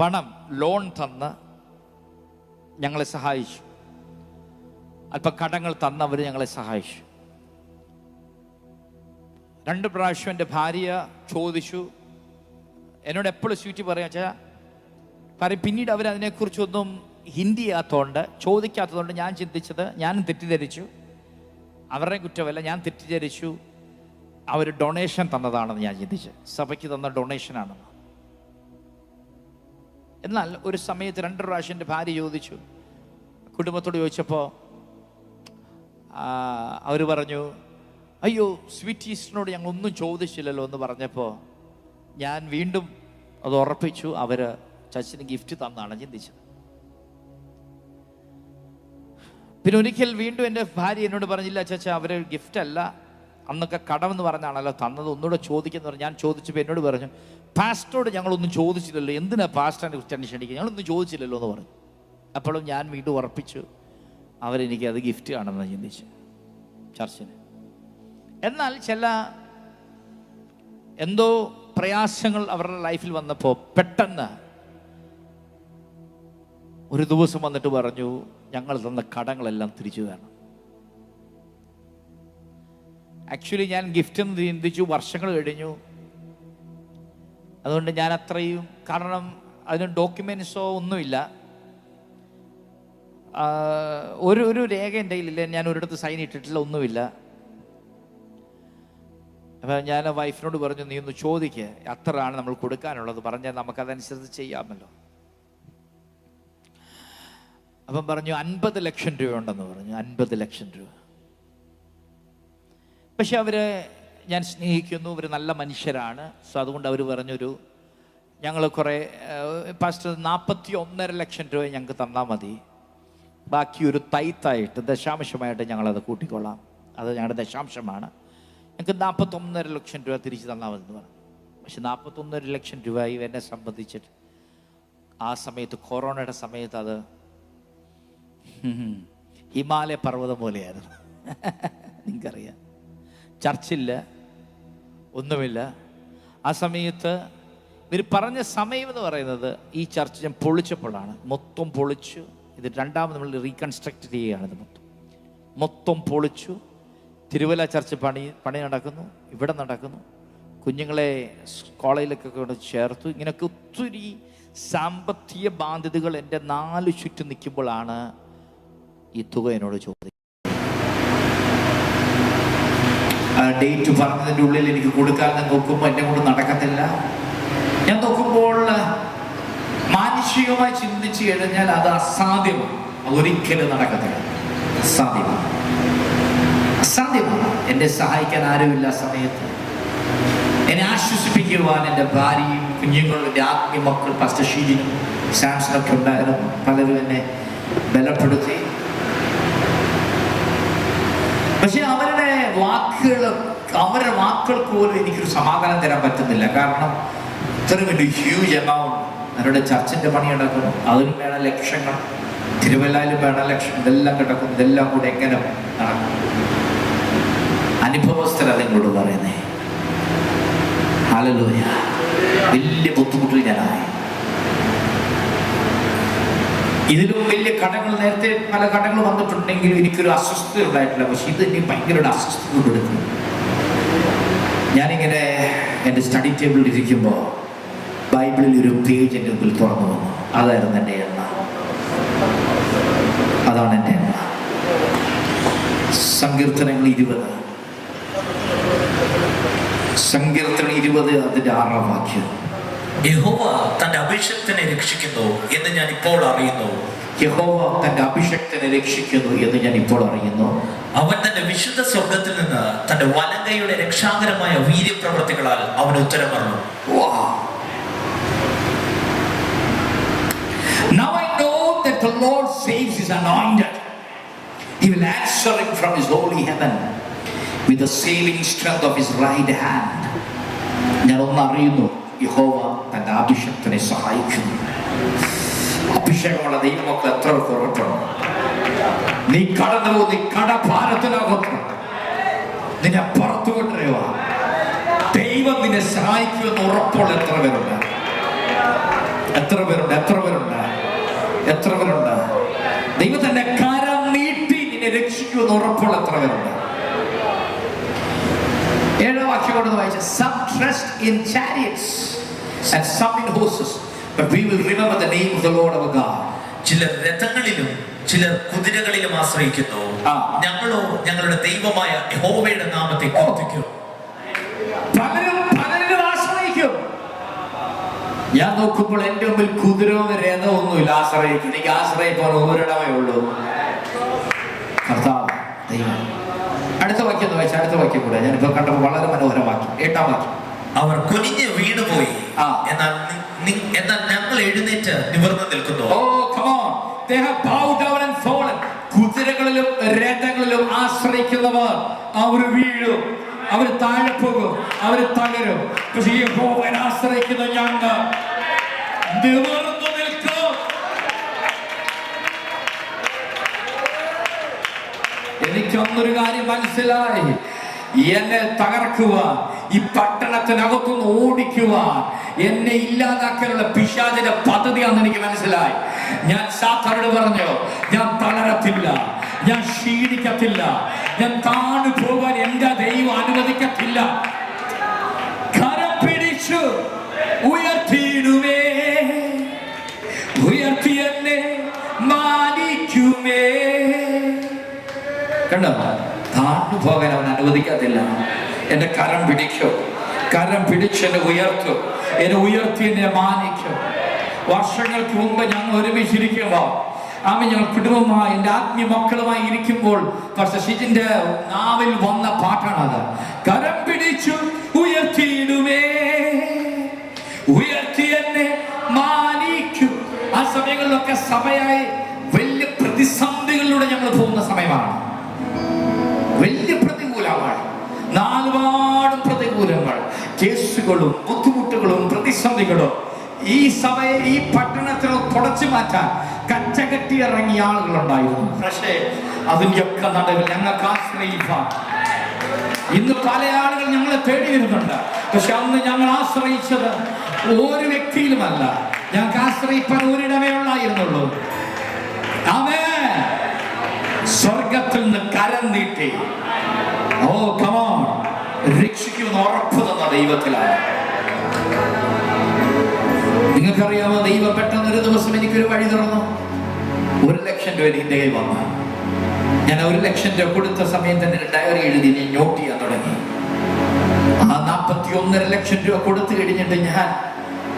പണം ലോൺ തന്ന് ഞങ്ങളെ സഹായിച്ചു. അല്പം കടങ്ങൾ തന്നവർ ഞങ്ങളെ സഹായിച്ചു. 2 പ്രാവശ്യം എൻ്റെ ഭാര്യ ചോദിച്ചു. എന്നോട് എപ്പോഴും സ്വീറ്റ് പറയാ പറയും. പിന്നീട് അവരതിനെക്കുറിച്ചൊന്നും ഹിന്ദി ചെയ്യാത്തതുകൊണ്ട്, ചോദിക്കാത്തതുകൊണ്ട് ഞാൻ ചിന്തിച്ചത്, ഞാനും തെറ്റിദ്ധരിച്ചു. അവരുടെ കുറ്റമല്ല, ഞാൻ തെറ്റിദ്ധരിച്ചു അവർ ഡൊണേഷൻ തന്നതാണെന്ന് ഞാൻ ചിന്തിച്ചു. സഭയ്ക്ക് തന്ന ഡൊണേഷനാണെന്ന്. എന്നാൽ ഒരു സമയത്ത് 2 പ്രാവശ്യം എൻ്റെ ഭാര്യ ചോദിച്ചു. കുടുംബത്തോട് ചോദിച്ചപ്പോൾ അവർ പറഞ്ഞു, അയ്യോ സ്വീറ്റീസിനോട് ഞങ്ങളൊന്നും ചോദിച്ചില്ലല്ലോ എന്ന് പറഞ്ഞപ്പോൾ ഞാൻ വീണ്ടും അത് ഉറപ്പിച്ചു. അവർ ചർച്ചിന് ഗിഫ്റ്റ് തന്നാണ് ചിന്തിച്ചത്. പിന്നെ ഒരിക്കൽ വീണ്ടും എൻ്റെ ഭാര്യ എന്നോട് പറഞ്ഞില്ല, ചച്ച അവർ ഗിഫ്റ്റ് അല്ല, അന്നൊക്കെ കടമെന്ന് പറഞ്ഞാണല്ലോ തന്നത്, ഒന്നുകൂടെ ചോദിക്കുന്നു പറഞ്ഞു. ഞാൻ ചോദിച്ചപ്പോൾ എന്നോട് പറഞ്ഞു, പാസ്റ്ററോട് ഞങ്ങളൊന്നും ചോദിച്ചില്ലല്ലോ, എന്തിനാ പാസ്റ്ററിനെ കുറിച്ച് ടെൻഷൻ, ഞങ്ങളൊന്നും ചോദിച്ചില്ലല്ലോ എന്ന് പറഞ്ഞു. അപ്പോഴും ഞാൻ വീണ്ടും ഉറപ്പിച്ചു അവരെനിക്ക് അത് ഗിഫ്റ്റ് ആണെന്ന് ചിന്തിച്ചു ചർച്ചിന്. എന്നാൽ ചില എന്തോ പ്രയാസങ്ങൾ അവരുടെ ലൈഫിൽ വന്നപ്പോൾ പെട്ടെന്ന് ഒരു ദിവസം വന്നിട്ട് പറഞ്ഞു, ഞങ്ങൾ തന്ന കടങ്ങളെല്ലാം തിരിച്ചു തരണം. ആക്ച്വലി ഞാൻ ഗിഫ്റ്റ് എന്ന് ചിന്തിച്ചു, വർഷങ്ങൾ കഴിഞ്ഞു. അതുകൊണ്ട് ഞാൻ അത്രയും, കാരണം അതിന് ഡോക്യുമെന്റ്സോ ഒന്നുമില്ല, ഒരു രേഖ എൻ്റെ കയ്യിലില്ല, ഞാൻ ഒരിടത്ത് സൈൻ ഇട്ടിട്ടില്ല, ഒന്നുമില്ല. അപ്പം ഞാൻ വൈഫിനോട് പറഞ്ഞു, നീ ഒന്ന് ചോദിക്കുക അത്രയാണ് നമ്മൾ കൊടുക്കാനുള്ളത്, പറഞ്ഞാൽ നമുക്കതനുസരിച്ച് ചെയ്യാമല്ലോ. അപ്പം പറഞ്ഞു 50 ലക്ഷം രൂപ ഉണ്ടെന്ന് പറഞ്ഞു. 50 ലക്ഷം രൂപ. പക്ഷെ അവരെ ഞാൻ സ്നേഹിക്കുന്നു, അവർ നല്ല മനുഷ്യരാണ്. സോ അതുകൊണ്ട് അവർ പറഞ്ഞൊരു, ഞങ്ങൾ കുറേ പാസ്റ്റർ 41.5 ലക്ഷം രൂപ ഞങ്ങൾക്ക് തന്നാൽ മതി, ബാക്കി ഒരു തൈത്തായിട്ട് ദശാംശമായിട്ട് ഞങ്ങളത് കൂട്ടിക്കൊള്ളാം, അത് ഞങ്ങളുടെ ദശാംശമാണ്, ഞങ്ങൾക്ക് 41.5 ലക്ഷം രൂപ തിരിച്ച് തന്നാൽ മതി എന്ന് പറഞ്ഞു. പക്ഷെ 41.5 ലക്ഷം രൂപ എന്നെ സംബന്ധിച്ചിട്ട് ആ സമയത്ത്, കൊറോണയുടെ സമയത്ത്, അത് ഹിമാലയ പർവ്വതം പോലെയായിരുന്നു. നിങ്ങൾക്കറിയാം, ചർച്ചില്ല, ഒന്നുമില്ല. ആ സമയത്ത് ഇവർ പറഞ്ഞ സമയം എന്ന് പറയുന്നത്, ഈ ചർച്ച് ഞാൻ പൊളിച്ചപ്പോഴാണ്. മൊത്തം പൊളിച്ചു. ഇത് രണ്ടാമത് നമ്മൾ റീകൺസ്ട്രക്ട് ചെയ്യുകയാണ്. ഇത് മൊത്തം പൊളിച്ചു. തിരുവല്ല ചർച്ച് പണി നടക്കുന്നു, ഇവിടെ നടക്കുന്നു. കുഞ്ഞുങ്ങളെ കോളേജിലൊക്കെ കൊണ്ട് ചേർത്തു. ഇങ്ങനെയൊക്കെ ഒത്തിരി സാമ്പത്തിക ബാധ്യതകൾ എൻ്റെ 4 ചുറ്റും നിൽക്കുമ്പോഴാണ് ഈ തുക എന്നോട് ചോദിക്കുന്നത്. ഡേറ്റ് പറഞ്ഞതിൻ്റെ ഉള്ളിൽ എനിക്ക് കൊടുക്കാൻ നോക്കുമ്പോൾ എന്നെ കൊണ്ട് നടക്കത്തില്ല. ഞാൻ നോക്കുമ്പോൾ മാനുഷികമായി ചിന്തിച്ചു കഴിഞ്ഞാൽ അത് അസാധ്യമാണ്, ഒരിക്കലും നടക്കത്തില്ല, അസാധ്യമാണ്. എന്നെ സഹായിക്കാൻ ആരുമില്ല സമയത്ത്. എന്നെ ആശ്വസിപ്പിക്കുവാൻ എൻ്റെ ഭാര്യയും കുഞ്ഞുങ്ങളും എൻ്റെ ആത്മീയ മക്കൾ പാസ്റ്റർ ഷീജിനും സാംസണൊക്കെ ഉണ്ടായിരുന്നു. പലരും എന്നെ ബലപ്പെടുത്തി. പക്ഷെ അവരുടെ വാക്കുകൾക്ക് പോലും എനിക്കൊരു സമാധാനം തരാൻ പറ്റുന്നില്ല. കാരണം ഇത്രയും വലിയ ഹ്യൂജ് എമൗണ്ട്, അവരുടെ ചർച്ചിൻ്റെ പണി നടക്കുന്നു, അതിനും വേണം ലക്ഷങ്ങൾ, തിരുവല്ലയിലും വേണം ലക്ഷം, ഇതെല്ലാം കിടക്കും. ഇതെല്ലാം കൂടെ എങ്ങനെ നടക്കും? അനുഭവസ്ഥര നിങ്ങളോട് പറയുന്നേ. ഹല്ലേലൂയ. വലിയ ബുദ്ധിമുട്ടിൽ ഞാനായി. ഇതിലും വലിയ കടങ്ങൾ, നേരത്തെ പല കടകൾ വന്നിട്ടുണ്ടെങ്കിലും എനിക്കൊരു അസ്വസ്ഥത ഉണ്ടായിട്ടില്ല. പക്ഷെ ഇത് എനിക്ക് ഭയങ്കര ഒരു അസ്വസ്ഥത കൊടുക്കും. ഞാനിങ്ങനെ എൻ്റെ സ്റ്റഡി ടേബിളിൽ ഇരിക്കുമ്പോൾ ബൈബിളിൽ ഒരു പേജ് എൻ്റെ മുമ്പിൽ തുറന്നു വന്നു. അതായിരുന്നു എൻ്റെ എണ്ണ. അതാണ് എൻ്റെ എണ്ണ. സങ്കീർത്തനങ്ങൾ 20, സങ്കീർത്തനം 20 അതിൻ്റെ 6-ാം വാക്യം. യഹോവ തന്റെ അഭിഷക്തനെ രക്ഷിക്കുന്നു എന്ന് ഞാൻ ഇപ്പോൾ അറിയുന്നു. യഹോവ തന്റെ അഭിഷക്തനെ രക്ഷിക്കുന്നു എന്ന് ഞാൻ ഇപ്പോൾ അറിയുന്നു. അവൻ തന്റെ വിശുദ്ധ സ്വർഗത്തിൽ നിന്ന് തന്റെ വലങ്കയുടെ രക്ഷാകരമായ വീര്യപ്രവൃത്തികളാൽ അവൻ ഉത്തരം പറഞ്ഞു. Now I know that the Lord saves his anointed. He will answer him from his holy heaven with the saving strength of his right hand. ഞാൻ ഒന്നറിയുന്നു, യഹോവ തന്റെ അഭിഷക്തനെ സഹായിക്കുന്നു. അഭിഷേകമുള്ള ദൈവമക്കൾ എത്ര കുറവുണ്ട്. നീ കടന്നു നീ കടഭാരത്തിനകത്ത് നിന്നെ പുറത്തു കൊണ്ടുവരുക. ദൈവം നിന്നെ സഹായിക്കുമെന്ന് ഉറപ്പുള്ള എത്ര പേരുണ്ട്? എത്ര പേരുണ്ട്? എത്ര പേരുണ്ട്? എത്ര പേരുണ്ട്? ദൈവം തന്നെ കരം നീട്ടി നിന്നെ രക്ഷിക്കുമെന്ന് ഉറപ്പുള്ള എത്ര പേരുണ്ട്? 7-ാം വാക്യം കൊണ്ട് വായിച്ച, some trust in chariots and some in horses, but we will remember the name of the Lord our God. ചിലർ രഥങ്ങളിലും ചിലർ കുതിരകളിലും ആശ്രയിക്കുന്നു. ഞങ്ങളോ ഞങ്ങളുടെ ദൈവമായ യഹോവയുടെ നാമത്തെ കീർത്തിക്കും. പലരും ആശ്രയിക്കും. ഞാൻ നോക്കുമ്പോൾ എന്റെ മുമ്പിൽ കുതിരവും രഥമൊന്നുമില്ല ആശ്രയിക്കും. എനിക്ക് ആശ്രയിക്കാൻ ഒരിടമേ ഉള്ളൂ, കർത്താവ് ദൈവം. അടുത്ത വാക്യം ഒന്ന് വായിച്ച, അടുത്ത വാക്യം കൂടെ ഞാനിപ്പോ കണ്ടപ്പോൾ വളരെ മനോഹര വാക്യം. 8-ാം വാക്യം. അവർ കുനിഞ്ഞ് വീണുപോയി, എന്നാൽ ഞങ്ങൾ എഴുന്നേറ്റ് നിവർന്നു നിൽക്കുന്നു. They have bowed down and fallen. കുതിരകളിലും രഥങ്ങളിലും ആശ്രയിക്കുന്നവർ അവർ വീഴും, അവർ താഴെ പോകും, അവർ തകരും. പക്ഷേ യഹോവയെ ആശ്രയിക്കുന്ന ഞങ്ങൾ നിവർന്നു നിൽക്കും. എനിക്കൊന്നൊരു കാര്യം മനസ്സിലായി, എന്നെ തകർക്കുവാൻ, ഈ പട്ടണത്തിനകത്തുനിന്ന് ഓടിക്കുവാൻ, എന്നെ ഇല്ലാതാക്കാനുള്ള പിശാചിന്റെ പദ്ധതിയാണെന്ന് എനിക്ക് മനസ്സിലായി. ഞാൻ സാത്താനോട് പറഞ്ഞു, ഞാൻ തളരത്തില്ല, ഞാൻ ക്ഷീണിക്കത്തില്ല, ഞാൻ താണു പോകാൻ എന്റെ ദൈവം അനുവദിക്കത്തില്ല. കരം പിടിച്ചു ഉയർത്തിയിടുമേ, ഉയർത്തി എന്നെ മാനിക്കുമേ. കണ്ടോ, താഴ്ന്നു പോകാൻ അവൻ അനുവദിക്കത്തില്ല. എന്റെ കരം പിടിക്കും, കരം പിടിച്ച് എന്നെ ഉയർത്തും, എന്നെ ഉയർത്തി എന്നെ മാനിക്കും. വർഷങ്ങൾക്ക് മുമ്പ് ഞങ്ങൾ ഒരുമിച്ചിരിക്കുമ്പോൾ ഞങ്ങൾ കുടുംബമായി എൻ്റെ ആത്മീയ മക്കളുമായി ഇരിക്കുമ്പോൾ പക്ഷെ ഷിജിന്റെ നാവിൽ വന്ന പാട്ടാണത്. കരം പിടിച്ചു ഉയർത്തിയിടുമേ, ഉയർത്തി എന്നെ മാനിക്കും. ആ സമയങ്ങളിലൊക്കെ സഭയായി വലിയ പ്രതിസന്ധികളിലൂടെ ഞങ്ങൾ പോകുന്ന സമയമാണ്. വലിയ പ്രതികൂലമാണ്, നാലുപാടും പ്രതികൂലങ്ങൾ, കേസുകളും ബുദ്ധിമുട്ടുകളും പ്രതിസന്ധികളും. ഈ സഭയെ, ഈ പട്ടണത്തിനെ തുടച്ചു മാറ്റാൻ കച്ചകെട്ടി ഇറങ്ങിയ ആളുകളുണ്ടായിരുന്നു. പക്ഷേ അതിൻ്റെയൊക്കെ നടുവിൽ ഞങ്ങൾക്ക് ആശ്രയിക്കാൻ ഇന്ന് പല ആളുകൾ ഞങ്ങളെ തേടി വരുന്നുണ്ട്. പക്ഷെ അന്ന് ഞങ്ങൾ ആശ്രയിച്ചത് ഒരു വ്യക്തിയിലുമല്ല, ഞങ്ങൾക്ക് ആശ്രയിക്കാൻ ഒരിടമേ ഉള്ളായിരുന്നുള്ളൂ. ആമേൻ. സ്വർഗത്തിൽ നിന്ന് കരം നീട്ടി രക്ഷിക്കുമെന്ന് ഉറപ്പ് തന്ന ദൈവത്തിലാണ്. നിങ്ങൾക്കറിയാമോ, ദൈവം പെട്ടെന്ന് ഒരു ദിവസം എനിക്കൊരു വഴി തുറന്നു. 1,00,000 രൂപ എൻ്റെ കയ്യിൽ വന്നു. ഞാൻ 1,00,000 രൂപ കൊടുത്ത സമയം തന്നെ ഡയറി എഴുതി ഞാൻ നോട്ട് ചെയ്യാൻ തുടങ്ങി. ആ 41.5 ലക്ഷം രൂപ കൊടുത്തു കഴിഞ്ഞിട്ട് ഞാൻ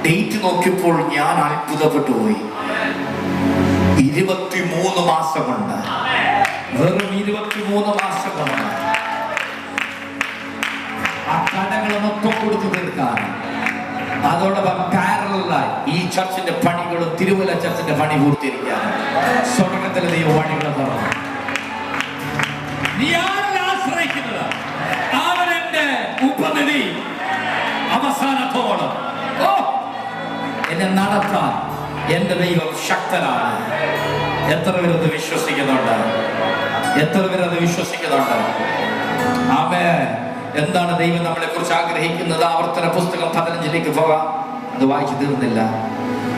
ഡേറ്റ് നോക്കിയപ്പോൾ ഞാൻ അത്ഭുതപ്പെട്ടു പോയി. 23 മാസം കൊണ്ട്, വെറും 23 മാസം കൊണ്ട് ആ കടകൾ മൊത്തം കൊടുത്തു തീർക്കാൻ, അതോടൊപ്പം പാരലായി ഈ ചർച്ചിന്റെ പണികളും തിരുവല്ല ചർച്ചിന്റെ പണി പൂർത്തീകരിക്കാൻ സ്വർഗത്തിലെ ദൈവ പണികൾ തുറന്നു. നീ ആരെ ആശ്രയിക്കുന്നത്? അവനെന്റെ ഉപനിധി അവസാനത്തോളം എന്നെ നടത്താൻ എന്റെ ദൈവം ശക്തനാണ്. എത്ര പേരത് വിശ്വസിക്കുന്നുണ്ട്? എത്ര പേരത് വിശ്വസിക്കുന്നുണ്ട്? ആമേൻ. എന്താണ് ദൈവം നമ്മളെ കുറിച്ച് ആഗ്രഹിക്കുന്നത്? ആവർത്തന പുസ്തകം 15-ലേക്ക് പോകാം. അത് വായിച്ചു തീർന്നില്ല.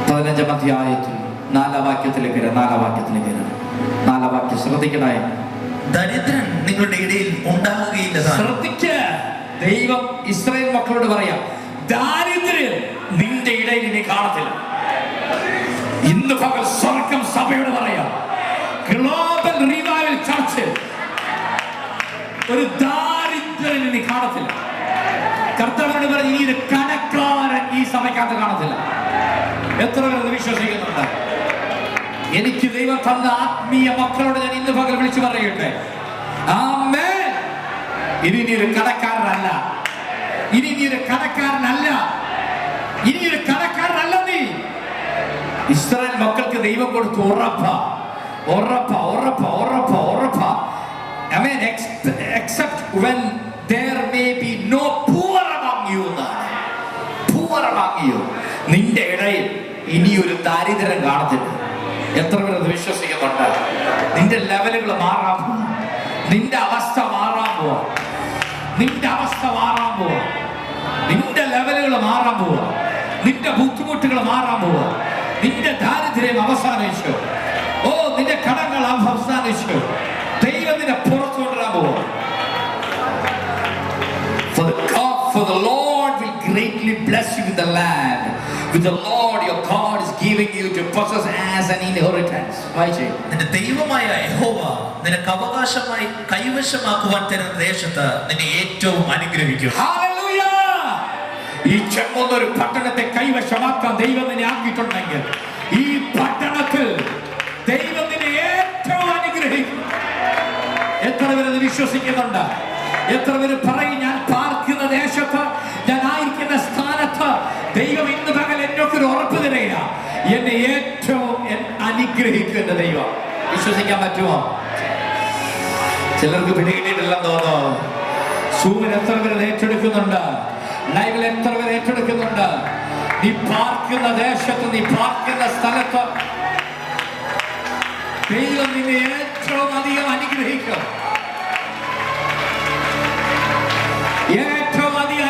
15-ാം അധ്യായത്തിൽ നാലാം വാക്യത്തിലേക്ക് ശ്രദ്ധിക്കണേ. ദരിദ്രൻ നിങ്ങളുടെ ഇടയിൽ ഉണ്ടാകുകയില്ല. ശ്രദ്ധിക്ക, ദൈവം ഇസ്രായേൽ മക്കളോട് പറയാം, ദാരിദ്ര്യം നിന്റെ ഇടയിൽ ഇനി കാണത്തില്ല. ഇന്ന് പകൽ സ്വർഗം സഭയോട് പറയാം, ഗ്ലോബൽ റിവൈവൽ ചർച്ച് ഒരു ദാരിദ്ര്യം ഇനി കാണത്തില്ല. കർത്താവിനോട് പറഞ്ഞു, ഇനി ഒരു കടക്കാരൻ ഈ സഭയ്ക്കകത്ത് കാണത്തില്ല. എത്ര പേർ വിശ്വസിക്കുന്നുണ്ട്? എനിക്ക് ദൈവം തന്ന ആത്മീയ മക്കളോട് ഞാൻ ഇന്ന് പകൽ വിളിച്ചു പറയട്ടെ, ആമേൻ. ഇനി ഒരു കടക്കാരനല്ല, ഇനി ഒരു കടക്കാരനല്ല നീ. ഇസ്രായേൽ മക്കൾക്ക് ദൈവം കൊടുത്തു ഉറപ്പാ. Amen. Except when there may be no poor among you. നിന്റെ ഇടയിൽ ഇനിയൊരു ദാരിദ്ര്യം കാണത്തില്ല. എത്ര പേർ അത് വിശ്വസിക്കുന്നുണ്ട്? നിന്റെ ലെവലുകൾ മാറാൻ പോവാ, നിന്റെ അവസ്ഥ മാറാൻ പോവാ, നിന്റെ ലെവലുകൾ മാറാൻ പോവാ, നിന്റെ ബുദ്ധിമുട്ടുകൾ മാറാൻ പോവാ, നിന്റെ ദാരിദ്ര്യം അവസാനിച്ചു. നിന്റെ കടങ്ങൾ അവസാനിച്ചു. ദൈവത്തിനെ പുറത്തു കൊണ്ടുവരാൻ പോവാ. For the Lord will greatly bless you with the land which the Lord your God is giving you to possess as an inheritance. നിന്റെ ദൈവമായ യഹോവ നിനക്ക് അവകാശമായി കൈവശമാക്കുവാൻ തരുന്ന ദേശത്ത് നിന്നെ ഏറ്റവും അനുഗ്രഹിക്കും. ഹല്ലേലൂയ! ഈ ചെമ്മൊന്നൊരു പട്ടണത്തെ കൈവശമാക്കാൻ ദൈവം നിന്നെ ആക്കിയിട്ടുണ്ടെങ്കിൽ ഈ പട്ടണത്തിൽ ദൈവം നിന്നെ ഏറ്റവും അനുഗ്രഹിക്കും. എത്ര പേര് വിശ്വസിക്കുന്നുണ്ട്? എത്ര പേര് പറയും, ഞാൻ പാർക്കുന്ന ദേശത്ത്, ഞാൻ ആയിരിക്കുന്ന സ്ഥാനത്ത് ദൈവം ഇന്ന് പകൽ എന്നൊക്കെ ഒരു ഉറപ്പ് തരിക, എന്നെ ഏറ്റവും അനുഗ്രഹിക്കും എന്റെ ദൈവം. വിശ്വസിക്കാൻ പറ്റുമോ? ചിലർക്ക് പിടികിട്ടിട്ടില്ലെന്ന് തോന്നുന്നു. സൂമിൽ എത്ര പേര് ഏറ്റെടുക്കുന്നുണ്ട്? ലൈവിൽ എത്ര പേര് ഏറ്റെടുക്കുന്നുണ്ട്? നീ പാർക്കുന്ന ദേശത്ത്, നീ പാർക്കുന്ന സ്ഥലത്ത് ദൈവം നിന്നെ ഏറ്റവും അധികം അനുഗ്രഹിക്കും. ഏറ്റവും അധികം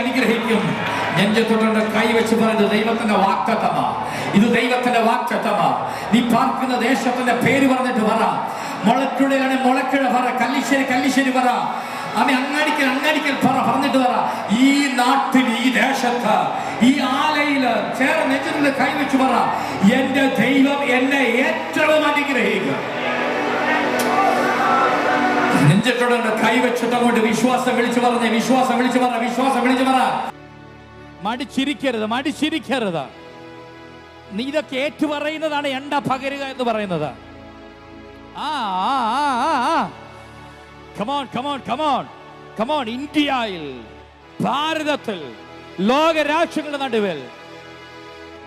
അനുഗ്രഹിക്കും. നെഞ്ചത്തോടെ കൈവച്ച് പറയുന്നത് ദൈവത്തിന്റെ വാഗ്ദത്തമാ. ഇത് ദൈവത്തിന്റെ വാഗ്ദത്തമാ. നീ പാർക്കുന്ന ദേശത്തിന്റെ പേര് പറഞ്ഞിട്ട് പറ. മുളക്കുഴയാണ് മുളക്കുഴ പറ, കല്ലിശ്ശേരി പറ, അങ്ങാടിക്കൽ പറഞ്ഞിട്ട് പറ. ഈ നാട്ടിൽ, ഈ ദേശത്ത്, ഈ ആലയില് ചേർന്ന് നെഞ്ചത്തോടെ കൈവച്ച് പറ, എന്റെ ദൈവം എന്നെ ഏറ്റവും അനുഗ്രഹിക്കും. നെഞ്ചത്തോടെ കൈവച്ചിട്ട് അങ്ങോട്ട് വിശ്വാസം വിളിച്ചു പറ. മടിച്ചിരിക്കരുത്. നീ ഇതൊക്കെ ഏറ്റുപറയുന്നതാണ് എണ്ണ പകരുക എന്ന് പറയുന്നത്. Come on. ഇന്ത്യയിൽ, ഭാരതത്തിൽ, ലോകരാഷ്ട്രങ്ങളുടെ നടുവിൽ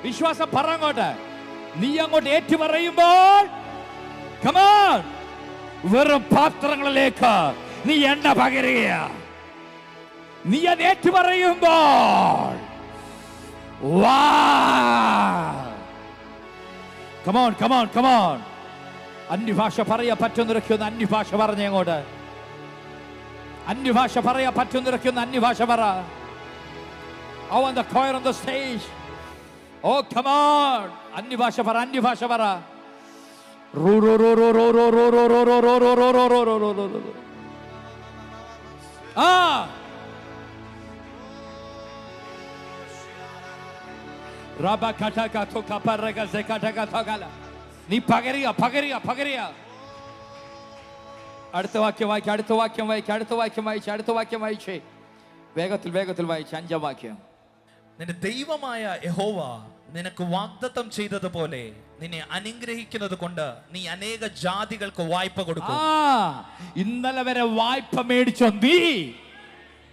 വിശ്വാസം പറങ്ങോട്ട്. നീ അങ്ങോട്ട് ഏറ്റുപറയുമ്പോൾ come on, വെറും പാത്രങ്ങളിലേക്ക് നീ എണ്ണ പകരുക. നീ അത് ഏറ്റുപറയുമ്പോൾ come on. അന്യഭാഷ പറയാ പറ്റുന്നിറക്കുന്ന അന്യഭാഷ പറഞ്ഞ അങ്ങോട്ട്. അന്യഭാഷ പറയാ പറ്റുന്നിറക്കുന്ന അന്യഭാഷ പറ. I want the choir on the stage. Oh, come on. അന്യഭാഷ പറ. നീ പകരുക. അടുത്ത വാക്യം വായിച്ചേ. വേഗത്തിൽ വായിച്ചേ. 5-ാം വാക്യം. നിന്റെ ദൈവമായ യഹോവ നിനക്ക് വാഗ്ദത്തം ചെയ്തതുപോലെ നിന്നെ അനുഗ്രഹിക്കുന്നത് കൊണ്ട് നീ അനേക ജാതികൾക്ക് വായ്പ കൊടുക്കും. ഇന്നലെ വരെ വായ്പ മേടിച്ചോ നീ?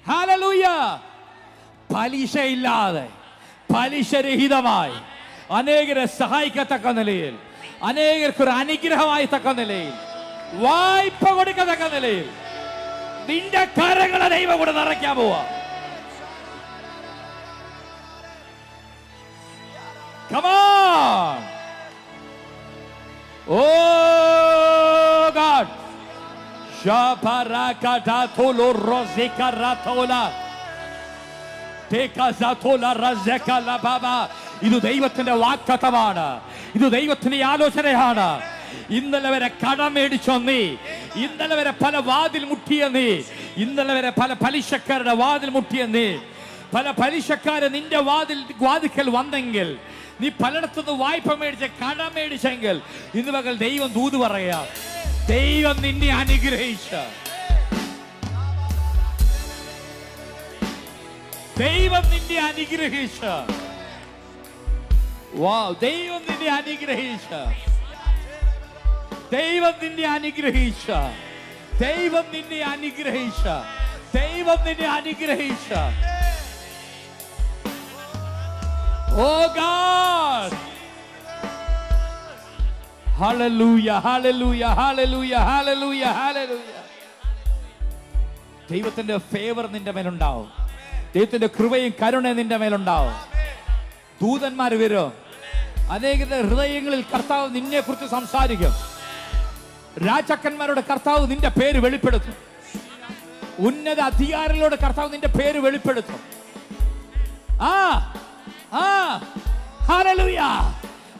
ഹല്ലേലൂയ! പലിശയില്ലാതെ, പലിശരഹിതമായി, അനേകരെ സഹായിക്കത്തക്ക നിലയിൽ, അനേകർക്കൊരു അനുഗ്രഹമായി തക്ക നിലയിൽ, വായ്പ കൊടുക്കത്തക്ക നിലയിൽ നിന്റെ കരങ്ങളെ ദൈവം കൂടെ നിറയ്ക്കാൻ പോവാ. Come on. Oh God. Shaparakatolo rozika ratola. Tekazatola razeka la baba. ഇത് ദൈവത്തിന്റെ വാഗ്ദത്തമാണ്, ഇത് ദൈവത്തിന്റെ ആലോചനയാണ്. ഇന്നലെ വരെ കടം മേടിച്ചോ നീ, ഇന്നലെ വരെ പല വാതിൽ മുട്ടിയ നീ, ഇന്നലെ വരെ പല പലിശക്കാരുടെ വാതിൽ മുട്ടിയ നീ, പല പലിശക്കാര് നിന്റെ വാതിക്കൽ വന്നെങ്കിൽ, നീ പലയിടത്തുനിന്ന് വായ്പ മേടിച്ച് കടം മേടിച്ചെങ്കിൽ, ഇന്ന് പകൽ ദൈവം ദൂത് പറയാ, ദൈവം നിന്നെ അനുഗ്രഹിച്ച, ദൈവം നിന്നെ അനുഗ്രഹിച്ച, ദൈവം നിന്നെ അനുഗ്രഹിച്ച, ദൈവം നിന്നെ അനുഗ്രഹിച്ച, ദൈവം നിന്നെ അനുഗ്രഹിച്ച, ദൈവം നിന്നെ അനുഗ്രഹിച്ച. Oh God! Hallelujah, hallelujah, hallelujah, hallelujah, hallelujah. ദൈവത്തിന്റെ ഫേവർ നിന്റെ മേലുണ്ടാവും, ദൈവത്തിന്റെ കൃപയും കരുണയും നിന്റെ മേലുണ്ടാവും. ദൂതന്മാർ വരും, അനേകരുടെ ഹൃദയങ്ങളിൽ കർത്താവ് നിന്നെ കുറിച്ച് സംസാരിക്കും. രാജാക്കന്മാരുടെ കർത്താവ് നിന്റെ പേര് വെളിപ്പെടുത്തും, ഉന്നത അധികാരികളുടെ കർത്താവ് നിന്റെ പേര് വെളിപ്പെടുത്തും.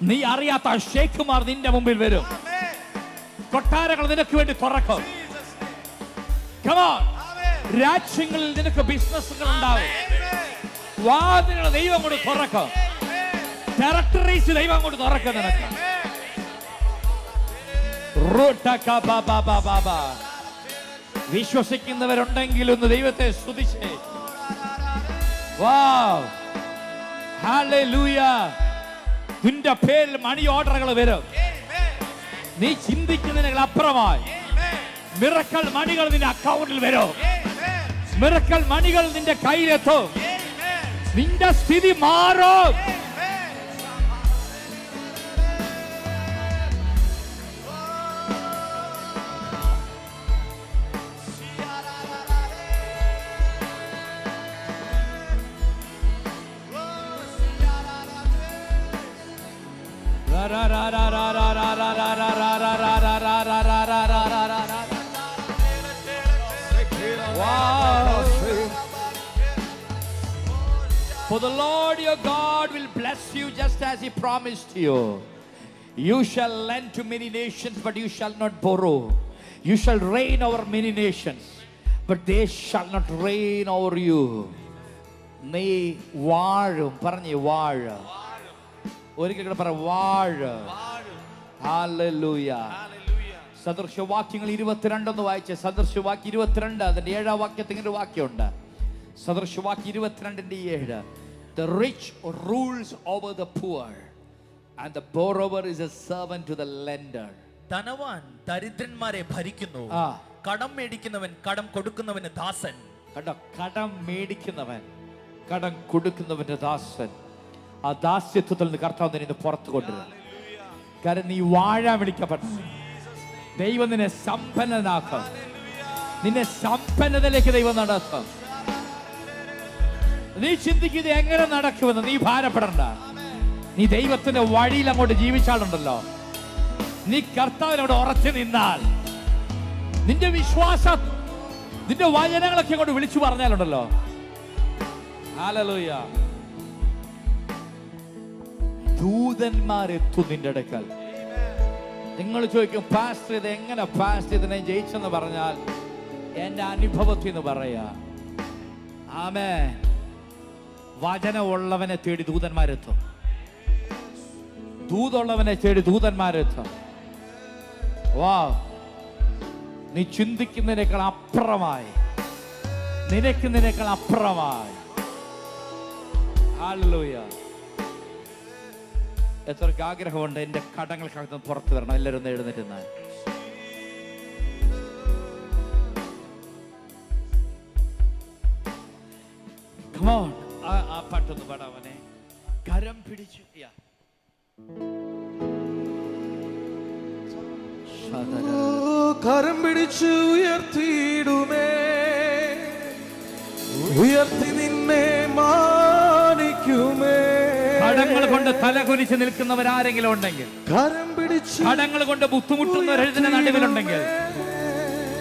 നീ അറിയാത്ത ഷേഖുമാർ നിന്റെ മുമ്പിൽ വരും, കൊട്ടാരങ്ങൾ നിനക്ക് വേണ്ടി തുറക്കും. രാജ്യങ്ങളിൽ നിനക്ക് ബിസിനസ്സുകൾ ഉണ്ടാവും, വാതിലുകൾ ദൈവം കൊണ്ട് തുറക്കും, ടെറിട്ടറീസ് ദൈവം കൊണ്ട് തുറക്കും നിനക്ക്. വിശ്വസിക്കുന്നവരുണ്ടെങ്കിൽ ഒന്ന് ദൈവത്തെ സ്തുതിച്ചേ. ഹല്ലേലൂയ. നിന്റെ പേരിൽ മണി ഓർഡറുകൾ വരും, നീ ചിന്തിക്കുന്നതിനേക്കാൾ അപ്പുറമായി. മിറക്കൽ മണികൾ നിന്റെ അക്കൗണ്ടിൽ വരും, മിറക്കൽ മണികൾ നിന്റെ കയ്യിലെത്തും, നിന്റെ സ്ഥിതി മാറും. For the Lord your God will bless you just as he promised you. You shall lend to many nations, but you shall not borrow. You shall reign over many nations, but they shall not reign over you. നീ വാഴും, പറഞ്ഞേ വാഴ. ഒരിക്കൽ പറ വാഴ. Hallelujah. സദൃശവാക്യങ്ങൾ 22 വായിച്ചേ. സദൃശവാക്യം 22 അതിന്റെ 7-ാം വാക്യത്തിൽ ഇങ്ങനെ വാക്യമുണ്ട്. സദൃശവാക്യം 22:7. The rich rules over the poor, and the borrower is a servant to the lender. ധനവാൻ ദരിദ്രന്മാരെ ഭരിക്കുന്നു, കടം മേടിക്കുന്നവൻ കടം കൊടുക്കുന്നവന് ദാസൻ. കണ്ടോ, കടം മേടിക്കുന്നവൻ കടം കൊടുക്കുന്നവന്റെ ദാസൻ. ആ ദാസ്യത്വത്തിൽ നിന്ന് കർത്താവ് നിന്നെ പുറത്തു കൊണ്ടുവരും. കാരണം നീ വാഴാൻ വിളിക്കപ്പെട്ടു. ദൈവം നിന്നെ സമ്പന്നനാക്കും, നിന്നെ സമ്പന്നതയിലേക്ക് ദൈവം നടത്തും. നീ ചിന്തിക്കുന്നത് എങ്ങനെ നടക്കുമെന്ന് നീ ഭാരപ്പെടണ്ട. നീ ദൈവത്തിന്റെ വഴിയിൽ അങ്ങോട്ട് ജീവിച്ചാലുണ്ടല്ലോ, നീ കർത്താവിനോട് ഉറച്ചു നിന്നാൽ, നിന്റെ വിശ്വാസം, നിന്റെ വചനങ്ങളൊക്കെ അങ്ങോട്ട് വിളിച്ചു പറഞ്ഞാലുണ്ടല്ലോ, ഹല്ലേലൂയ, ദൂതന്മാരെത്തും നിന്റെ അടുക്കൽ. നിങ്ങൾ ചോദിക്കും, പാസ്റ്റർ ഇത് എങ്ങനെ പാസ്റ്റർ ഇതിനെ ജയിച്ചെന്ന് പറഞ്ഞാൽ എന്റെ അനുഭവത്തിൽ നിന്ന് പറയാ. ആമേൻ. വചനമുള്ളവനെ തേടി ദൂതന്മാരെത്തും, ദൂതുള്ളവനെ തേടി ദൂതന്മാരെത്തും. വാ, നീ ചിന്തിക്കുന്നതിനേക്കാൾ അപ്പുറമായി, നിനക്കുന്നതിനേക്കാൾ അപ്പുറമായി. ഹല്ലേലൂയ. എത്രക്ക് ആഗ്രഹമുണ്ട് എൻ്റെ കടങ്ങൾക്കകത്ത് പുറത്തു വരണം. എല്ലാവരും ഒന്ന് എഴുന്നേറ്റുന്നാൽ ആ പാട്ടൊന്ന് പാടാവനെ. കരം പിടിച്ചു കരം പിടിച്ചു ഉയർത്തിയിടുമേ, ഉയർത്തി നിന്നെ മാനിക്കുമേ. കടങ്ങൾ കൊണ്ട് തലകുനിച്ച് നിൽക്കുന്നവരാരെങ്കിലും ഉണ്ടെങ്കിൽ, കരം പിടിച്ചു കടങ്ങൾ കൊണ്ട് ബുദ്ധിമുട്ടുന്നവരെഴുതിന്റെ നടുവിലുണ്ടെങ്കിൽ,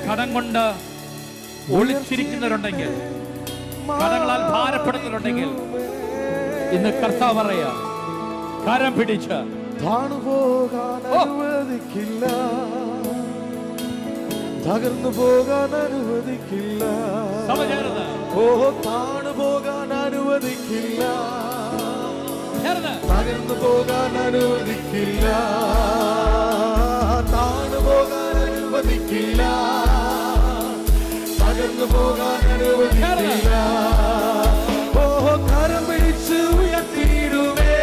കടം കൊണ്ട് ഒളിച്ചിരിക്കുന്നവരുണ്ടെങ്കിൽ, കടങ്ങളാൽ ഭാരപ്പെടുന്നവരുണ്ടെങ്കിൽ, ഇന്ന് കർത്താവ് പറയാ, കരം പിടിച്ച് താണുപോകാൻ അനുവദിക്കില്ല, തകർന്നു പോകാൻ അനുവദിക്കില്ല. ഓ, താണുപോകാൻ അനുവദിക്കില്ല, തകർന്നു പോകാൻ അനുവദിക്കില്ല, താണുപോകാൻ അനുവദിക്കില്ല, തകർന്നു പോകാൻ അനുവദിക്കില്ല. ഓ, കരം പിടിച്ച് ഉയർത്തിയിടുമേ,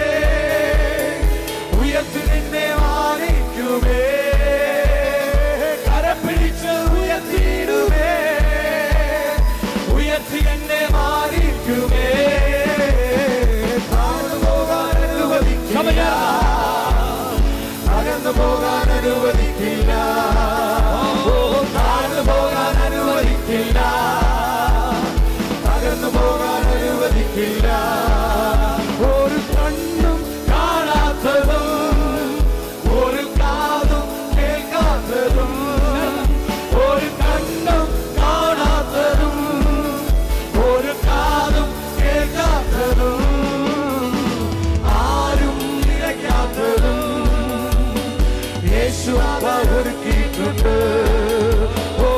ഉയർത്തി നിന്നെ മാനിക്കുമേ, കരം പിടിച്ച് ഉയർത്തിയിടുമേ, ഉയർത്തി എന്നെ മാനിക്കുമേ, താഴ്ന്നു പോകാൻ അനുവദിക്കില്ല, തകർന്നു പോകാൻ അനുവദിക്കില്ല, താഴ്ന്നു പോകാൻ അനുവദിക്കില്ല, തകർന്നു പോകാൻ അനുവദിക്കില്ല. ഒരു കണ്ണും കാണാത്തതും ഒരു കാതും കേൾക്കാത്തതും, ഒരു കണ്ണും കാണാത്തതും ഒരു കാതും കേൾക്കാത്തതും, ആരും നിലയ്ക്കാത്തതും യേശു ഒരുക്കിയിട്ടുണ്ട്. ഓ,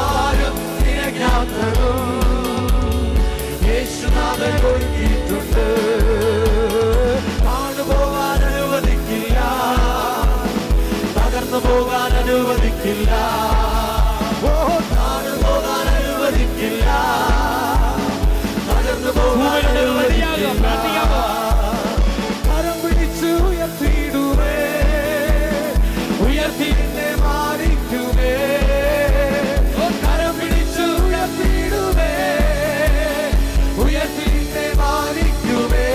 ആരും നിലയ്ക്കാത്തതും യേശുനാഥൻ ഒരുക്കിയിട്ടുണ്ട്. താഴ്ന്നു പോകാൻ അനുവദിക്കില്ല, തകർന്നു പോകാൻ അനുവദിക്കില്ല, ഓ, താഴ്ന്നു പോകാൻ അനുവദിക്കില്ല, തകർന്നു പോകാൻ അനുവദിക്കില്ല. കരം പിടിച്ച് ഉയർത്തിയിടുമേ, ഉയർത്തി നിന്നെ മാനിക്കുമേ, കരം പിടിച്ച് ഉയർത്തിയിടുമേ, ഉയർത്തി നിന്നെ മാനിക്കുമേ,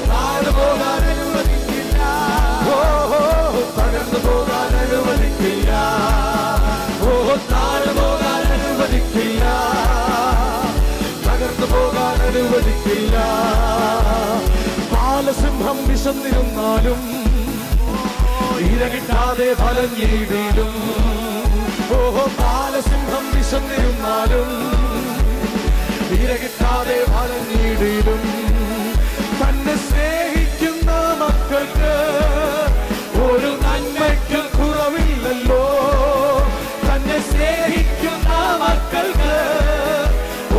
താഴ്ന്നു പോകാൻ അനുവദിക്കില്ല, ഓ, തകർന്നു പോകാൻ അനുവദിക്കില്ല, ഓ, താഴ്ന്നു പോകാൻ അനുവദിക്കില്ല, തകർന്നു പോകാൻ അനുവദിക്കില്ല. ബാലസിംഹം വിശന്നിരുന്നാലും ഇര കിട്ടാതെ ഫലഞ്ഞിടും. ഓ, ബാലസിംഹം വിശന്നിരുന്നാലും ഇര കിട്ടാതെ ഫലഞ്ഞിടും. തന്നെ സ്നേഹിക്കുന്ന മക്കൾക്ക് ഒരു നന്മയ്ക്കും കുറവില്ലല്ലോ, തന്നെ സ്നേഹിക്കുന്ന മക്കൾക്ക്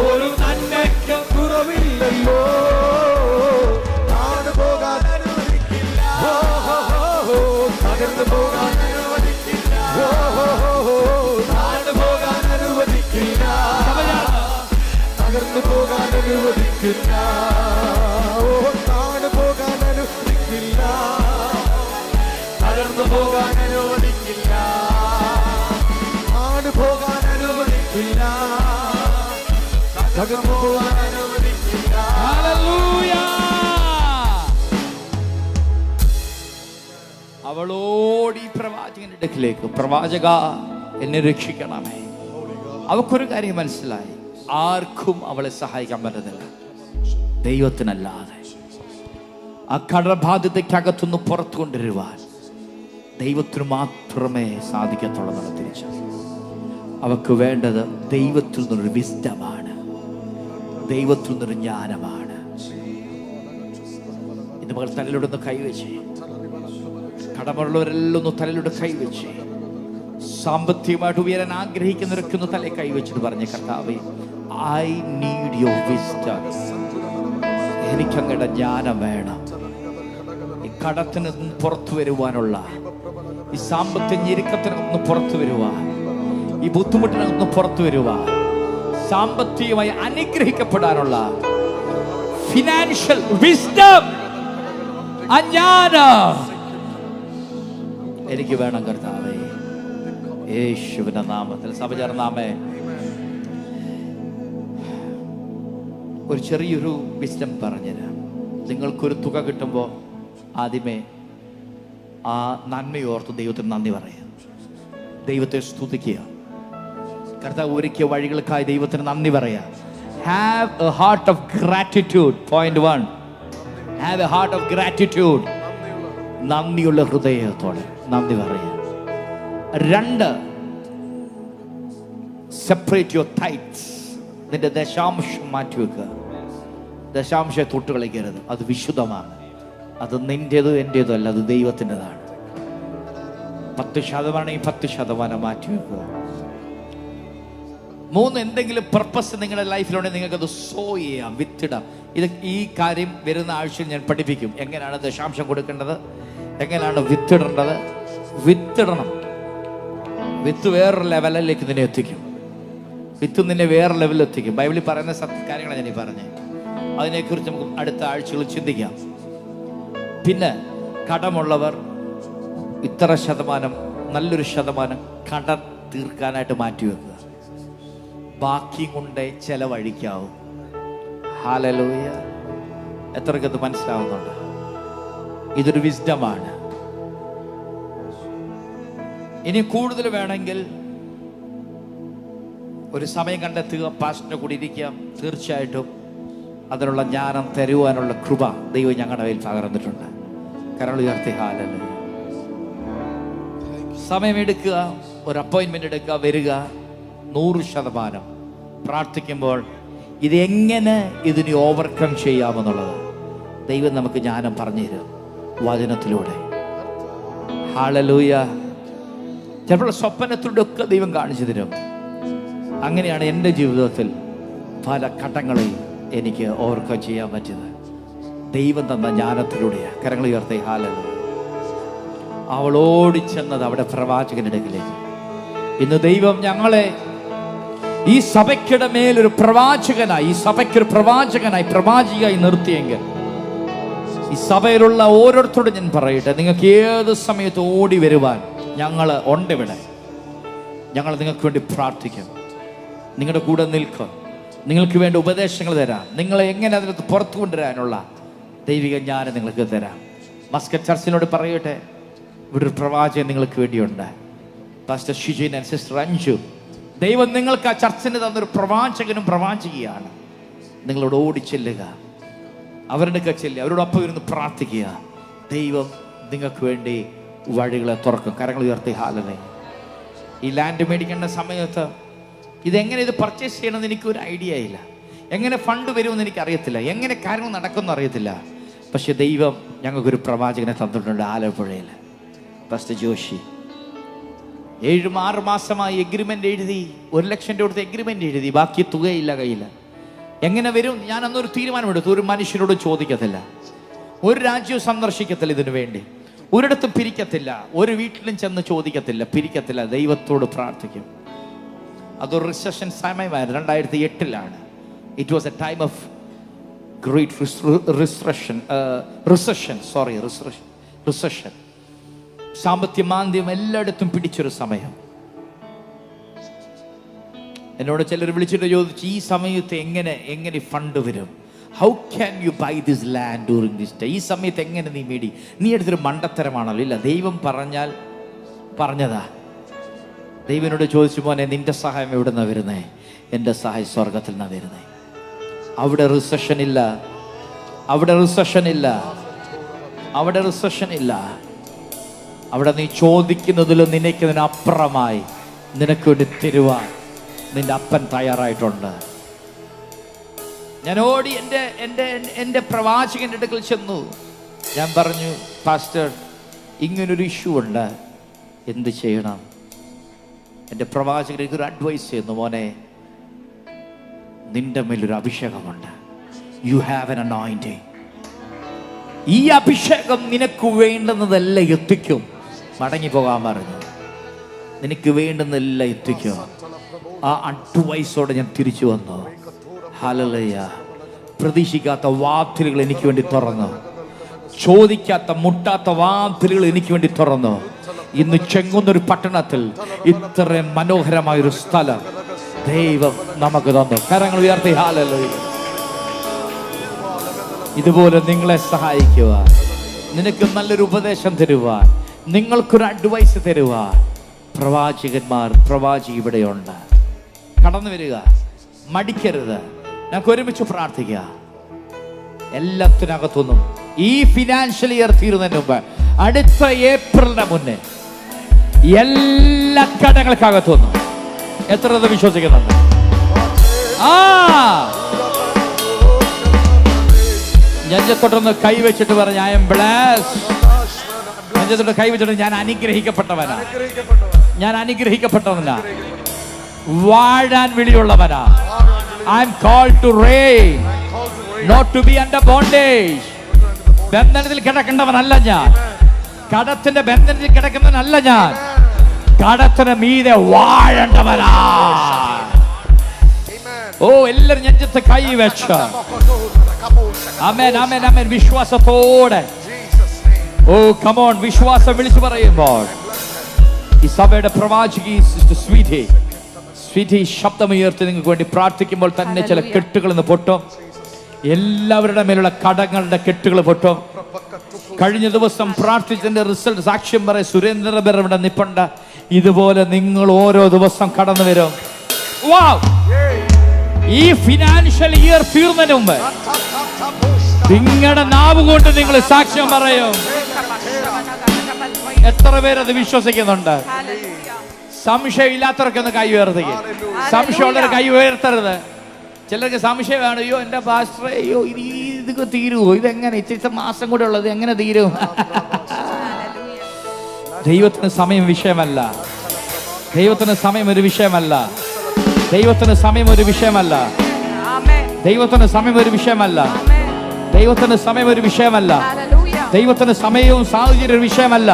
ഒരു നന്മയ്ക്കും കുറവില്ലല്ലോ. താഴ്ന്നു പോകാൻ അനുവദിക്കില്ല, തകർന്നു പോകാൻ അനുവദിക്കില്ല, താഴ്ന്നു പോകാൻ അനുവദിക്കില്ല, തകർന്നു പോകാൻ അനുവദിക്കില്ല, ഓ, താഴ്ന്നു പോകാൻ അനുവദിക്കില്ല, തകർന്നു പോകാൻ അനുവദിക്കില്ല, താഴ്ന്നു പോകാൻ അനുവദിക്കില്ല, തകർന്നു പോകാൻ അനുവദിക്കില്ല. ഹല്ലേലൂയ. അവളോട് ഈ പ്രവാചകന്റെ അടുക്കിലേക്ക്, പ്രവാചക എന്നെ രക്ഷിക്കണമേ. അവക്കൊരു കാര്യം മനസ്സിലായി, ആർക്കും അവളെ സഹായിക്കാൻ പറ്റത്തില്ല, ദൈവത്തിനല്ലാതെ. ആ കടബാധ്യതയ്ക്കകത്തുനിന്ന് പുറത്തു കൊണ്ടുവരുവാൻ ദൈവത്തിന് മാത്രമേ സാധിക്കത്തുള്ളൂ എന്നുള്ള തിരിച്ചറിവ്. അവക്ക് വേണ്ടത് ദൈവത്തിൽ നിന്നൊരു വിസ്ഡമാണ്, ദൈവത്തിൽ നിന്നൊരു ജ്ഞാനമാണ്. ഇത് മകൾ തലയിലൊന്ന് കൈവച്ച്, കടമുള്ളവരെല്ലാം ഒന്ന് തലയിലൂടെ കൈവച്ച്, സാമ്പത്തികമായിട്ട് ഉയരാൻ ആഗ്രഹിക്കുന്നവരൊക്കെ ഒന്ന് തലയിൽ കൈവച്ചിട്ട് പറഞ്ഞ, കർത്താവേ, ഐ നീഡ് യുവർ വിസ്ഡം. എനിക്കങ്ങയുടെ ജ്ഞാനം വേണം. ഈ കടത്തിന് പുറത്തു വരുവാനുള്ള, ഈ സാമ്പത്തിക ഞെരുക്കത്തിനൊന്ന് പുറത്തു വരുവാൻ, ഈ ബുദ്ധിമുട്ടിനൊന്ന് പുറത്തു വരുവാൻ, സാമ്പത്തികമായി അനുഗ്രഹിക്കപ്പെടാനുള്ള ഫിനാൻഷ്യൽ വിസ്ഡം, ജ്ഞാനം എനിക്ക് വേണം കർത്താവേ, യേശുവിന്റെ നാമത്തിൽ. സഭ ചേർന്നാമേ. ഒരു ചെറിയൊരു വിസ്ഡം പറഞ്ഞുതരാം. നിങ്ങൾക്കൊരു തുക കിട്ടുമ്പോൾ ആദ്യമേ ആ നന്മയോർത്ത് ദൈവത്തിന് നന്ദി പറയുക, ദൈവത്തെ സ്തുതിക്കുക, കർത്താവ് ഒരുക്കിയ വഴികൾക്കായി ദൈവത്തിന് നന്ദി പറയുക. Have a heart of gratitude. Point 1, have a heart of gratitude. നന്ദിയുള്ള ഹൃദയത്തോടെ നന്ദി പറയുക. 2, സെപ്പറേറ്റ് യുവർ ടൈറ്റ്സ്. നിന്റെ ദശാംശം മാറ്റിവെക്കുക. ദശാംശ തൊട്ട് കളിക്കരുത്, അത് വിശുദ്ധമാണ്, അത് നിൻ്റേതോ എൻ്റേതോ അല്ല, അത് ദൈവത്തിൻ്റെതാണ്. 10% 10% മാറ്റി വെക്കുക. 3, എന്തെങ്കിലും പർപ്പസ് നിങ്ങളുടെ ലൈഫിലുണ്ടെങ്കിൽ നിങ്ങൾക്കത് സോ ചെയ്യാം, വിത്തിടാം. ഈ കാര്യം വരുന്ന ആഴ്ചയിൽ ഞാൻ പഠിപ്പിക്കും. എങ്ങനെയാണ് ദശാംശം കൊടുക്കേണ്ടത്, എങ്ങനെയാണ് വിത്തിടേണ്ടത്. വിത്തിടണം. വിത്ത് വേറൊരു ലെവലിലേക്ക് നിന്നെ എത്തിക്കും. വിത്ത് നിന്നെ വേറെ ലെവലിൽ എത്തിക്കും. ബൈബിളിൽ പറയുന്ന കാര്യങ്ങളാണ് ഞാൻ ഈ പറഞ്ഞത്. അതിനെക്കുറിച്ച് നമുക്ക് അടുത്ത ആഴ്ചകളിൽ ചിന്തിക്കാം. പിന്നെ കടമുള്ളവർ ഇത്ര ശതമാനം, നല്ലൊരു ശതമാനം കടം തീർക്കാനായിട്ട് മാറ്റിവെക്കുക. ബാക്കി കൊണ്ടേ ചെലവഴിക്കാവും. ഹല്ലേലൂയ. എത്രക്കത് മനസ്സിലാവുന്നുണ്ട്? ഇതൊരു വിസ്ഡമാണ്. ഇനി കൂടുതൽ വേണമെങ്കിൽ ഒരു സമയം കണ്ടെത്തുക, പാസ്റ്ററിന്റെ കൂടി ഇരിക്കാം. തീർച്ചയായിട്ടും അതിനുള്ള ജ്ഞാനം തരുവാനുള്ള കൃപ ദൈവം ഞങ്ങളുടെ മേൽ പകർന്നിട്ടുണ്ട്. കരങ്ങൾ ഉയർത്തി ഹല്ലേലൂയ. സമയമെടുക്കുക, ഒരു അപ്പോയിൻമെന്റ് എടുക്കുക, വരിക. 100% പ്രാർത്ഥിക്കുമ്പോൾ ഇതെങ്ങനെ ഇതിനെ ഓവർകം ചെയ്യാമെന്നുള്ളത് ദൈവം നമുക്ക് ജ്ഞാനം പറഞ്ഞു തരും വചനത്തിലൂടെ. ഹല്ലേലൂയ. ചിലപ്പോൾ സ്വപ്നത്തിലൂടെ ഒക്കെ ദൈവം കാണിച്ചു തരും. അങ്ങനെയാണ് എൻ്റെ ജീവിതത്തിൽ പല ഘട്ടങ്ങളെയും എനിക്ക് ഓവർകം ചെയ്യാൻ പറ്റിയത് ദൈവം തന്ന ജ്ഞാനത്തിലൂടെയാണ്. കരങ്ങൾ ഉയർത്തി ഹല്ലേലൂയ. അവൾ ഓടിച്ചെന്നത് അവിടെ പ്രവാചകന്റെ അടുക്കിലേക്ക്. ഇന്ന് ദൈവം ഞങ്ങളെ ഈ സഭയ്ക്കിടെ മേലൊരു പ്രവാചകനായി, ഈ സഭയ്ക്കൊരു പ്രവാചകനായി, പ്രവാചികയായി നിർത്തിയെങ്കിൽ ഈ സഭയിലുള്ള ഓരോരുത്തരോടും ഞാൻ പറയട്ടെ, നിങ്ങൾക്ക് ഏത് സമയത്ത് ഓടി വരുവാൻ ഞങ്ങൾ ഉണ്ട് ഇവിടെ. ഞങ്ങൾ നിങ്ങൾക്ക് വേണ്ടി പ്രാർത്ഥിക്കും, നിങ്ങളുടെ കൂടെ നിൽക്കും, നിങ്ങൾക്ക് വേണ്ട ഉപദേശങ്ങൾ തരാം, നിങ്ങളെ എങ്ങനെ അതിനകത്ത് പുറത്തു കൊണ്ടുവരാനുള്ള ദൈവിക ജ്ഞാനം നിങ്ങൾക്ക് തരാം. മസ്കറ്റ് ചർച്ചിനോട് പറയട്ടെ, ഇവിടെ ഒരു പ്രവാചകൻ നിങ്ങൾക്ക് വേണ്ടിയുണ്ട്. Pastor Shijin and sister Anju, ദൈവം നിങ്ങൾക്ക് ആ ചർച്ചിന് തന്നൊരു പ്രവാചകനും പ്രവാചകിയാണ്. നിങ്ങളോട് ഓടിച്ചെല്ലുക, അവരുടെ ചെല്ലുക, അവരോടൊപ്പം ഇരുന്ന് പ്രാർത്ഥിക്കുക. ദൈവം നിങ്ങൾക്ക് വേണ്ടി വഴികളെ തുറക്കും. കരങ്ങൾ ഉയർത്തി ഹല്ലേലൂയ. ഈ ലാൻഡ് മേടിക്കേണ്ട സമയത്ത് ഇതെങ്ങനെ ഇത് പർച്ചേസ് ചെയ്യണമെന്ന് എനിക്കൊരു ഐഡിയ ഇല്ല. എങ്ങനെ ഫണ്ട് വരുമെന്ന് എനിക്കറിയത്തില്ല, എങ്ങനെ കാര്യങ്ങൾ നടക്കുമെന്ന് അറിയത്തില്ല. പക്ഷെ ദൈവം ഞങ്ങൾക്കൊരു പ്രവാചകനെ തന്നിട്ടുണ്ട് ആലപ്പുഴയിൽ. പാസ്റ്റർ ജോഷി 7-6 മാസമായി എഗ്രിമെന്റ് എഴുതി, 1 ലക്ഷം രൂപ കൊടുത്ത് എഗ്രിമെന്റ് എഴുതി, ബാക്കി തുകയില്ല കയ്യിൽ. എങ്ങനെ വരും? ഞാൻ അന്നൊരു തീരുമാനമെടുത്തു. ഒരു മനുഷ്യനോട് ചോദിക്കത്തില്ല, ഒരു രാജ്യവും സന്ദർശിക്കത്തില്ല, ഇതിനു വേണ്ടി ഒരിടത്തും പിരിക്കത്തില്ല, ഒരു വീട്ടിലും ചെന്ന് ചോദിക്കത്തില്ല, പിരിക്കത്തില്ല. ദൈവത്തോട് പ്രാർത്ഥിക്കും. അതൊരു റിസഷൻ സമയമായിരുന്നു, 2008. It was A time of great recession. സാമ്പത്തിക മാന്ദ്യം എല്ലായിടത്തും പിടിച്ചൊരു സമയം. എന്നോട് ചിലർ വിളിച്ചിട്ട് ചോദിച്ചു, ഈ സമയത്ത് എങ്ങനെ ഫണ്ട് വരും? How can you buy this land during this day? ഈ സമയത്ത് എങ്ങനെ നീ മേടി? നീ എടുത്തൊരു മണ്ടത്തരമാണല്ലോ. ഇല്ല, ദൈവം പറഞ്ഞാൽ പറഞ്ഞതാ. ദൈവനോട് ചോദിച്ചു, മോനെ നിന്റെ സഹായം എവിടെ നിന്നാണ് വരുന്നേ? എൻ്റെ സഹായം സ്വർഗത്തിൽ നിന്നാണ് വരുന്നേ. അവിടെ റിസഷൻ ഇല്ല, അവിടെ റിസഷൻ ഇല്ല, അവിടെ റിസഷൻ ഇല്ല. അവിടെ നീ ചോദിക്കുന്നതിലും നിനക്കതിനപ്പുറമായി നിനക്ക് വേണ്ടി തരുവാൻ നിന്റെ അപ്പൻ തയ്യാറായിട്ടുണ്ട്. ഞാൻ ഓടി എൻ്റെ പ്രവാചകന്റെ അടുക്കൽ ചെന്നു. ഞാൻ പറഞ്ഞു, പാസ്റ്റർ ഇങ്ങനൊരു ഇഷ്യൂ ഉണ്ട്, എന്ത് ചെയ്യണം? എൻ്റെ പ്രവാചകൻ ഒരു അഡ്വൈസ് ചെയ്യുന്നു, മോനെ നിന്റെ മേലൊരു അഭിഷേകമുണ്ട്. You have an anointing. ഈ അഭിഷേകം നിനക്ക് വേണ്ടുന്നതെല്ലാം എത്തിക്കും. മടങ്ങിപ്പോകാൻ പറഞ്ഞു, നിനക്ക് വേണ്ടുന്നതെല്ലാം എത്തിക്കും. ആ അഡ്വൈസോടെ ഞാൻ തിരിച്ചു വന്നു. ഹല്ലേലൂയ. പ്രതീക്ഷിക്കാത്ത വാതിലുകൾ എനിക്ക് വേണ്ടി തുറന്നു, ചോദിക്കാത്ത മുട്ടാത്ത വാതിലുകൾ എനിക്ക് വേണ്ടി തുറന്നു. ഇന്ന് ചെങ്ങുന്നൊരു പട്ടണത്തിൽ ഇത്രയും മനോഹരമായൊരു സ്ഥലം ദൈവം നമുക്ക് തന്നു. കരങ്ങൾ ഉയർത്തി ഹല്ലേലൂയ. ഇതുപോലെ നിങ്ങളെ സഹായിക്കുവാൻ, നിനക്ക് നല്ലൊരു ഉപദേശം തരുവാൻ, നിങ്ങൾക്കൊരു അഡ്വൈസ് തരുവാൻ പ്രവാചകന്മാർ, പ്രവാചി ഇവിടെയുണ്ട്. കടന്നു വരിക, മടിക്കരുത്. ഞങ്ങൾക്ക് ഒരുമിച്ച് പ്രാർത്ഥിക്കുക. എല്ലാത്തിനകത്തൊന്നും ഈ ഫിനാൻഷ്യൽ ഇയർ തീരുന്നതിന് മുമ്പ്, അടുത്ത ഏപ്രിലിന് മുന്നേ എല്ലാ കടങ്ങൾക്കകത്തൊന്നും എത്ര വിശ്വസിക്കുന്നുണ്ട്? നെഞ്ചത്തോട്ടൊന്ന് കൈവച്ചിട്ട് പറഞ്ഞ ഐ എം ബ്ലെസ്ഡ്. നെഞ്ചത്തോട്ട് കൈവച്ചിട്ട് ഞാൻ അനുഗ്രഹിക്കപ്പെട്ടവനാ, ഞാൻ അനുഗ്രഹിക്കപ്പെട്ടവനാ, വാഴാൻ വിളിയുള്ളവനാ. I'm called to reign, not to be under bondage. ബന്ധനത്തിൽ കിടക്കേണ്ടവനല്ല ഞാൻ, കടത്തിന്റെ ബന്ധനത്തിൽ കിടക്കുന്നവനല്ല ഞാൻ, കടത്തിന് മീതെ വാഴേണ്ടവനാ. ഓ, എല്ലാരും നെഞ്ചത്ത് കൈവച്ച ആമേൻ ആമേൻ ആമേൻ വിശ്വാസത്തോടെ. ഓ കമോൺ, വിശ്വാസം വിളിച്ചു പറയുമ്പോൾ ഈ സഭയുടെ പ്രവാചകി സിസ്റ്റർ സ്വീറ്റി ശബ്ദമുയർത്തി നിങ്ങൾക്ക് വേണ്ടി പ്രാർത്ഥിക്കുമ്പോൾ തന്നെ ചില കെട്ടുകൾ നിന്ന് പൊട്ടും. എല്ലാവരുടെ മേലുള്ള കടങ്ങളുടെ കെട്ടുകൾ പൊട്ടും. കഴിഞ്ഞ ദിവസം പ്രാർത്ഥിച്ചതിന്റെ റിസൾട്ട് സാക്ഷ്യം പറയും. സുരേന്ദ്രബർ ഇവിടെ നിപ്പുണ്ട്. ഇതുപോലെ നിങ്ങൾ ഓരോ ദിവസം കടന്നു വരും. ഈ ഫിനാൻഷ്യൽ ഇയർ തീർന്നതിന് മുമ്പ് നിങ്ങളുടെ നാവ് കൊണ്ട് നിങ്ങൾ സാക്ഷ്യം പറയും. എത്ര പേരത് വിശ്വസിക്കുന്നുണ്ട്? സംശയമില്ലാത്തവർക്ക് ഒന്ന് കൈ ഉയർത്തുക. സംശയമുള്ളവർ കൈ ഉയർത്തരുത്. ചിലർക്ക് സംശയമാണ്, അയ്യോ എന്റെ പാസ്റ്ററെ, അയ്യോ ഇത് തീരുവോ, ഇതെങ്ങനെ ഇച്ചിരി മാസം കൂടെ ഉള്ളത് എങ്ങനെ തീരും? ദൈവത്തിന് സമയം വിഷയമല്ല, ദൈവത്തിന് സമയം ഒരു വിഷയമല്ല, ദൈവത്തിന് സമയം ഒരു വിഷയമല്ല, ദൈവത്തിന് സമയം ഒരു വിഷയമല്ല, ദൈവത്തിന് സമയം ഒരു വിഷയമല്ല, ദൈവത്തിന് സമയവും സാഹചര്യം ഒരു വിഷയമല്ല.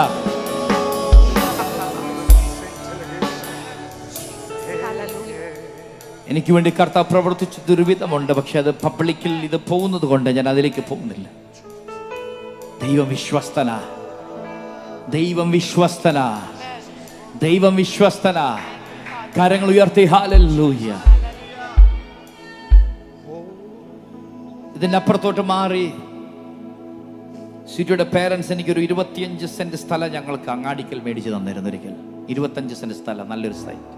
എനിക്ക് വേണ്ടി കർത്താവ് പ്രവർത്തിച്ച് ദുർവിധമുണ്ട്, പക്ഷെ അത് പബ്ലിക്കിൽ ഇത് പോകുന്നത് കൊണ്ട് ഞാൻ അതിലേക്ക് പോകുന്നില്ല. ദൈവം വിശ്വസ്തനാ, ദൈവം വിശ്വസ്തനാ, ദൈവം വിശ്വസ്തനാ. കരങ്ങൾ ഉയർത്തി ഹല്ലേലൂയ. ഇതിന്റെ അപ്പുറത്തോട്ട് മാറി സിറ്റിയുടെ പേരൻസ് എനിക്കൊരു 25 സെന്റ് സ്ഥലം ഞങ്ങൾക്ക് അങ്ങാടിക്കൽ മേടിച്ച് തന്നിരുന്നു. ഒരിക്കൽ 25 സെന്റ് സ്ഥലം, നല്ലൊരു സൈറ്റ്.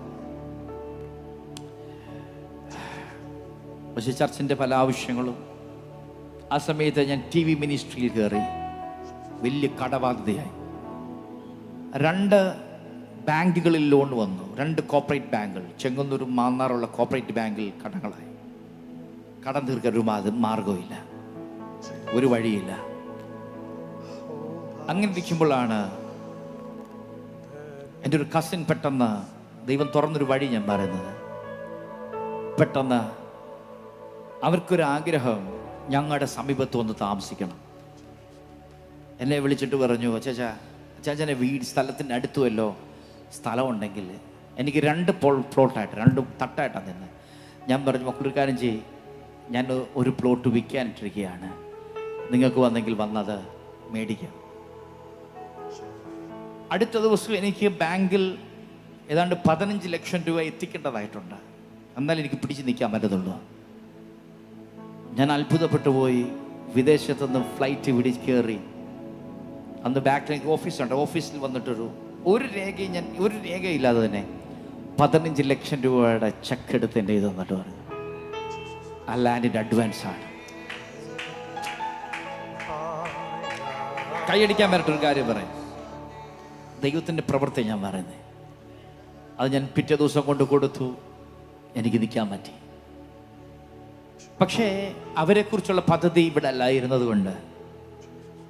പക്ഷെ ചർച്ചിന്റെ പല ആവശ്യങ്ങളും, ആ സമയത്ത് ഞാൻ TV മിനിസ്ട്രിയിൽ കയറി, വലിയ കടബാധ്യതയായി. 2 ബാങ്കുകളിൽ ലോൺ വന്നു, 2 കോർപ്പറേറ്റ് ബാങ്കുകൾ, ചെങ്ങന്നൂരും മാന്നാറുള്ള കോർപ്പറേറ്റ് ബാങ്കിൽ കടങ്ങളായി. കടം തീർക്കാൻ ഒരു മാർഗമില്ല, ഒരു വഴിയില്ല. അങ്ങനെ ഇരിക്കുമ്പോഴാണ് എൻ്റെ ഒരു കസിൻ പെട്ടെന്ന്, ദൈവം തുറന്നൊരു വഴി ഞാൻ പറയുന്നത്, പെട്ടെന്ന് അവർക്കൊരു ആഗ്രഹം ഞങ്ങളുടെ സമീപത്ത് വന്ന് താമസിക്കണം. എന്നെ വിളിച്ചിട്ട് പറഞ്ഞു, അച്ചാച്ചനെ സ്ഥലത്തിൻ്റെ അടുത്തുമല്ലോ സ്ഥലമുണ്ടെങ്കിൽ എനിക്ക് 2 പ്ലോട്ടായിട്ട് 2 തട്ടായിട്ടാണ് നിന്ന്. ഞാൻ പറഞ്ഞു, മക്കളൊരു കാര്യം ചെയ്യ്, ഞാൻ ഒരു പ്ലോട്ട് വിൽക്കാനിട്ടിരിക്കുകയാണ്, നിങ്ങൾക്ക് വന്നെങ്കിൽ വന്നത് മേടിക്കാം. അടുത്ത ദിവസം എനിക്ക് ബാങ്കിൽ ഏതാണ്ട് 15 ലക്ഷം രൂപ എത്തിക്കേണ്ടതായിട്ടുണ്ട്. എന്നാലും എനിക്ക് പിടിച്ച് നിൽക്കാൻ പറ്റത്തുള്ളൂ. ഞാൻ അത്ഭുതപ്പെട്ടു പോയി. വിദേശത്തുനിന്ന് ഫ്ലൈറ്റ് പിടിച്ച് കയറി. അന്ന് ബാക്കിൽ എനിക്ക് ഓഫീസുണ്ട്. ഓഫീസിൽ വന്നിട്ടൊരു രേഖയില്ലാതെ തന്നെ 15 ലക്ഷം രൂപയുടെ ചെക്ക് എടുത്ത് എൻ്റെ ഇത് തന്നിട്ട് പറഞ്ഞു, ആ ലാൻഡിൻ്റെ അഡ്വാൻസ് ആണ്. കൈയടിക്കാൻ വരട്ടൊരു കാര്യം പറയും, ദൈവത്തിൻ്റെ പ്രവൃത്തി ഞാൻ പറയുന്നത്. അത് ഞാൻ പിറ്റേ ദിവസം കൊണ്ട് കൊടുത്തു, എനിക്ക് നിൽക്കാൻ പറ്റി. പക്ഷേ അവരെക്കുറിച്ചുള്ള പദ്ധതി ഇവിടെ അല്ലായിരുന്നത് കൊണ്ട്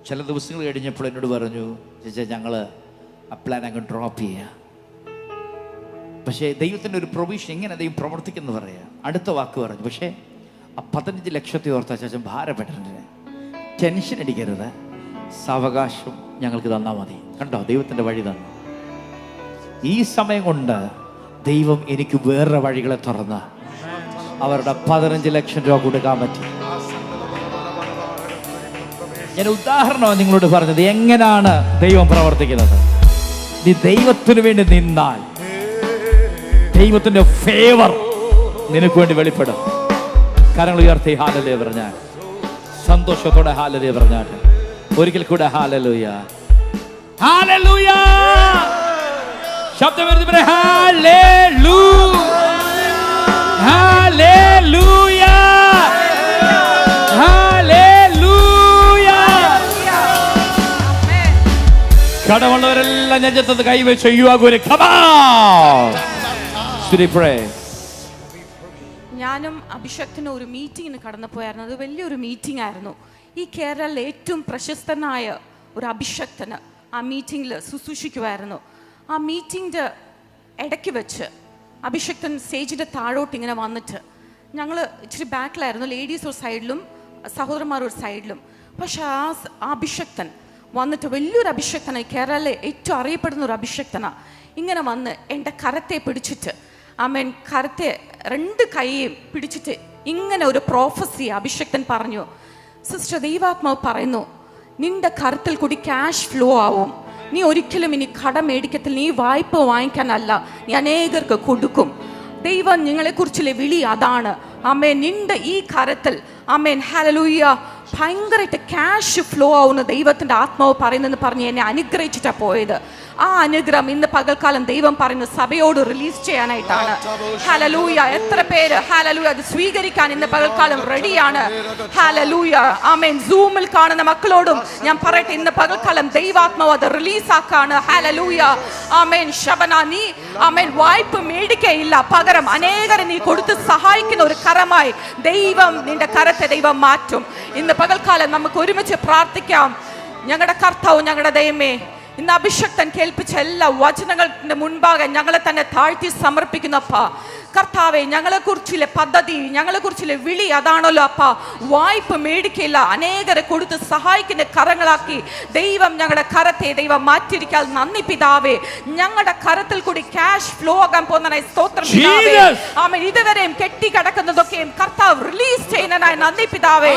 ചില ദിവസങ്ങൾ കഴിഞ്ഞപ്പോൾ എന്നോട് പറഞ്ഞു, ചേച്ചാ ഞങ്ങൾ ആ പ്ലാൻ അങ്ങ് ഡ്രോപ്പ് ചെയ്യുക. പക്ഷേ ദൈവത്തിൻ്റെ ഒരു പ്രൊവിഷൻ എങ്ങനെ ദൈവം പ്രവർത്തിക്കുന്നു പറയാം. അടുത്ത വാക്ക് പറഞ്ഞു, പക്ഷേ ആ 15 ലക്ഷത്തെ ഓർത്ത ചേച്ചൻ ഭാരപ്പെട്ടിട്ടുണ്ട്, ടെൻഷൻ അടിക്കരുത്, സാവകാശം ഞങ്ങൾക്ക് തന്നാൽ മതി. കണ്ടോ, ദൈവത്തിൻ്റെ വഴി തന്നു. ഈ സമയം കൊണ്ട് ദൈവം എനിക്ക് വേറെ വഴികളെ തുറന്ന് അവരുടെ 15 ലക്ഷം രൂപ കൊടുക്കാൻ പറ്റി. ഞാൻ ഉദാഹരണമാണ് നിങ്ങളോട് പറഞ്ഞത്, എങ്ങനെയാണ് ദൈവം പ്രവർത്തിക്കുന്നത്. നീ ദൈവത്തിന് വേണ്ടി നിന്നാൽ ദൈവത്തിന്റെ ഫേവർ നിനക്ക് വേണ്ടി വെളിപ്പെടും. കരങ്ങൾ ഉയർത്തി ഹല്ലേലൂയ പറഞ്ഞാൽ, സന്തോഷത്തോടെ ഹല്ലേലൂയ പറഞ്ഞാൽ, ഒരിക്കൽ കൂടെ ഹല്ലേലൂയ ഹല്ലേലൂയ ശബ്ദം വരുന്ന ഹല്ലേലൂയ ഹല്ലേലൂയ ഹല്ലേലൂയ. കടമുള്ളവരെല്ലാം നെഞ്ചത്ത് കൈവച്ച് ഞാനും അഭിഷേകത്തിന് ഒരു മീറ്റിങ്ങിന് കടന്നു പോയായിരുന്നു. അത് വലിയൊരു മീറ്റിംഗ് ആയിരുന്നു. ഈ കേരളയിലെ ഏറ്റവും പ്രശസ്തനായ ഒരു അഭിഷക്തന് ആ മീറ്റിങ്ങിൽ ശുശ്രൂഷിക്കുമായിരുന്നു. ആ മീറ്റിങ്ങിൻ്റെ ഇടയ്ക്ക് വെച്ച് അഭിഷക്തൻ സ്റ്റേജിൻ്റെ താഴോട്ട് ഇങ്ങനെ വന്നിട്ട്, ഞങ്ങൾ ഇച്ചിരി ബാക്കിലായിരുന്നു, ലേഡീസ് ഒരു സൈഡിലും സഹോദരന്മാർ ഒരു സൈഡിലും. പക്ഷെ ആ അഭിഷക്തൻ വന്നിട്ട്, വലിയൊരു അഭിഷക്തനായി, കേരളയിലെ ഏറ്റവും അറിയപ്പെടുന്ന ഒരു അഭിഷക്തനാണ്, ഇങ്ങനെ വന്ന് എൻ്റെ കരത്തെ പിടിച്ചിട്ട്, ആമേൻ, കരത്തെ 2 കൈയും പിടിച്ചിട്ട് ഇങ്ങനെ ഒരു പ്രോഫസി അഭിഷക്തൻ പറഞ്ഞു. സിസ്റ്റർ, ദൈവാത്മാവ് പറയുന്നു, നിന്റെ കരത്തിൽ കൂടി ക്യാഷ് ഫ്ലോ ആവും. നീ ഒരിക്കലും ഇനി കടം മേടിക്കത്തില്ല. നീ വായ്പ വാങ്ങിക്കാനല്ല, നീ അനേകർക്ക് കൊടുക്കും. ദൈവം നിങ്ങളെക്കുറിച്ചുള്ള വിളി അതാണ്. ആമേൻ, നിന്റെ ഈ കരത്തിൽ, ആമേൻ, ഹല്ലേലൂയ, ഭയങ്കരമായിട്ട് ക്യാഷ് ഫ്ലോ ആവുന്ന ദൈവത്തിൻ്റെ ആത്മാവ് പറയുന്നെന്ന് പറഞ്ഞ് എന്നെ അനുഗ്രഹിച്ചിട്ടാണ് പോയത്. ആ അനുഗ്രഹം ഇന്ന് പകൽക്കാലം ദൈവം പറയുന്ന സഭയോട് റിലീസ് ചെയ്യാനായിട്ടാണ്. ഹല്ലേലൂയ. എത്ര പേര് ഹല്ലേലൂയ അത് സ്വീകരിക്കാൻ ഇന്ന് പകൽക്കാലം റെഡിയാണ്? ഹല്ലേലൂയ. ആമേൻ. സൂമിൽ കാണുന്ന മക്കളോടും ഞാൻ പറയട്ടെ, ഇന്ന് പകൽക്കാലം ദൈവാത്മാവ് അത് റിലീസ് ആക്കാണ്. ഹല്ലേലൂയ. ആമേൻ. ശബന, നീ ആമേൻ വായ്പ മേടിക്കയില്ല, പകരം അനേകരെ നീ കൊടുത്ത് സഹായിക്കുന്ന ഒരു കരമായി ദൈവം നിന്റെ കരത്തെ ദൈവം മാറ്റും. ഇന്ന് പകൽക്കാലം നമുക്ക് ഒരുമിച്ച് പ്രാർത്ഥിക്കാം. ഞങ്ങളുടെ കർത്താവ്, ഞങ്ങളുടെ ദൈവമേ, ഇന്ന് അഭിഷക്തൻ കേൾപ്പിച്ച എല്ലാ വചനങ്ങളുടെ മുൻപാകെ ഞങ്ങളെ തന്നെ താഴ്ത്തി സമർപ്പിക്കുന്നപ്പ. കർത്താവെ, ഞങ്ങളെക്കുറിച്ചുള്ള പദ്ധതി, ഞങ്ങളെക്കുറിച്ചുള്ള വിളി അതാണല്ലോ അപ്പ. വായ്പ മേടിക്കില്ല, അനേകരെ കൊടുത്ത് സഹായിക്കുന്ന കരങ്ങളാക്കി ദൈവം ഞങ്ങളുടെ കരത്തെ ദൈവം മാറ്റിയിരിക്കാൻ നന്ദി പിതാവേ. ഞങ്ങളുടെ കരത്തിൽ കൂടി ക്യാഷ് ഫ്ലോ ആകാൻ പോകുന്നതിനായി സ്തോത്രം പിതാവേ. ആമേൻ. ഇതുവരെയും കെട്ടിക്കിടക്കുന്നതൊക്കെയും കർത്താവ് റിലീസ് ചെയ്യുന്നതിനായി നന്ദി പിതാവേ.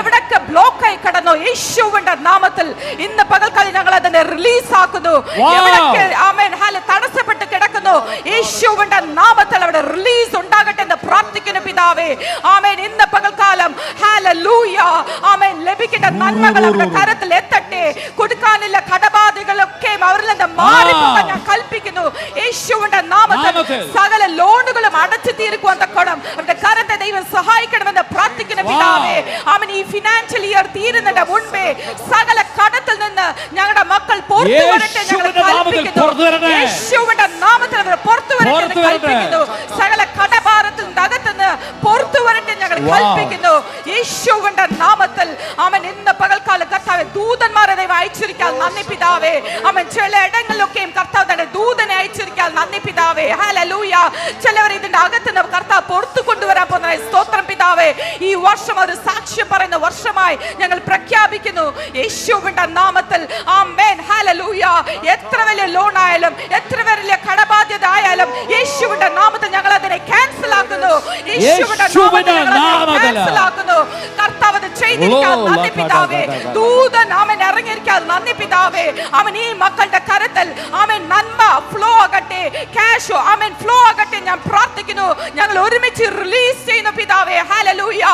എവിടൊക്കെ ബ്ലോക്കായി കിടന്നോ, യേശുവിന്റെ നാമത്തിൽ ഇന്ന് പകൽക്കാലം ഞങ്ങൾ അതിനെ റിലീസ് ആക്കുന്നു. എവിടൊക്കെ ആമേൻ തടസ്സപ്പെട്ട് കിടക്കുന്നു, യേശുവിന്റെ നാമത്തിൽ അവിടെ റിലീസ് ഉണ്ടാകട്ടെ എന്ന് പ്രാർത്ഥിക്കുന്നു പിതാവേ. ആമേൻ. ഇന്ന് പകൽക്കാലം ഹല്ലേലൂയ, ആമേൻ, ലഭിക്കേണ്ട നന്മകൾ അവരുടെ കരത്തിൽ എത്തട്ടെ. കൊടുക്കാനുള്ള കടബാധകളൊക്കെ അവരിൽ നിന്ന് മാറിപ്പോകാൻ ഞാൻ കൽപ്പിക്കുന്നു യേശുവിന്റെ നാമത്തിൽ. സകല ലോണുകളും അടച്ചു തീർക്കുവാൻ തക്കോണം അവരുടെ കരത്തെ ദൈവം സഹായിക്കണമെന്ന് പ്രാർത്ഥിക്കുന്നു പിതാവേ. ആമേൻ. ഈ ഫിനാൻഷ്യൽ ഇയർ തീരുന്നതിന്റെ മുൻപേ സകല കടത്തിൽ നിന്ന് ഞങ്ങളുടെ മക്കൾ പുറത്തു വരട്ടെ ഞങ്ങൾ കൽപ്പിക്കുന്നു. യേശുവിന്റെ നാമത്തിൽ അവർ പുറത്തു വരട്ടെ എന്ന് കൽപ്പിക്കുന്നു. സകല കടഭാരത്തിൽ അകത്തുനിന്ന് പുറത്തു വരട്ടെ ഞങ്ങൾ കൽപ്പിക്കുന്നു യേശുവിന്റെ നാമത്തിൽ. അവൻ ഇന്ന് പകൽക്കാലം കർത്താവെ ദൂതന്മാരെ ദൈവം അയച്ചിരിക്കാൻ നന്ദി പിതാവേ. അവൻ ചില ഇടങ്ങളിലൊക്കെയും കർത്താവ് തന്നെ ദൂതനെ അയച്ചിരിക്കാൻ നന്ദി പിതാവേ. ഹല്ലേലൂയ. ചിലവർ ഇതിന്റെ അകത്തുനിന്ന് കർത്താവ് പുറത്തു കൊണ്ടുവരാൻ പോകുന്ന സ്തോത്രം പിതാവേ. ഈ വർഷം ഒരു സാക്ഷ്യം പറയുന്ന വർഷമായി ഞങ്ങൾ പ്രഖ്യാപിക്കുന്നു യേശുവിന്റെ നാമത്തിൽ. ആമേൻ. ഹല്ലേലൂയ. എത്ര വലിയ ലോൺ ആയാലും, എത്ര വലിയ കടബാധ്യത ആയാലും യേശുവിന്റെ നാമത്തിൽ ഞങ്ങൾ അതിനെ ക്യാൻസൽ ആക്കുന്നു. യേശുവിന്റെ നാമത്തിൽ ക്യാൻസൽ ആക്കുന്നു. കർത്താവ് അത് ചെയ്തിരിക്കാൻ നന്ദി പിതാവേ. ദൂതൻ അവൻ ഇറങ്ങിയിരിക്കാൻ നന്ദി പിതാവേ. അവൻ ഈ മക്കളുടെ കരത്തിൽ അവൻ നന്മ ഫ്ലോ ആകട്ടെ, ക്യാഷ് അവൻ ഫ്ലോ ആകട്ടെ ഞാൻ പ്രാർത്ഥിക്കുന്നു. ഞങ്ങൾ ഒരുമിച്ച് റിലീസ് ചെയ്യുന്നു പിതാവേ. ഹല്ലേലൂയ.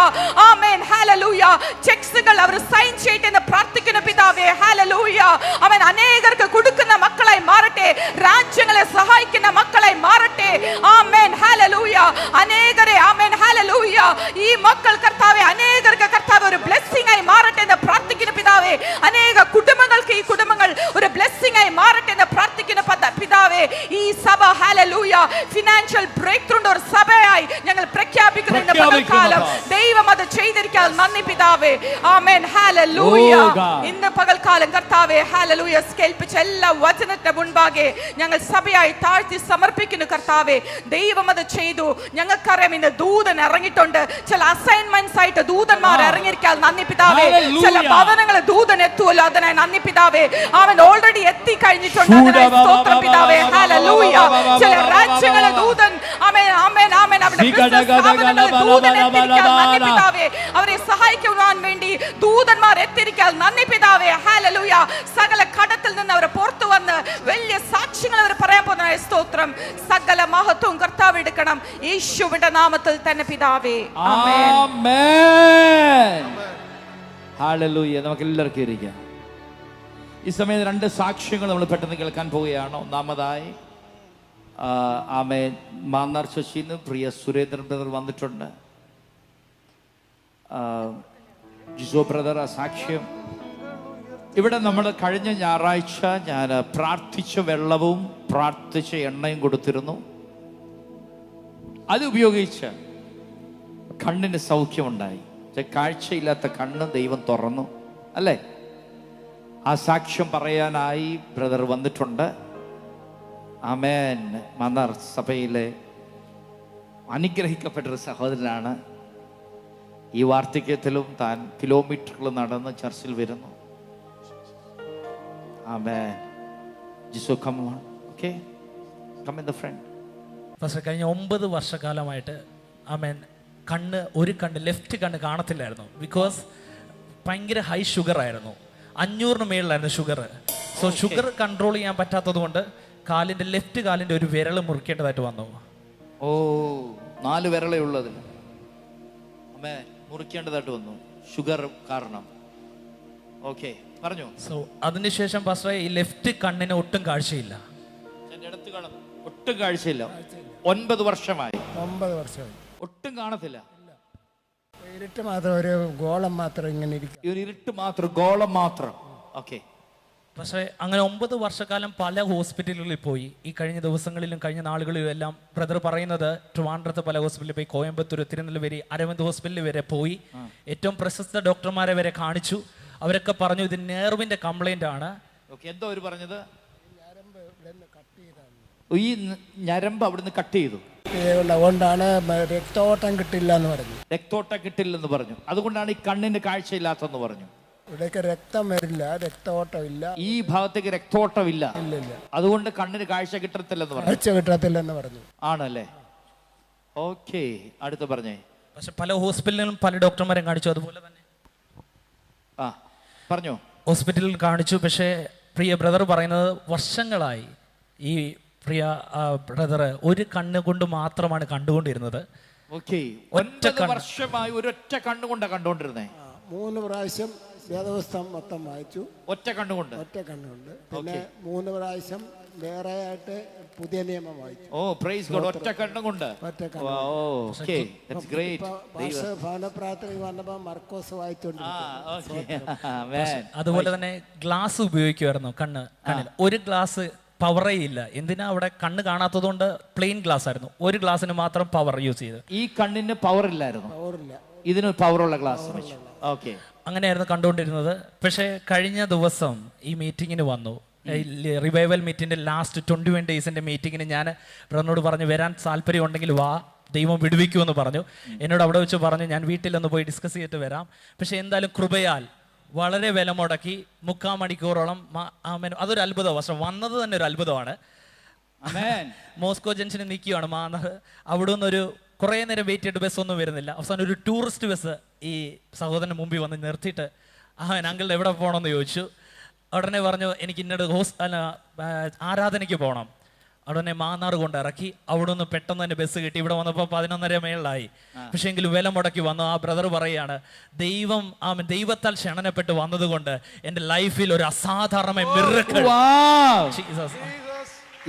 ആമേൻ. ഹല്ലേലൂയ. ചെക്സുകൾ അവർ സൈൻ ചെയ്യട്ടെ എന്ന് പ്രാർത്ഥിക്കുന്നു പിതാവേ. ഹല്ലേലൂയ. അവൻ അനേകർക്ക് കൊടുക്കുന്ന മക്കളായി മാറട്ടെ, രാജ്യങ്ങളെ സഹായിക്കുന്ന മക്കളായി മാറട്ടെ. ആമേൻ. ഹല്ലേലൂയ. അനേകരെ ആമേൻ. ഹല്ലേലൂയ. ഈ മക്കൾ കർത്താവേ അനേകർക്ക് കർത്താവേ ഒരു ബ്ലെസ്സിംഗ് ആയി മാറട്ടെ എന്ന് പ്രാർത്ഥിക്കുന്നു പിതാവേ. അനേക കുടുംബങ്ങൾക്ക് ഈ കുടുംബങ്ങൾ ഒരു ബ്ലെസ്സിംഗ് ആയി മാറട്ടെ എന്ന് പ്രാർത്ഥിക്കുന്നു പിതാവേ. ഈ സഭ ഹല്ലേലൂയ ഫിനാൻഷ്യൽ ബ്രേക്ക് ത്രൂ ഒരു സഭയായി ഞങ്ങൾ പ്രഖ്യാപിക്കുന്നു ഇന്ന് പകൽക്കാലം. ദൈവം അത് ചെയ്തിരിക്കാൻ നന്ദി പിതാവേ. ആമേൻ. ഹല്ലേലൂയ. ഇന്ന് പകൽക്കാലം കർത്താവേ ഹല്ലേലൂയ കേൾപ്പിച്ച എല്ലാ വചനത്തിന്റെ മുൻപാകെ ഞങ്ങൾ സഭയായി താഴ്ത്തി സമർപ്പിക്കുന്നു കർത്താവേ. ദൈവം അത് ചെയ്തു. ഞങ്ങൾക്കറിയാം ഇന്ന് ദൂതൻ ഇറങ്ങിയിട്ടുണ്ട്. ചില അസൈൻമെന്റ്സ് ആയിട്ട് ദൂതന്മാർ ഇറങ്ങിയിരിക്കാൻ നന്ദി പിതാവേ. ചില ഭവനങ്ങൾ ദൂതൻ എത്തുമല്ലോ, അതിനായി നന്ദി പിതാവേ. അവൻ ഓൾറെഡി എത്തി കഴിഞ്ഞിട്ടുണ്ട്, അതിനായി സ്തോത്രം പിതാവേ. ഹല്ലേലൂയ. ചില രാജ്യങ്ങളെ ദൂതൻ ആമേൻ ആമേൻ ആമേൻ അവരുടെ ബിസിനസ് സ്ഥാപനങ്ങളെ ദൂതൻ എത്തിയിരിക്കാൻ നന്ദി പിതാവേ. അവരെ സഹായിക്കുവാൻ വേണ്ടി ദൂതന്മാർ എത്തിയിരിക്കാൻ നന്ദി പിതാവേ. ഹല്ലേലൂയ. സകല കടത്തിൽ നിന്ന് അവർ പുറത്തു വന്ന് വലിയ സാക്ഷ്യങ്ങൾ അവർ പറയാൻ പോകുന്ന സ്തോത്രം. സകല മഹത്വവും കർത്താവ് എടുക്കണം യേശുവിന്റെ നാമത്തിൽ തന്നെ പിതാവേ. ആമേൻ. ഹല്ലേലൂയ. നമുക്ക് എല്ലാവർക്കും ഇരിക്കാം. ഈ സമയത്ത് 2 സാക്ഷ്യങ്ങൾ നമ്മൾ പെട്ടെന്ന് കേൾക്കാൻ പോവുകയാണ്. ഒന്നാമതായി ആമേൻ മാന്നാർ ശശിന്ന് പ്രിയ സുരേന്ദ്രൻ ബ്രദർ വന്നിട്ടുണ്ട്. ജിസോ ബ്രദർ ആ സാക്ഷ്യം ഇവിടെ നമ്മൾ കഴിഞ്ഞ ഞായറാഴ്ച ഞാൻ പ്രാർത്ഥിച്ച വെള്ളവും പ്രാർത്ഥിച്ച എണ്ണയും കൊടുത്തിരുന്നു. അത് ഉപയോഗിച്ച് കണ്ണിന് സൗഖ്യമുണ്ടായി. കാഴ്ചയില്ലാത്ത കണ്ണ് ദൈവം തുറന്നു അല്ലേ? ആ സാക്ഷ്യം പറയാനായി ബ്രദർ വന്നിട്ടുണ്ട്. ആമേൻ. മന്നാർ സഭയിലെ അനുഗ്രഹിക്കപ്പെട്ടൊരു സഹോദരനാണ്. ഈ വാർദ്ധക്യത്തിലും താൻ കിലോമീറ്ററുകൾ നടന്ന് ചർച്ചിൽ വരുന്നു. ആമേൻ. ജിസു come on. Okay, come in the front. പക്ഷേ കഴിഞ്ഞ 9 വർഷക്കാലമായിട്ട് ആമേൻ ഒരു കണ്ണ് ലെഫ്റ്റ് കണ്ണ് കാണത്തില്ലായിരുന്നു. ബിക്കോസ് ഭയങ്കര ഹൈ ഷുഗർ ആയിരുന്നു, 500 മേളിലായിരുന്നു ഷുഗർ. സോ ഷുഗർ കൺട്രോൾ ചെയ്യാൻ പറ്റാത്തത് കൊണ്ട് ലെഫ്റ്റ് കാലിൻ്റെ ഒരു വിരൽ മുറിക്കേണ്ടതായിട്ട് വന്നു. ഓ, 4 വിരലേ ഉള്ളതിൽ മുറിക്കേണ്ടതായിട്ട് വന്നു, ഷുഗർ കാരണം. ഓക്കെ, പറഞ്ഞു. സോ അതിനുശേഷം പാസ്റ്ററെ ഈ ലെഫ്റ്റ് കണ്ണിന് ഒട്ടും കാഴ്ചയില്ല. ഒട്ടും കാഴ്ചയില്ല. 9 വർഷമായി. 9 വർഷമായി ഒട്ടും കാണത്തില്ല. ഇരുട്ട് മാത്രം, ഒരു ഗോളം മാത്രം ഇങ്ങനെ ഇരിക്കും. ഒരു ഇരുട്ട് മാത്രം, ഗോളം മാത്രം. ഓക്കെ. പക്ഷേ അങ്ങനെ 9 വർഷക്കാലം പല ഹോസ്പിറ്റലുകളിൽ പോയി. ഈ കഴിഞ്ഞ ദിവസങ്ങളിലും കഴിഞ്ഞ നാളുകളിലും എല്ലാം ബ്രദർ പറയുന്നത് ട്രിവാൻഡ്രത്ത് പല ഹോസ്പിറ്റലിൽ പോയി, കോയമ്പത്തൂർ, തിരുനെൽവേലി, അരവിന്ദ് ഹോസ്പിറ്റലിൽ വരെ പോയി. ഏറ്റവും പ്രശസ്ത ഡോക്ടർമാരെ വരെ കാണിച്ചു. അവരൊക്കെ പറഞ്ഞു ഇത് നെർവിന്റെ കംപ്ലൈന്റ് ആണ്. എന്തോ അവർ പറഞ്ഞത്? ഈ ഞരമ്പ് അവിടുന്ന് കട്ട് ചെയ്തു, അതുകൊണ്ടാണ് രക്തോട്ടം കിട്ടില്ല എന്ന് പറഞ്ഞു. രക്തോട്ടം കിട്ടില്ലെന്ന് പറഞ്ഞു. അതുകൊണ്ടാണ് ഈ കണ്ണിന് കാഴ്ചയില്ലാത്തെന്ന് പറഞ്ഞു. ഇവിടേക്ക് രക്തം വരില്ല, രക്തോട്ടം ഇല്ല, ഈ ഭാഗത്തേക്ക് രക്തോട്ടമില്ല, ഇല്ല, അതുകൊണ്ട് കണ്ണിന് കാഴ്ച കിട്ടത്തില്ലെന്ന് പറഞ്ഞു. കാഴ്ച കിട്ടത്തില്ലെന്ന് പറഞ്ഞു. ആണല്ലേ? ഓക്കെ, അടുത്ത് പറഞ്ഞേ. പക്ഷെ പല ഹോസ്പിറ്റലിലും പല ഡോക്ടർമാരെയും കാണിച്ചു. അതുപോലെ തന്നെ പറഞ്ഞു, ഹോസ്പിറ്റലിൽ കാണിച്ചു. പക്ഷേ പ്രിയ ബ്രദർ പറയുന്നത് വർഷങ്ങളായി ഈ പ്രിയ ബ്രദർ ഒരു കണ്ണ് കൊണ്ട് മാത്രമാണ് കണ്ടുകൊണ്ടിരുന്നത്. ഓക്കെ, 9 വർഷമായി ഒരൊറ്റ കണ്ണുകൊണ്ടാണ് കണ്ടുകൊണ്ടിരുന്നേ. 3 പ്രാവശ്യം വേദപുസ്തകം മൊത്തം വായിച്ചു, ഒറ്റ കണ്ണുകൊണ്ട്. പിന്നെ 3 പ്രാവശ്യം വേറെ ആയിട്ട് പുതിയ നിയമം വായിച്ചു. ഓ, പ്രൈസ് ഗോഡ്. ഒറ്റ കണ്ണുകൊണ്ട്. Okay, that's great. ഭവനപ്രാർത്ഥന വന്നപ്പോൾ മർക്കോസ് വായിച്ചുകൊണ്ടിരുന്നു. അതുപോലെ തന്നെ ഗ്ലാസ് ഉപയോഗിക്കുമായിരുന്നു കണ്ണിൽ. ഒരു ഗ്ലാസ് പവറേ ഇല്ല. എന്തിനാ? അവിടെ കണ്ണ് കാണാത്തതുകൊണ്ട് പ്ലെയിൻ ഗ്ലാസ് ആയിരുന്നു. ഒരു ഗ്ലാസ്സിന് മാത്രം പവർ യൂസ് ചെയ്ത്. ഈ കണ്ണിന് പവർ ഇല്ലായിരുന്നു, ഇതിന് പവറുള്ള ഗ്ലാസ് വെച്ചു. ഓക്കെ, അങ്ങനെയായിരുന്നു കണ്ടുകൊണ്ടിരുന്നത്. പക്ഷേ കഴിഞ്ഞ ദിവസം ഈ മീറ്റിങ്ങിന് വന്നു. റിവൈവൽ മീറ്റിന്റെ ലാസ്റ്റ് 21 ഡേയ്സിന്റെ മീറ്റിങ്ങിന് ഞാൻ ബ്രദറിനോട് പറഞ്ഞു വരാൻ താല്പര്യം ഉണ്ടെങ്കിൽ വാ, ദൈവം വിടുവിക്കുമെന്ന് പറഞ്ഞു. എന്നോട് അവിടെ വെച്ച് പറഞ്ഞു ഞാൻ വീട്ടിലൊന്ന് പോയി ഡിസ്കസ് ചെയ്തിട്ട് വരാം. പക്ഷെ എന്തായാലും കൃപയാൽ വളരെ വില മുടക്കി 3/4 മണിക്കൂറോളം അതൊരു അത്ഭുതമാണ്. പക്ഷെ വന്നത് തന്നെ ഒരു അത്ഭുതമാണ്. മോസ്കോ ജംഗ്ഷനിൽ നിൽക്കുകയാണ് മാന്നാർ. അവിടെ നിന്നൊരു കുറേ നേരം വെയിറ്റ് ചെയ്തിട്ട് ബസ്സൊന്നും വരുന്നില്ല. അവസാനം ഒരു ടൂറിസ്റ്റ് ബസ് ഈ സഹോദരന് മുമ്പിൽ വന്ന് നിർത്തിയിട്ട് അങ്കിളുടെ എവിടെ പോകണമെന്ന് ചോദിച്ചു. ഉടനെ പറഞ്ഞു എനിക്ക് ഇന്നൊരു ആരാധനയ്ക്ക് പോകണം. ഉടനെ മാന്നാർ കൊണ്ട് ഇറക്കി. അവിടെ നിന്ന് പെട്ടെന്ന് തന്നെ ബസ് കിട്ടി. ഇവിടെ വന്നപ്പോൾ 11:30 മേളിലായി. പക്ഷേ എങ്കിലും വില മുടക്കി വന്നു. ആ ബ്രദർ പറയാണ് ദൈവത്താൽ ക്ഷണനപ്പെട്ട് വന്നതുകൊണ്ട് എൻ്റെ ലൈഫിൽ ഒരു അസാധാരണമായ മിറക്കിൾ.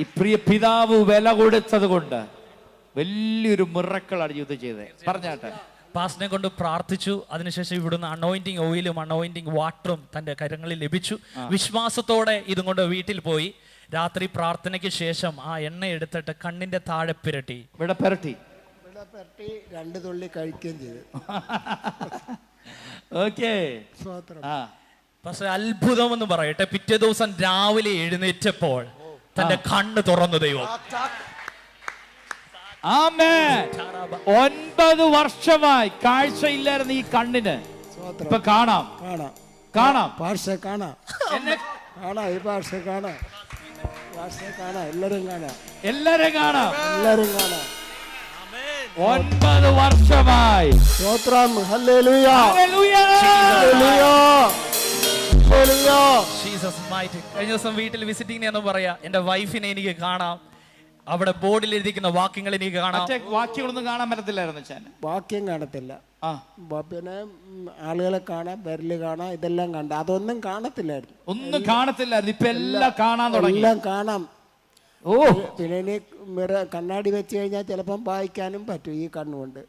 ഈ പ്രിയ പിതാവ് വില കൊടുത്തത് കൊണ്ട് വലിയൊരു മിറക്കിളാണ് ജീവിതം ചെയ്തത്. പറഞ്ഞാട്ടെ. പാസ്റ്ററിനെ കൊണ്ട് പ്രാർത്ഥിച്ചു. അതിനുശേഷം ഇവിടുന്ന് അനോയിന്റിങ് ഓയിലും അനോയിന്റിങ് വാട്ടറും തൻ്റെ കരങ്ങളിൽ ലഭിച്ചു. വിശ്വാസത്തോടെ ഇതും കൊണ്ട് വീട്ടിൽ പോയി. രാത്രി പ്രാർത്ഥനയ്ക്ക് ശേഷം ആ എണ്ണ എടുത്തിട്ട് കണ്ണിന്റെ താഴെ പുരട്ടി 2 തുള്ളി കഴിക്കുകയും ചെയ്തു. പക്ഷെ അത്ഭുതം എന്ന് പറയട്ടെ, പിറ്റേ ദിവസം രാവിലെ എഴുന്നേറ്റപ്പോൾ തന്റെ കണ്ണ് തുറന്നു ദൈവം. 9 വർഷമായി കാഴ്ചയില്ലായിരുന്നു ഈ കണ്ണിന്. ഇപ്പൊ കാണാം. പാർശ്വ കാണാം. ഈ പാർശ്വ കാണാം. എല്ലാരും കാണാം. 9 വർഷമായി. സ്തോത്രം. ഹല്ലേലൂയ. കഴിഞ്ഞ ദിവസം വീട്ടിൽ വിസിറ്റിംഗ് എന്ന് പറയാ. എന്റെ വൈഫിനെ എനിക്ക് കാണാം. അവിടെ ബോർഡിൽ എഴുതിക്കുന്ന വാക്യങ്ങൾ എനിക്ക് കാണാം. വാക്യങ്ങളൊന്നും കാണാൻ പറ്റത്തില്ലായിരുന്നു. വാക്യം കാണത്തില്ല. പിന്നെ ആളുകളെ കാണാം, വിരല് കാണാം, ഇതെല്ലാം കണ്ട. അതൊന്നും കാണത്തില്ലായിരുന്നു. ഒന്നും കാണത്തില്ലായിരുന്നു. ഇപ്പൊ എല്ലാം കാണാൻ തുടങ്ങി. എല്ലാം കാണാം. പിന്നെ ഇനി കണ്ണാടി വെച്ച് കഴിഞ്ഞാൽ ചിലപ്പം വായിക്കാനും പറ്റും ഈ കണ്ണുകൊണ്ട്.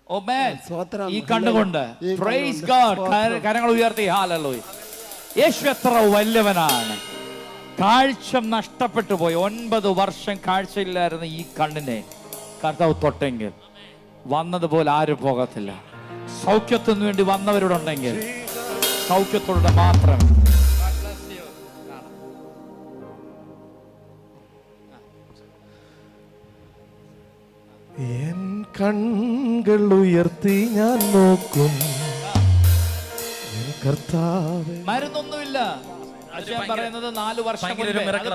ഈ കണ്ണുകൊണ്ട് കരങ്ങൾ ഉയർത്തി. ഹല്ലേലൂയ. യേശു എത്ര വലിയവനാണ്. കാഴ്ച നഷ്ടപ്പെട്ടു പോയി. 9 വർഷം കാഴ്ചയില്ലായിരുന്നു ഈ കണ്ണിനെ കർത്താവ് തൊട്ടെങ്കിൽ വന്നതുപോലെ ആരും പോകത്തില്ല. സൗഖ്യത്തിന് വേണ്ടി വന്നവരോടുണ്ടെങ്കിൽ സൗഖ്യത്തോടെ മാത്രം. എൻ കണ്ണുകൾ ഉയർത്തി ഞാൻ നോക്കും എൻ കർത്താവേ. മരുന്നൊന്നുമില്ല. പറയുന്നത് 4 വർഷം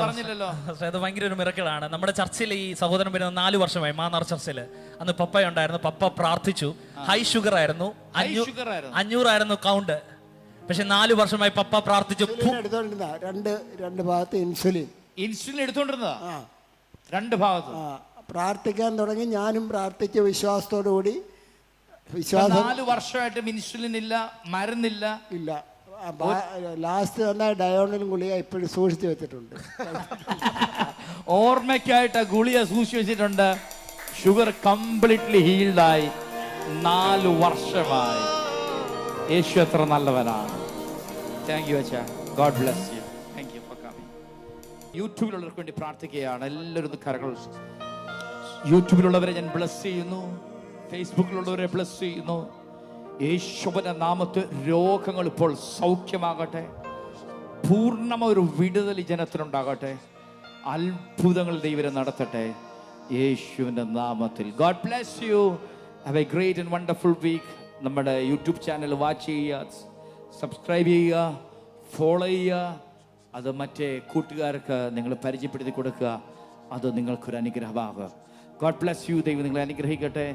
പറഞ്ഞില്ലല്ലോ. അത് ഭയങ്കര ഒരു മിറക്കിളാണ്. നമ്മുടെ ചർച്ചിൽ ഈ സഹോദരൻ വരുന്നത് 4 വർഷമായി. മാന്നാർ ചർച്ചിൽ അന്ന് പപ്പ ഉണ്ടായിരുന്നു. പപ്പ പ്രാർത്ഥിച്ചു. ഹൈ ഷുഗർ ആയിരുന്നു, 500 ആയിരുന്നു കൗണ്ട്. പക്ഷെ 4 വർഷമായി പപ്പ പ്രാർത്ഥിച്ചു. എടുത്തോണ്ടിരുന്ന രണ്ട് ഭാഗത്ത് ഇൻസുലിൻ എടുത്തോണ്ടിരുന്നതാ. 2 ഭാഗത്ത് പ്രാർത്ഥിക്കാൻ തുടങ്ങി. ഞാനും പ്രാർത്ഥിച്ച വിശ്വാസത്തോടു കൂടി. 4 വർഷമായിട്ടും ഇൻസുലിൻ ഇല്ല, മരുന്നില്ല. ഇല്ല. ലാസ്റ്റ് വന്ന ഡയോണിലും ഗുളിക ഇപ്പോഴും സൂക്ഷിച്ചു വെച്ചിട്ടുണ്ട്. ഓർമ്മയ്ക്കായിട്ട് ഗുളിക സൂക്ഷിച്ചു വെച്ചിട്ടുണ്ട്. ഷുഗർ കംപ്ലീറ്റ്ലി ഹീൽഡായി 4 വർഷമായി. യേശു എത്ര നല്ലവനാണ്. താങ്ക് യു അച്ഛാ. God bless you. Thank you for coming. യൂട്യൂബിലുള്ളവർക്ക് വേണ്ടി പ്രാർത്ഥിക്കുകയാണ്. എല്ലാവരും കരങ്ങൾ. യൂട്യൂബിലുള്ളവരെ ഞാൻ ബ്ലെസ് ചെയ്യുന്നു. ഫേസ്ബുക്കിലുള്ളവരെ ബ്ലെസ് ചെയ്യുന്നു. യേശുവിന്റെ നാമത്തിൽ രോഗങ്ങൾ ഇപ്പോൾ സൗഖ്യമാകട്ടെ. പൂർണ്ണമായ ഒരു വിടുതൽ ഈ ജനത്തിനുണ്ടാകട്ടെ. അത്ഭുതങ്ങൾ ദൈവം നടത്തട്ടെ യേശുവിന്റെ നാമത്തിൽ. God bless you. Have a great and wonderful week. നമ്മുടെ യൂട്യൂബ് ചാനൽ വാച്ച് ചെയ്യുക, സബ്സ്ക്രൈബ് ചെയ്യുക, ഫോളോ ചെയ്യുക. അത് മറ്റേ കൂട്ടുകാർക്ക് നിങ്ങൾ പരിചയപ്പെടുത്തി കൊടുക്കുക. അത് നിങ്ങൾക്കൊരു അനുഗ്രഹമാകുക. God bless U. ദൈവം നിങ്ങളെ അനുഗ്രഹിക്കട്ടെ.